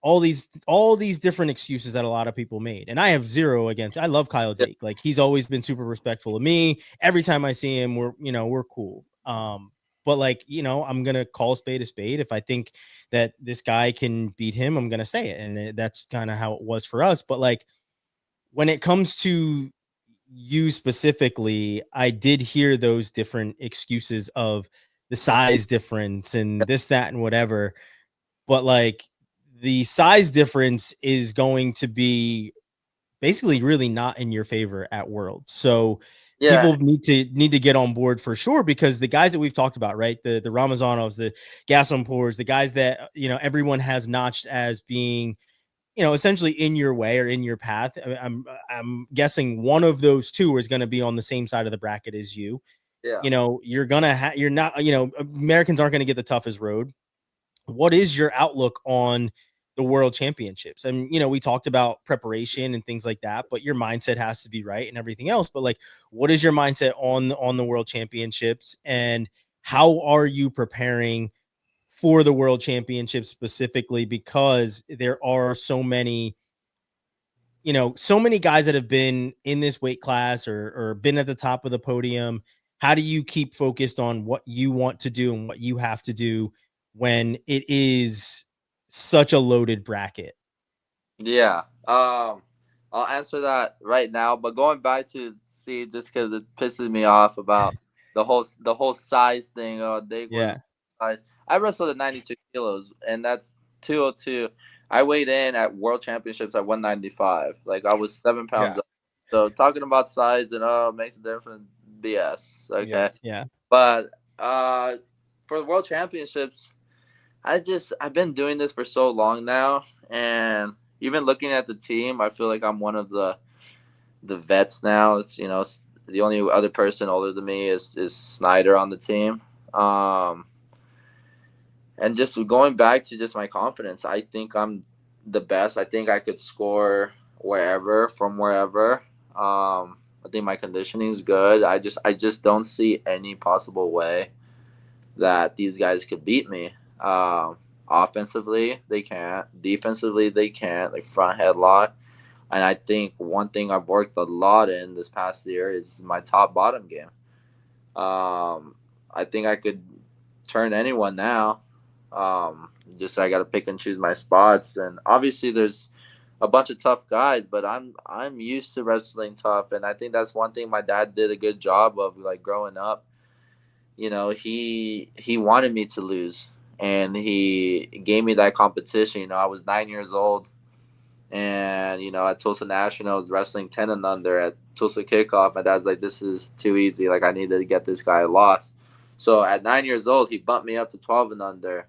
all these different excuses that a lot of people made. And I have zero against. I love Kyle Dake. Like, he's always been super respectful of me. Every time I see him, we're cool. But, like, I'm going to call a spade a spade. If I think that this guy can beat him, I'm going to say it. And that's kind of how it was for us. But, like, when it comes to you specifically, I did hear those different excuses of the size difference and this, that, and whatever. But, like, the size difference is going to be basically really not in your favor at World. So people need to get on board for sure, because the guys that we've talked about, right? The Ramazanovs, the Gasonpours, the guys that, everyone has notched as being, essentially in your way or in your path. I'm guessing one of those two is going to be on the same side of the bracket as you. Yeah. You're not, Americans aren't going to get the toughest road. What is your outlook on the World Championships? And, we talked about preparation and things like that, but your mindset has to be right and everything else. But, like, what is your mindset on the World Championships, and how are you preparing for the World Championships specifically? Because there are so many guys that have been in this weight class or been at the top of the podium. How do you keep focused on what you want to do and what you have to do when it is such a loaded bracket? Yeah. I'll answer that right now, but going back to see, just because it pisses me off about the whole size thing. I wrestled at 92 kilos, and that's 202. I weighed in at World Championships at 195. Like, I was 7 pounds up. So talking about size and makes a difference, BS. Okay. Yeah. But for the World Championships, I've been doing this for so long now, and even looking at the team, I feel like I'm one of the vets now. It's the only other person older than me is Snyder on the team. And just going back to just my confidence, I think I'm the best. I think I could score from wherever. I think my conditioning is good. I just don't see any possible way that these guys could beat me. Offensively, they can't. Defensively, they can't. Like, front headlock. And I think one thing I've worked a lot in this past year is my top-bottom game. I think I could turn anyone now. Just I got to pick and choose my spots, and obviously there's a bunch of tough guys, but I'm used to wrestling tough, and I think that's one thing my dad did a good job of, like, growing up. He wanted me to lose, and he gave me that competition. I was 9 years old, and at Tulsa Nationals, wrestling 10 and under at Tulsa Kickoff, my dad's like, this is too easy. Like, I needed to get this guy a loss. So at 9 years old, he bumped me up to 12 and under.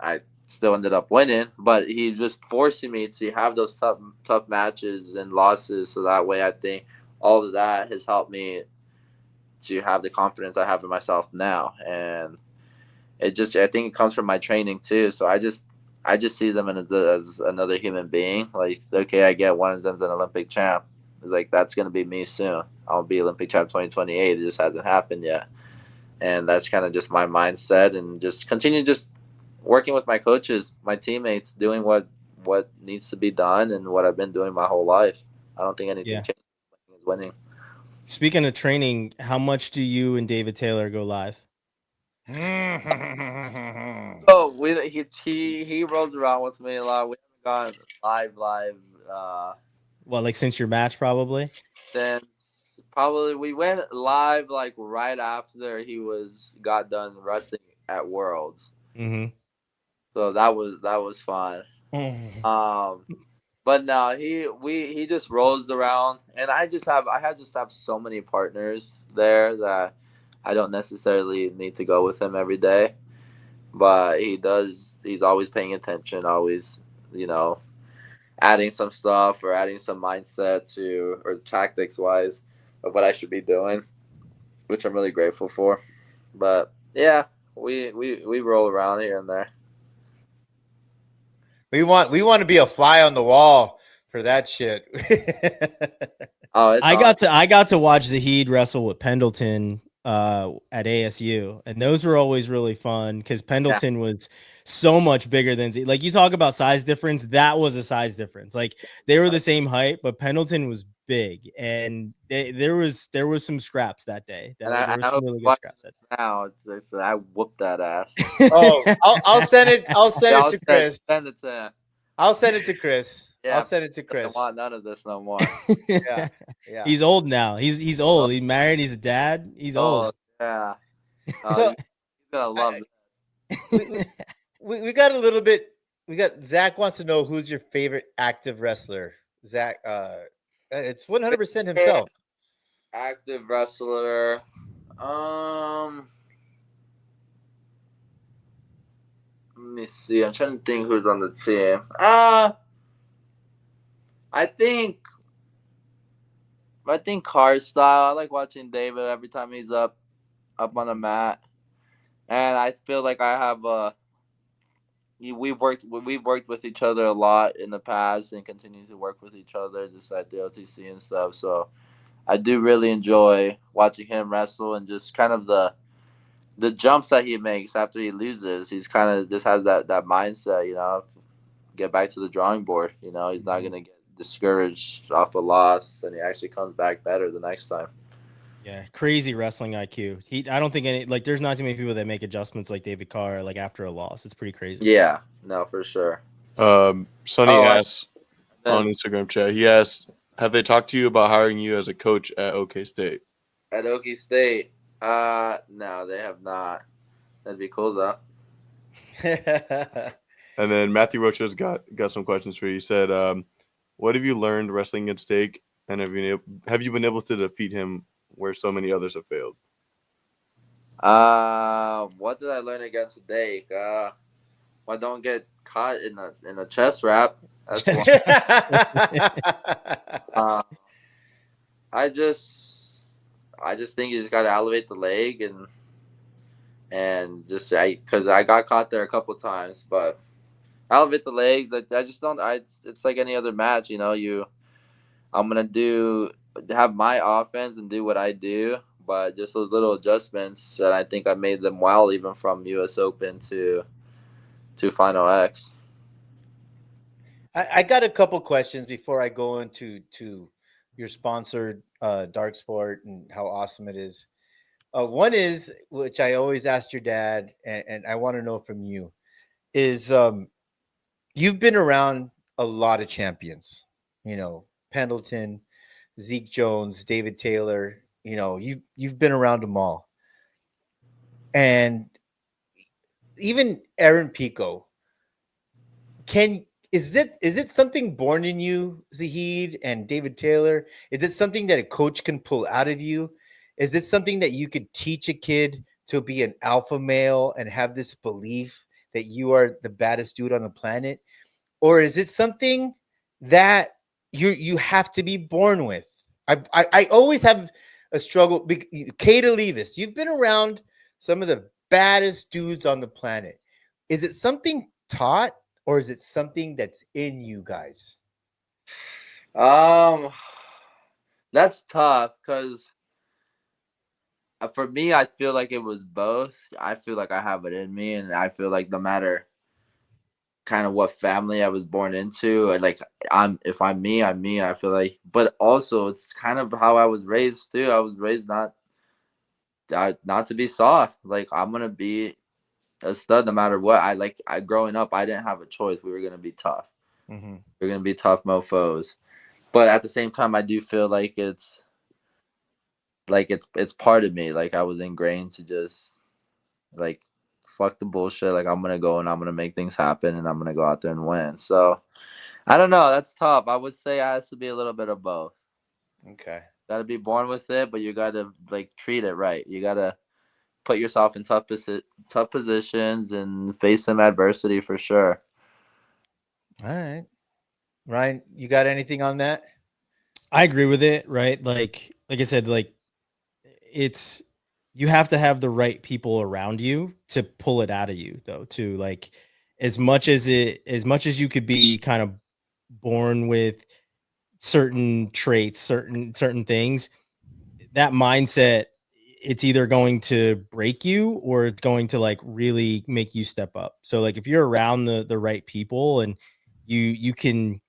I still ended up winning, but he just forcing me to have those tough matches and losses. So that way, I think all of that has helped me to have the confidence I have in myself now. And I think it comes from my training too. So I just see them as another human being. Like, okay, I get one of them's an Olympic champ. It's like, that's going to be me soon. I'll be Olympic champ 2028. It just hasn't happened yet. And that's kind of just my mindset, and just continue just working with my coaches, my teammates, doing what needs to be done and what I've been doing my whole life. I don't think anything changes. Winning. Speaking of training, how much do you and David Taylor go live? So he rolls around with me a lot. We haven't gone live. Well, like since your match, probably. Since probably we went live like right after he got done wrestling at Worlds. Mm-hmm. So that was fun. But no, he just rolls around, and I just have so many partners there that I don't necessarily need to go with him every day. But he's always paying attention, always, adding some stuff or adding some mindset to, or tactics wise, of what I should be doing, which I'm really grateful for. But yeah, we roll around here and there. We want to be a fly on the wall for that shit. I got to watch Zahid wrestle with Pendleton at ASU, and those were always really fun because Pendleton was so much bigger than Zahid. Like, you talk about size difference, that was a size difference. Like, they were the same height, but Pendleton was big, and there was some scraps that day. There was some really good scraps that day. Now I whooped that ass. Oh, I'll send it. I'll send it to Chris. Send it to him. I'll send it to Chris. Yeah, I'll send it to Chris. I want none of this no more. Yeah. He's old now. He's old. He's married. He's a dad. He's old. Yeah. So he's gonna love this. We got a little bit. Zach wants to know who's your favorite active wrestler. Zach, it's 100% himself. Active wrestler. Let me see. I'm trying to think who's on the team. I think Card Style. I like watching David every time he's up on the mat, and I feel like I have we've worked with each other a lot in the past and continue to work with each other just at the OTC and stuff. So I do really enjoy watching him wrestle, and just kind of the jumps that he makes after he loses. He's kind of just has that mindset, get back to the drawing board. He's not going to get discouraged off a loss, and he actually comes back better the next time. Yeah, crazy wrestling IQ. I don't think there's not too many people that make adjustments like David Carr, like after a loss. It's pretty crazy. Yeah, no, for sure. Sonny asked on Instagram chat, he asked, have they talked to you about hiring you as a coach at OK State? At OK State? No, they have not. That'd be cool though. And then Matthew Rocha's got some questions for you. He said, what have you learned wrestling against Dake, and have you been able to defeat him where so many others have failed? What did I learn against Dake? I don't get caught in a chest wrap. That's one. I just think you just got to elevate the leg and just because I got caught there a couple times, but elevate the legs. I just don't. It's like any other match, I'm gonna have my offense and do what I do, but just those little adjustments that I think I made them well, even from U.S. Open to Final X. I got a couple questions before I go into your sponsored Dark Sport and how awesome it is. One is, which I always asked your dad, and I want to know from you, is you've been around a lot of champions, Pendleton, Zeke Jones, David Taylor, you've been around them all. And even Aaron Pico, is it something born in you, Zahid and David Taylor? Is it something that a coach can pull out of you? Is this something that you could teach a kid to be an alpha male and have this belief that you are the baddest dude on the planet? Or is it something that you have to be born with? I always have a struggle. Kay Levis, you've been around some of the baddest dudes on the planet. Is it something taught, or is it something that's in you guys? That's tough because for me, I feel like it was both. I feel like I have it in me, and I feel like no matter kind of what family I was born into, like if I'm me, I'm me. I feel like, but also it's kind of how I was raised too. I was raised not to be soft. Like I'm gonna be a stud no matter what. I growing up, I didn't have a choice. We were gonna be tough. Mm-hmm. We're gonna be tough mofos. But at the same time, I do feel like it's part of me. Like I was ingrained to just like fuck the bullshit. Like I'm gonna go and I'm gonna make things happen and I'm gonna go out there and win. So I don't know. That's tough. I would say it has to be a little bit of both. Okay. Gotta be born with it, but you gotta like treat it right. You gotta put yourself in tough positions and face some adversity for sure. All right. Ryan, you got anything on that? I agree with it, right? Like I said, like it's you have to have the right people around you to pull it out of you, though, too. Like as much as you could be kind of born with certain traits, certain things, that mindset, it's either going to break you or it's going to like really make you step up. So like if you're around the right people and you can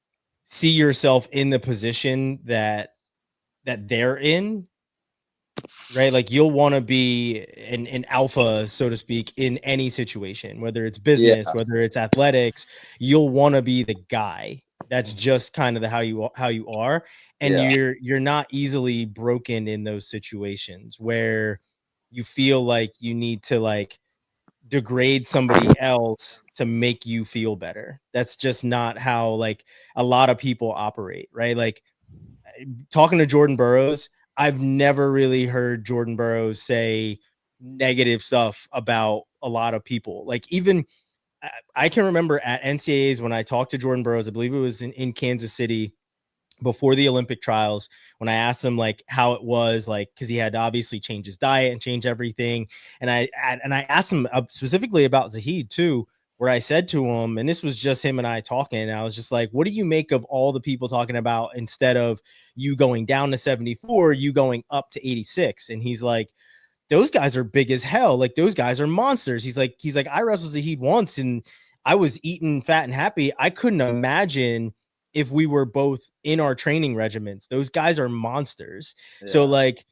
see yourself in the position that they're in, right? Like you'll want to be an alpha, so to speak, in any situation, whether it's business, whether it's athletics, you'll want to be the guy. That's just kind of how you are. And you're not easily broken in those situations where you feel like you need to like degrade somebody else to make you feel better. That's just not how like a lot of people operate, right? Like talking to Jordan Burroughs, I've never really heard Jordan Burroughs say negative stuff about a lot of people. Like even I can remember at NCAAs when I talked to Jordan Burroughs, I believe it was in Kansas City before the Olympic trials, when I asked him like how it was, like, cause he had to obviously change his diet and change everything. And I asked him specifically about Zahid too, where I said to him, and this was just him and I talking, and I was just like, what do you make of all the people talking about instead of you going down to 74, you going up to 86? And he's like, those guys are big as hell. Like those guys are monsters. He's like, I wrestled Zahid once and I was eating fat and happy. I couldn't imagine if we were both in our training regimens. Those guys are monsters. Yeah. So like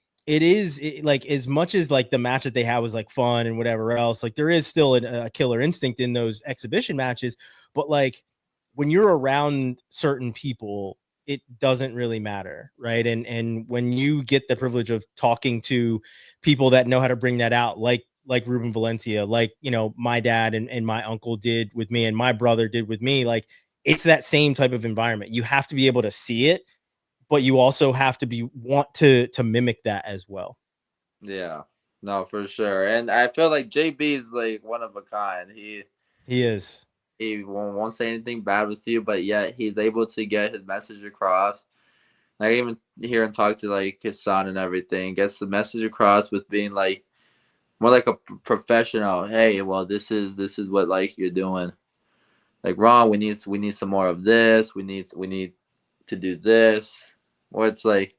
like as much as like the match that they had was like fun and whatever else, like there is still a killer instinct in those exhibition matches. But like when you're around certain people, it doesn't really matter, right? And when you get the privilege of talking to people that know how to bring that out, like Ruben Valencia, like, you know, my dad and my uncle did with me and my brother did with me, like it's that same type of environment. You have to be able to see it, but you also have to want to mimic that as well. Yeah, no, for sure. And I feel like JB is like one of a kind. He is. He won't say anything bad with you, but yet he's able to get his message across. I even hear him talk to like his son and everything. Gets the message across with being like more like a professional. Hey, well, this is what like you're doing. Like, Ron, we need some more of this. We need to do this. Or it's like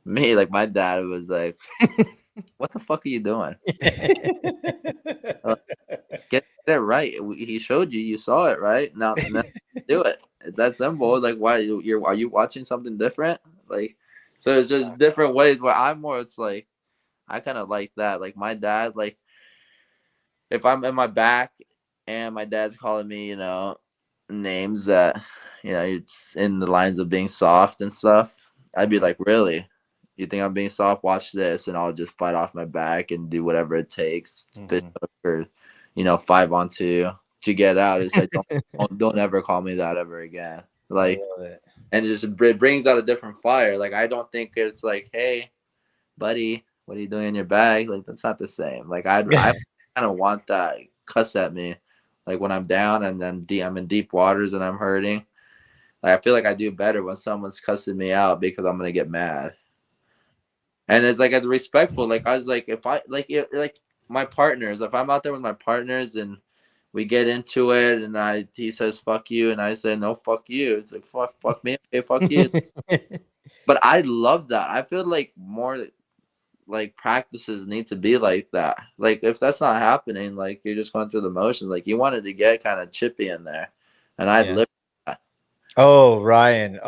me, like my dad was like, what the fuck are you doing? Get it right. He showed you. You saw it, right? Now do it. It's that simple. Like, why are you watching something different? Like, so it's just different ways where I'm more. It's like I kind of like that. Like my dad, like if I'm in my back and my dad's calling me, names that, it's in the lines of being soft and stuff, I'd be like, really? You think I'm being soft? Watch this, and I'll just fight off my back and do whatever it takes, fish hook or 5-on-2 to get out. It's like don't ever call me that ever again. Like, and it brings out a different fire. Like I don't think it's like, hey, buddy, what are you doing in your bag? Like that's not the same. Like I kind of want that cuss at me, like when I'm down and then I'm in deep waters and I'm hurting. Like I feel like I do better when someone's cussing me out because I'm gonna get mad. And it's like it's respectful. Like I was like, if I like my partners, if I'm out there with my partners and we get into it, and he says fuck you, and I say no fuck you. It's like fuck me, okay, fuck you. But I love that. I feel like more like practices need to be like that. Like if that's not happening, like you're just going through the motions. Like you wanted to get kind of chippy in there, and I'd live that. Oh, Ryan!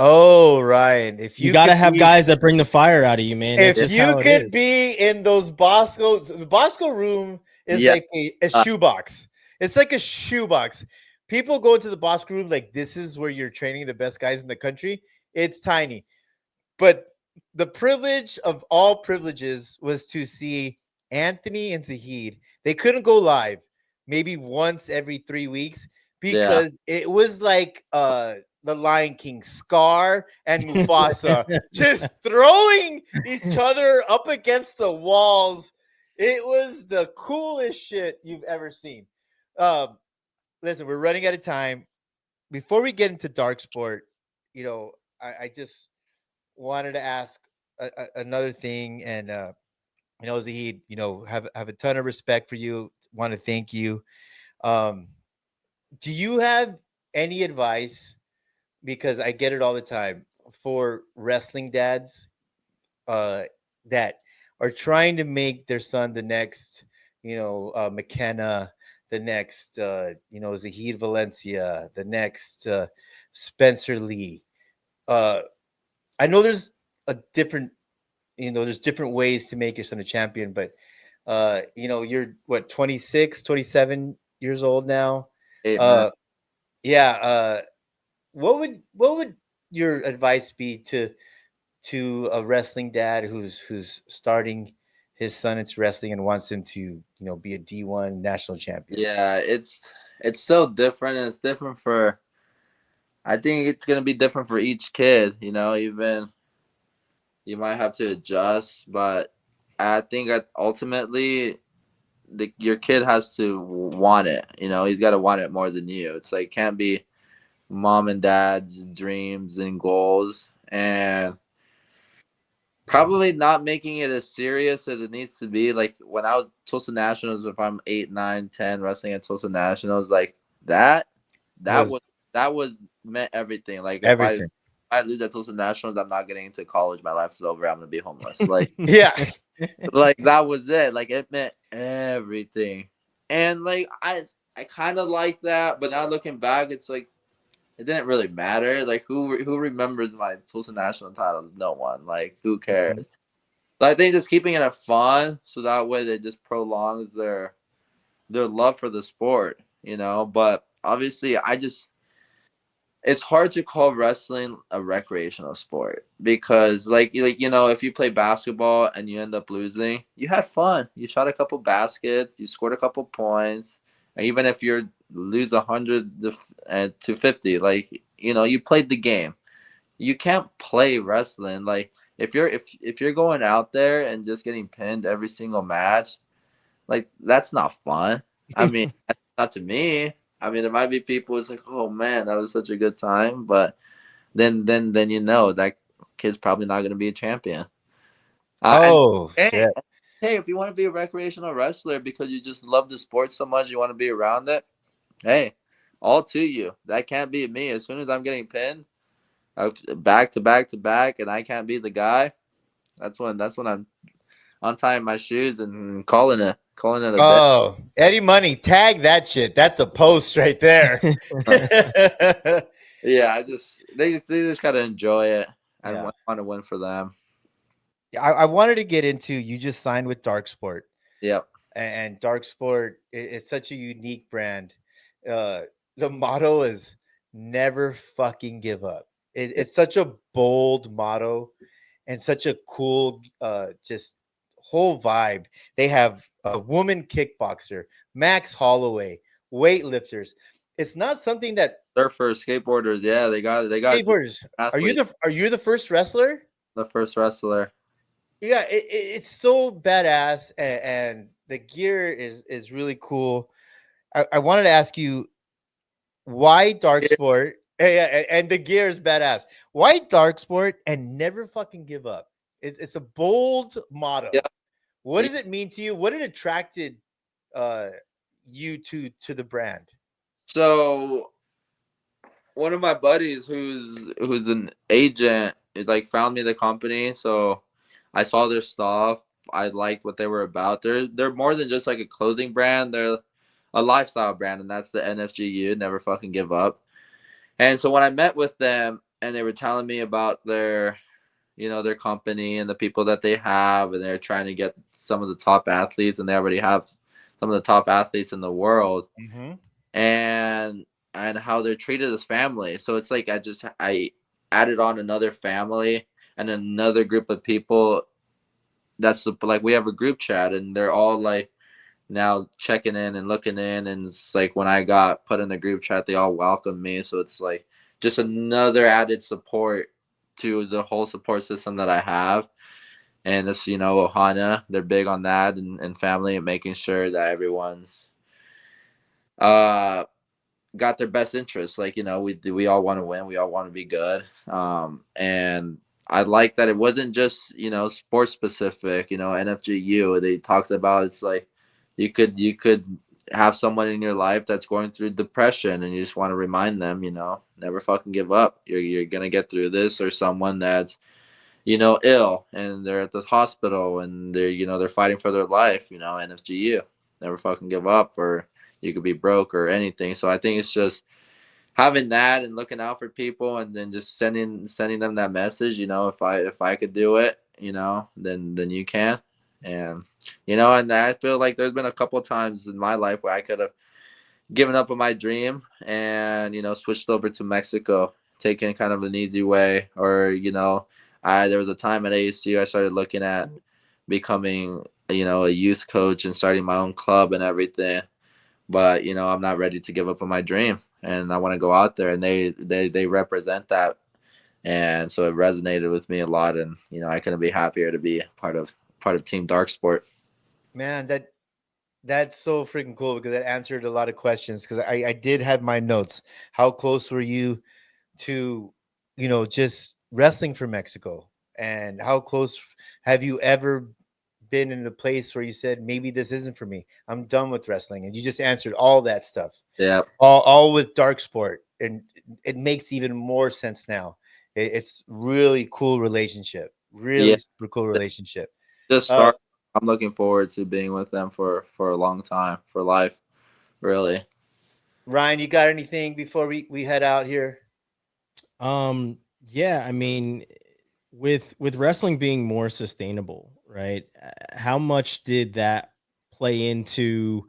If you gotta have guys that bring the fire out of you, man. If you could be in those the Bosco room is like a shoebox. It's like a shoebox. People go into the Bosco room like this is where you're training the best guys in the country. It's tiny, but the privilege of all privileges was to see Anthony and Zahid. They couldn't go live, maybe once every 3 weeks because it was like the Lion King, Scar and Mufasa just throwing each other up against the walls. It was the coolest shit you've ever seen. Listen, we're running out of time. Before we get into dark sport, I just wanted to ask another thing, and Zahid, have a ton of respect for you. Want to thank you. Do you have any advice? Because I get it all the time for wrestling dads that are trying to make their son the next, McKenna, the next, Zahid Valencia, the next Spencer Lee. I know there's there's different ways to make your son a champion, but you're what, 26, 27 years old now. What would your advice be to a wrestling dad who's starting his son into wrestling and wants him to be a D1 national champion? Yeah, it's so different, and it's different for. I think it's gonna be different for each kid. Even you might have to adjust, but I think that ultimately your kid has to want it. He's got to want it more than you. It's like can't be mom and dad's dreams and goals, and probably not making it as serious as it needs to be. Like when I was Tulsa Nationals, if I'm 8, 9, 10 wrestling at Tulsa Nationals, like that was meant everything. Like everything. If I lose at Tulsa Nationals, I'm not getting into college. My life's over. I'm gonna be homeless. Like like that was it. Like it meant everything. And like I kind of like that, but now looking back, it's like it didn't really matter. Like who remembers my Tulsa National titles? No one. Like who cares? So I think just keeping it fun, so that way they just prolongs their love for the sport. But obviously, it's hard to call wrestling a recreational sport because like if you play basketball and you end up losing, you had fun. You shot a couple baskets, you scored a couple points, and even if you lose 100 to 50, like you played the game. You can't play wrestling like if you're going out there and just getting pinned every single match, like that's not fun. I mean, not to me. I mean, there might be people who's like, oh man, that was such a good time, but then that kid's probably not going to be a champion. Shit. Hey, if you want to be a recreational wrestler because you just love the sport so much, you want to be around it, hey, all to you. That can't be me. As soon as I'm getting pinned, back to back to back, and I can't be the guy, that's when I'm untying my shoes and calling it a day. Eddie Money, tag that shit. That's a post right there. Yeah, they just gotta enjoy it and want to win for them. I wanted to get into, you just signed with Dark Sport. Yep. And Dark Sport is such a unique brand. The motto is never fucking give up. It's such a bold motto and such a cool just whole vibe. They have a woman kickboxer, Max Holloway, weightlifters. It's not something that surfers, skateboarders, yeah, they got skateboarders. athletes. Are you the first wrestler? The first wrestler. Yeah, it's so badass, and the gear is really cool. I wanted to ask you, why Dark Sport? Yeah, and the gear is badass. Why Dark Sport and never fucking give up? It's a bold motto. Yeah. What does it mean to you? What it attracted you to the brand? So one of my buddies who's an agent, like found me the company. So I saw their stuff. I liked what they were about. They're more than just like a clothing brand. They're a lifestyle brand, and that's the NFGU, never fucking give up. And so when I met with them and they were telling me about their company and the people that they have, and they're trying to get some of the top athletes, and they already have some of the top athletes in the world, and how they're treated as family. So it's like I added on another family and another group of people. That's like, we have a group chat, and they're all like now checking in and looking in, and it's like when I got put in the group chat, they all welcomed me. So it's like just another added support to the whole support system that I have. And it's, Ohana, they're big on that, and family, and making sure that everyone's got their best interests. Like, we all want to win, we all want to be good. And I like that it wasn't just, sports specific. NFGU, they talked about, it's like you could have someone in your life that's going through depression, and you just want to remind them, never fucking give up. You're gonna get through this. Or someone that's ill and they're at the hospital and they're fighting for their life, NFGU, never fucking give up. Or you could be broke or anything. So I think it's just having that and looking out for people, and then just sending them that message. If I could do it, then you can. And and I feel like there's been a couple of times in my life where I could have given up on my dream and switched over to Mexico, taking kind of an easy way. Or there was a time at ASU I started looking at becoming a youth coach and starting my own club and everything. But I'm not ready to give up on my dream, and I want to go out there, and they represent that. And so it resonated with me a lot, and I couldn't be happier to be part of Team Dark Sport. Man, that's so freaking cool, because that answered a lot of questions. Because I did have my notes. How close were you to just wrestling for Mexico? And how close have you ever been in a place where you said, maybe this isn't for me, I'm done with wrestling? And you just answered all that stuff. Yeah, all with Dark Sport, and it makes even more sense now. It's really cool relationship. Really super cool relationship. Just start. I'm looking forward to being with them for a long time, for life, really. Ryan, you got anything before we head out here? Yeah, I mean, with wrestling being more sustainable, right? How much did that play into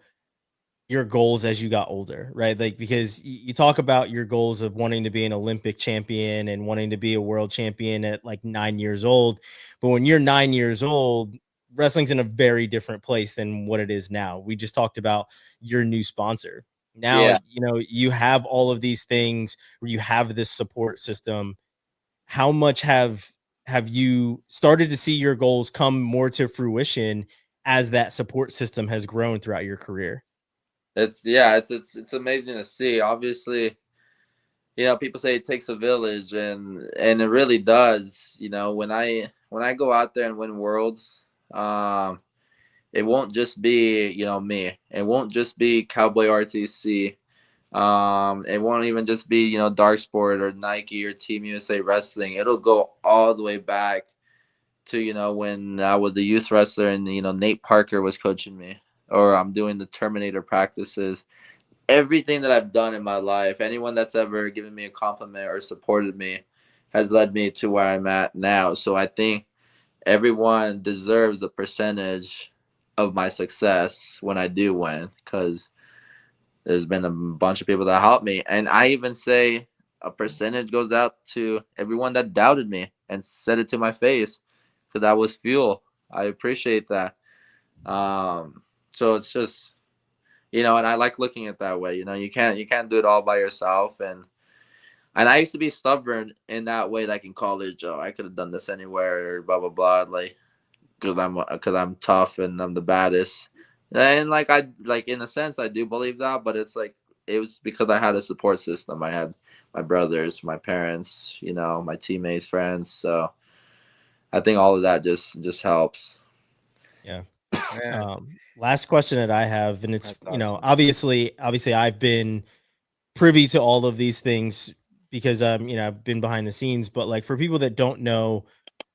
your goals as you got older, right? Like, because you talk about your goals of wanting to be an Olympic champion and wanting to be a world champion at like 9 years old. But when you're 9 years old, wrestling's in a very different place than what it is now. We just talked about your new sponsor. Now, you have all of these things where you have this support system. How much have you started to see your goals come more to fruition as that support system has grown throughout your career? It's amazing to see. Obviously, people say it takes a village, and it really does. When I go out there and win worlds, it won't just be me. It won't just be Cowboy RTC. It won't even just be Dark Sport or Nike or Team USA Wrestling. It'll go all the way back to when I was the youth wrestler, and Nate Parker was coaching me, or I'm doing the Terminator practices. Everything that I've done in my life, anyone that's ever given me a compliment or supported me, has led me to where I'm at now. So I think everyone deserves a percentage of my success when I do win, because there's been a bunch of people that helped me. And I even say a percentage goes out to everyone that doubted me and said it to my face, because that was fuel. I appreciate that. So it's just, and I like looking at it that way. You can't do it all by yourself. And I used to be stubborn in that way, like in college. Oh, I could have done this anywhere, or blah blah blah, like because I'm tough and I'm the baddest. And like in a sense I do believe that, but it's like it was because I had a support system. I had my brothers, my parents, my teammates, friends. So I think all of that just helps. Yeah. Last question that I have, and it's awesome. Obviously I've been privy to all of these things because I've been behind the scenes, but like for people that don't know,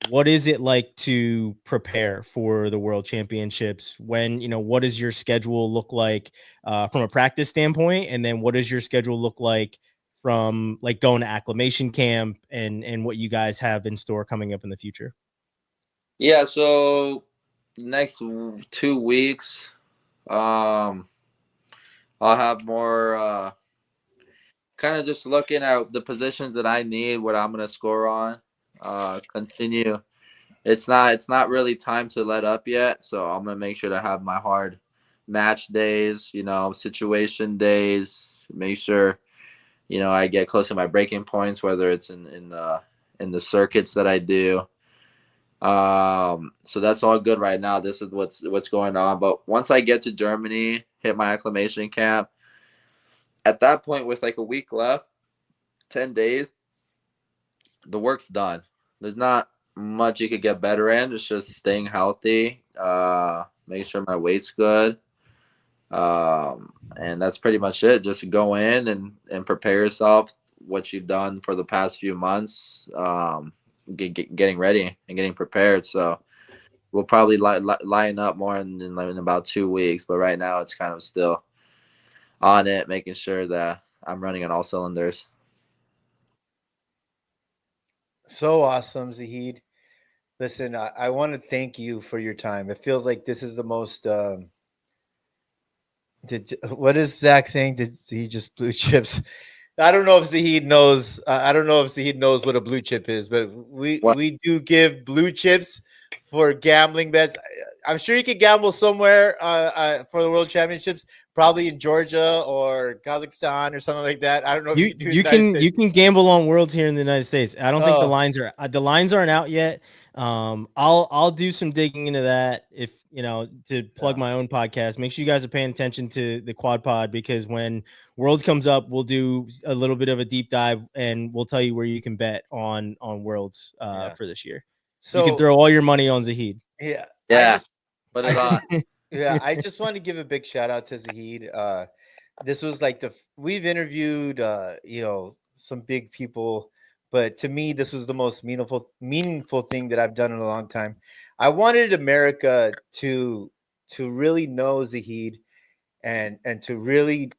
what is it like to prepare for the World Championships? When, what does your schedule look like from a practice standpoint? And then what does your schedule look like from like going to acclimation camp and what you guys have in store coming up in the future? Yeah. So next 2 weeks, I'll have more, kind of just looking at the positions that I need, what I'm going to score on, continue. It's not really time to let up yet. So I'm going to make sure to have my hard match days, situation days, make sure, I get close to my breaking points, whether it's in the circuits that I do. So that's all good right now. This is what's going on. But once I get to Germany, hit my acclimation camp, at that point with like a week left, 10 days, the work's done. There's not much you could get better in. It's just staying healthy, making sure my weight's good. And that's pretty much it. Just go in and prepare yourself, what you've done for the past few months, getting ready and getting prepared. So we'll probably line up more in about 2 weeks. But right now it's kind of still on it, making sure that I'm running on all cylinders. So awesome, Zahid. Listen, I want to thank you for your time. It feels like this is the most. What is Zach saying? Did he just blue chips? I don't know if Zahid knows. I don't know if Zahid knows what a blue chip is, but we do give blue chips for gambling bets. I'm sure you could gamble somewhere for the World Championships, probably in Georgia or Kazakhstan or something like that. I don't know if you can gamble on Worlds here in the United States. I don't think the lines aren't out yet. I'll do some digging into that if to plug my own podcast. Make sure you guys are paying attention to the Quad Pod, because when Worlds comes up, we'll do a little bit of a deep dive and we'll tell you where you can bet on Worlds for this year. So you can throw all your money on Zahid. Yeah. I just want to give a big shout out to Zahid. This was like we've interviewed some big people, but to me this was the most meaningful thing that I've done in a long time. I wanted America to really know Zahid and to really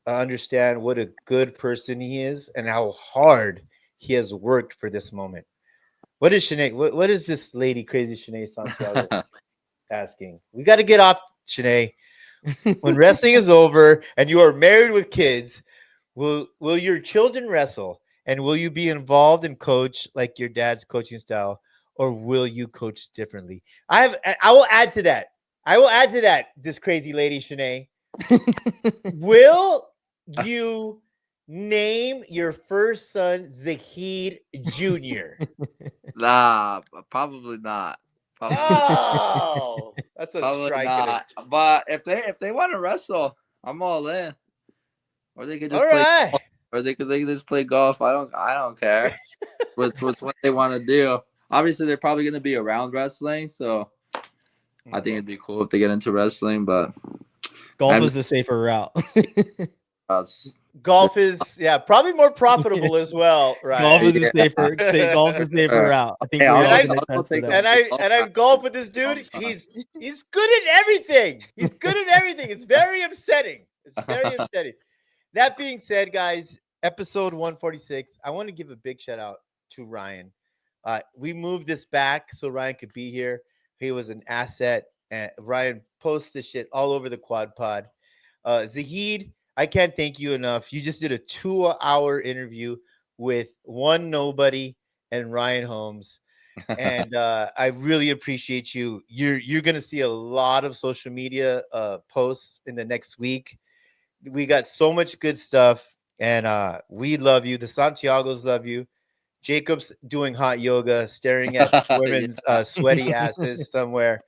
understand what a good person he is and how hard he has worked for this moment. What is Shanae? What is this lady, crazy Shanae Santiago, asking? We got to get off, Shanae. When wrestling is over and you are married with kids, will your children wrestle? And will you be involved in coach like your dad's coaching style, or will you coach differently? I will add to that. This crazy lady, Shanae. Will you name your first son Zahid Jr.? Nah, probably not. Oh, that's a strike. Not. But if they want to wrestle, I'm all in. Or they could just play. Or they could just play golf. I don't care. with what they want to do. Obviously, they're probably going to be around wrestling, so I think it'd be cool if they get into wrestling. But golf is the safer route. Golf is probably more profitable as well, right? Golf is a safer route. I think I've golfed with this dude. He's good at everything. It's very upsetting. That being said, guys, episode 146. I want to give a big shout out to Ryan. We moved this back so Ryan could be here. He was an asset, and Ryan posts this shit all over the Quad Pod. Zahid, I can't thank you enough. You just did a 2-hour interview with One Nobody and Ryan Holmes, and I really appreciate you. You're gonna see a lot of social media posts in the next week. We got so much good stuff, and we love you. The Santiagos love you. Jacob's doing hot yoga, staring at women's sweaty asses somewhere.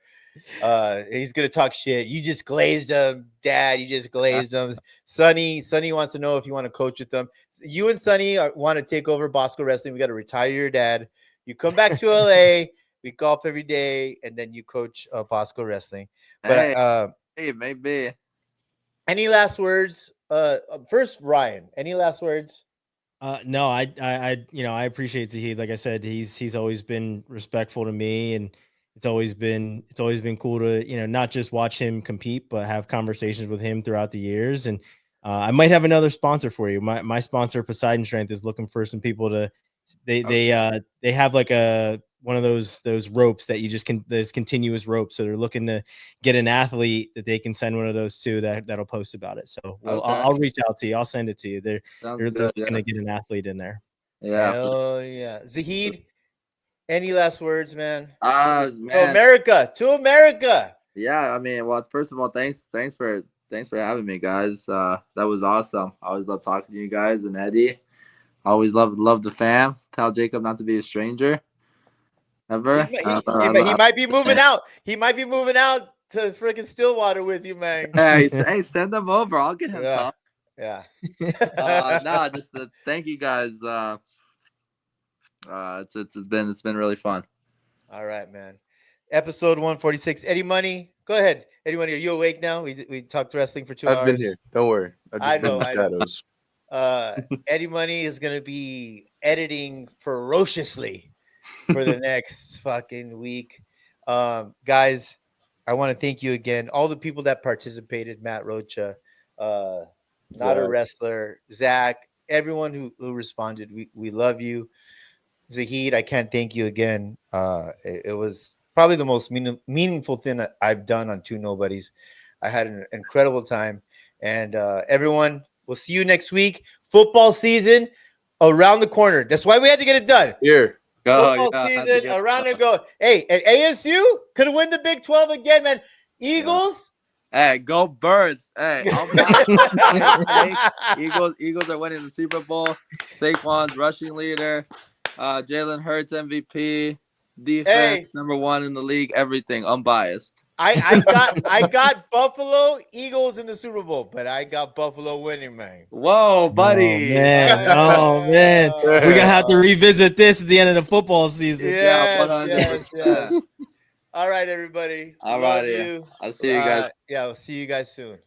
He's gonna talk shit. You just glazed him, Dad. You just glazed him. Sonny wants to know if you want to coach with them. You and Sonny want to take over Bosco Wrestling. We got to retire your dad. You come back to LA. We golf every day, and then you coach Bosco Wrestling. But hey, maybe. Any last words? First, Ryan. Any last words? No, I appreciate Zahid. Like I said, he's always been respectful to me, and it's always been cool to, not just watch him compete, but have conversations with him throughout the years. And I might have another sponsor for you. My sponsor, Poseidon Strength, is looking for some people to. They have like one of those ropes that you just there's continuous ropes. So they're looking to get an athlete that they can send one of those to that'll post about it. So I'll reach out to you. I'll send it to you. They're looking to get an athlete in there. Yeah. Hell yeah. Zahid, any last words, man? Man. To America. Yeah, I mean, well, first of all, thanks for having me, guys. That was awesome. I always love talking to you guys and Eddie. I always love the fam. Tell Jacob not to be a stranger. Ever. He might be moving out. He might be moving out to freaking Stillwater with you, man. Hey, send them over. I'll get him talk. Yeah. Thank you guys. It's been really fun. All right, man. Episode 146. Eddie Money, go ahead. Eddie Money, are you awake now? We talked wrestling for 2 hours. I've been here. Don't worry. I know. Shadows. Eddie Money is gonna be editing ferociously for the next fucking week. Guys, I want to thank you again. All the people that participated, Matt Rocha, not a wrestler, Zach, everyone who responded. We love you. Zahid, I can't thank you again. It was probably the most meaningful thing that I've done on Two Nobodies. I had an incredible time. And everyone, we'll see you next week. Football season around the corner. That's why we had to get it done. Here. Football season around and go. Hey, and ASU could win the Big 12 again, man. Eagles. Hey, go Birds. Hey, Eagles are winning the Super Bowl. Saquon's rushing leader. Jalen Hurts MVP. Defense number 1 in the league. Everything unbiased. I got Buffalo Eagles in the Super Bowl, but I got Buffalo winning, man. Whoa, buddy. Oh man. We're gonna have to revisit this at the end of the football season. Yes. All right, everybody. All right. I'll see you guys. Yeah, we'll see you guys soon.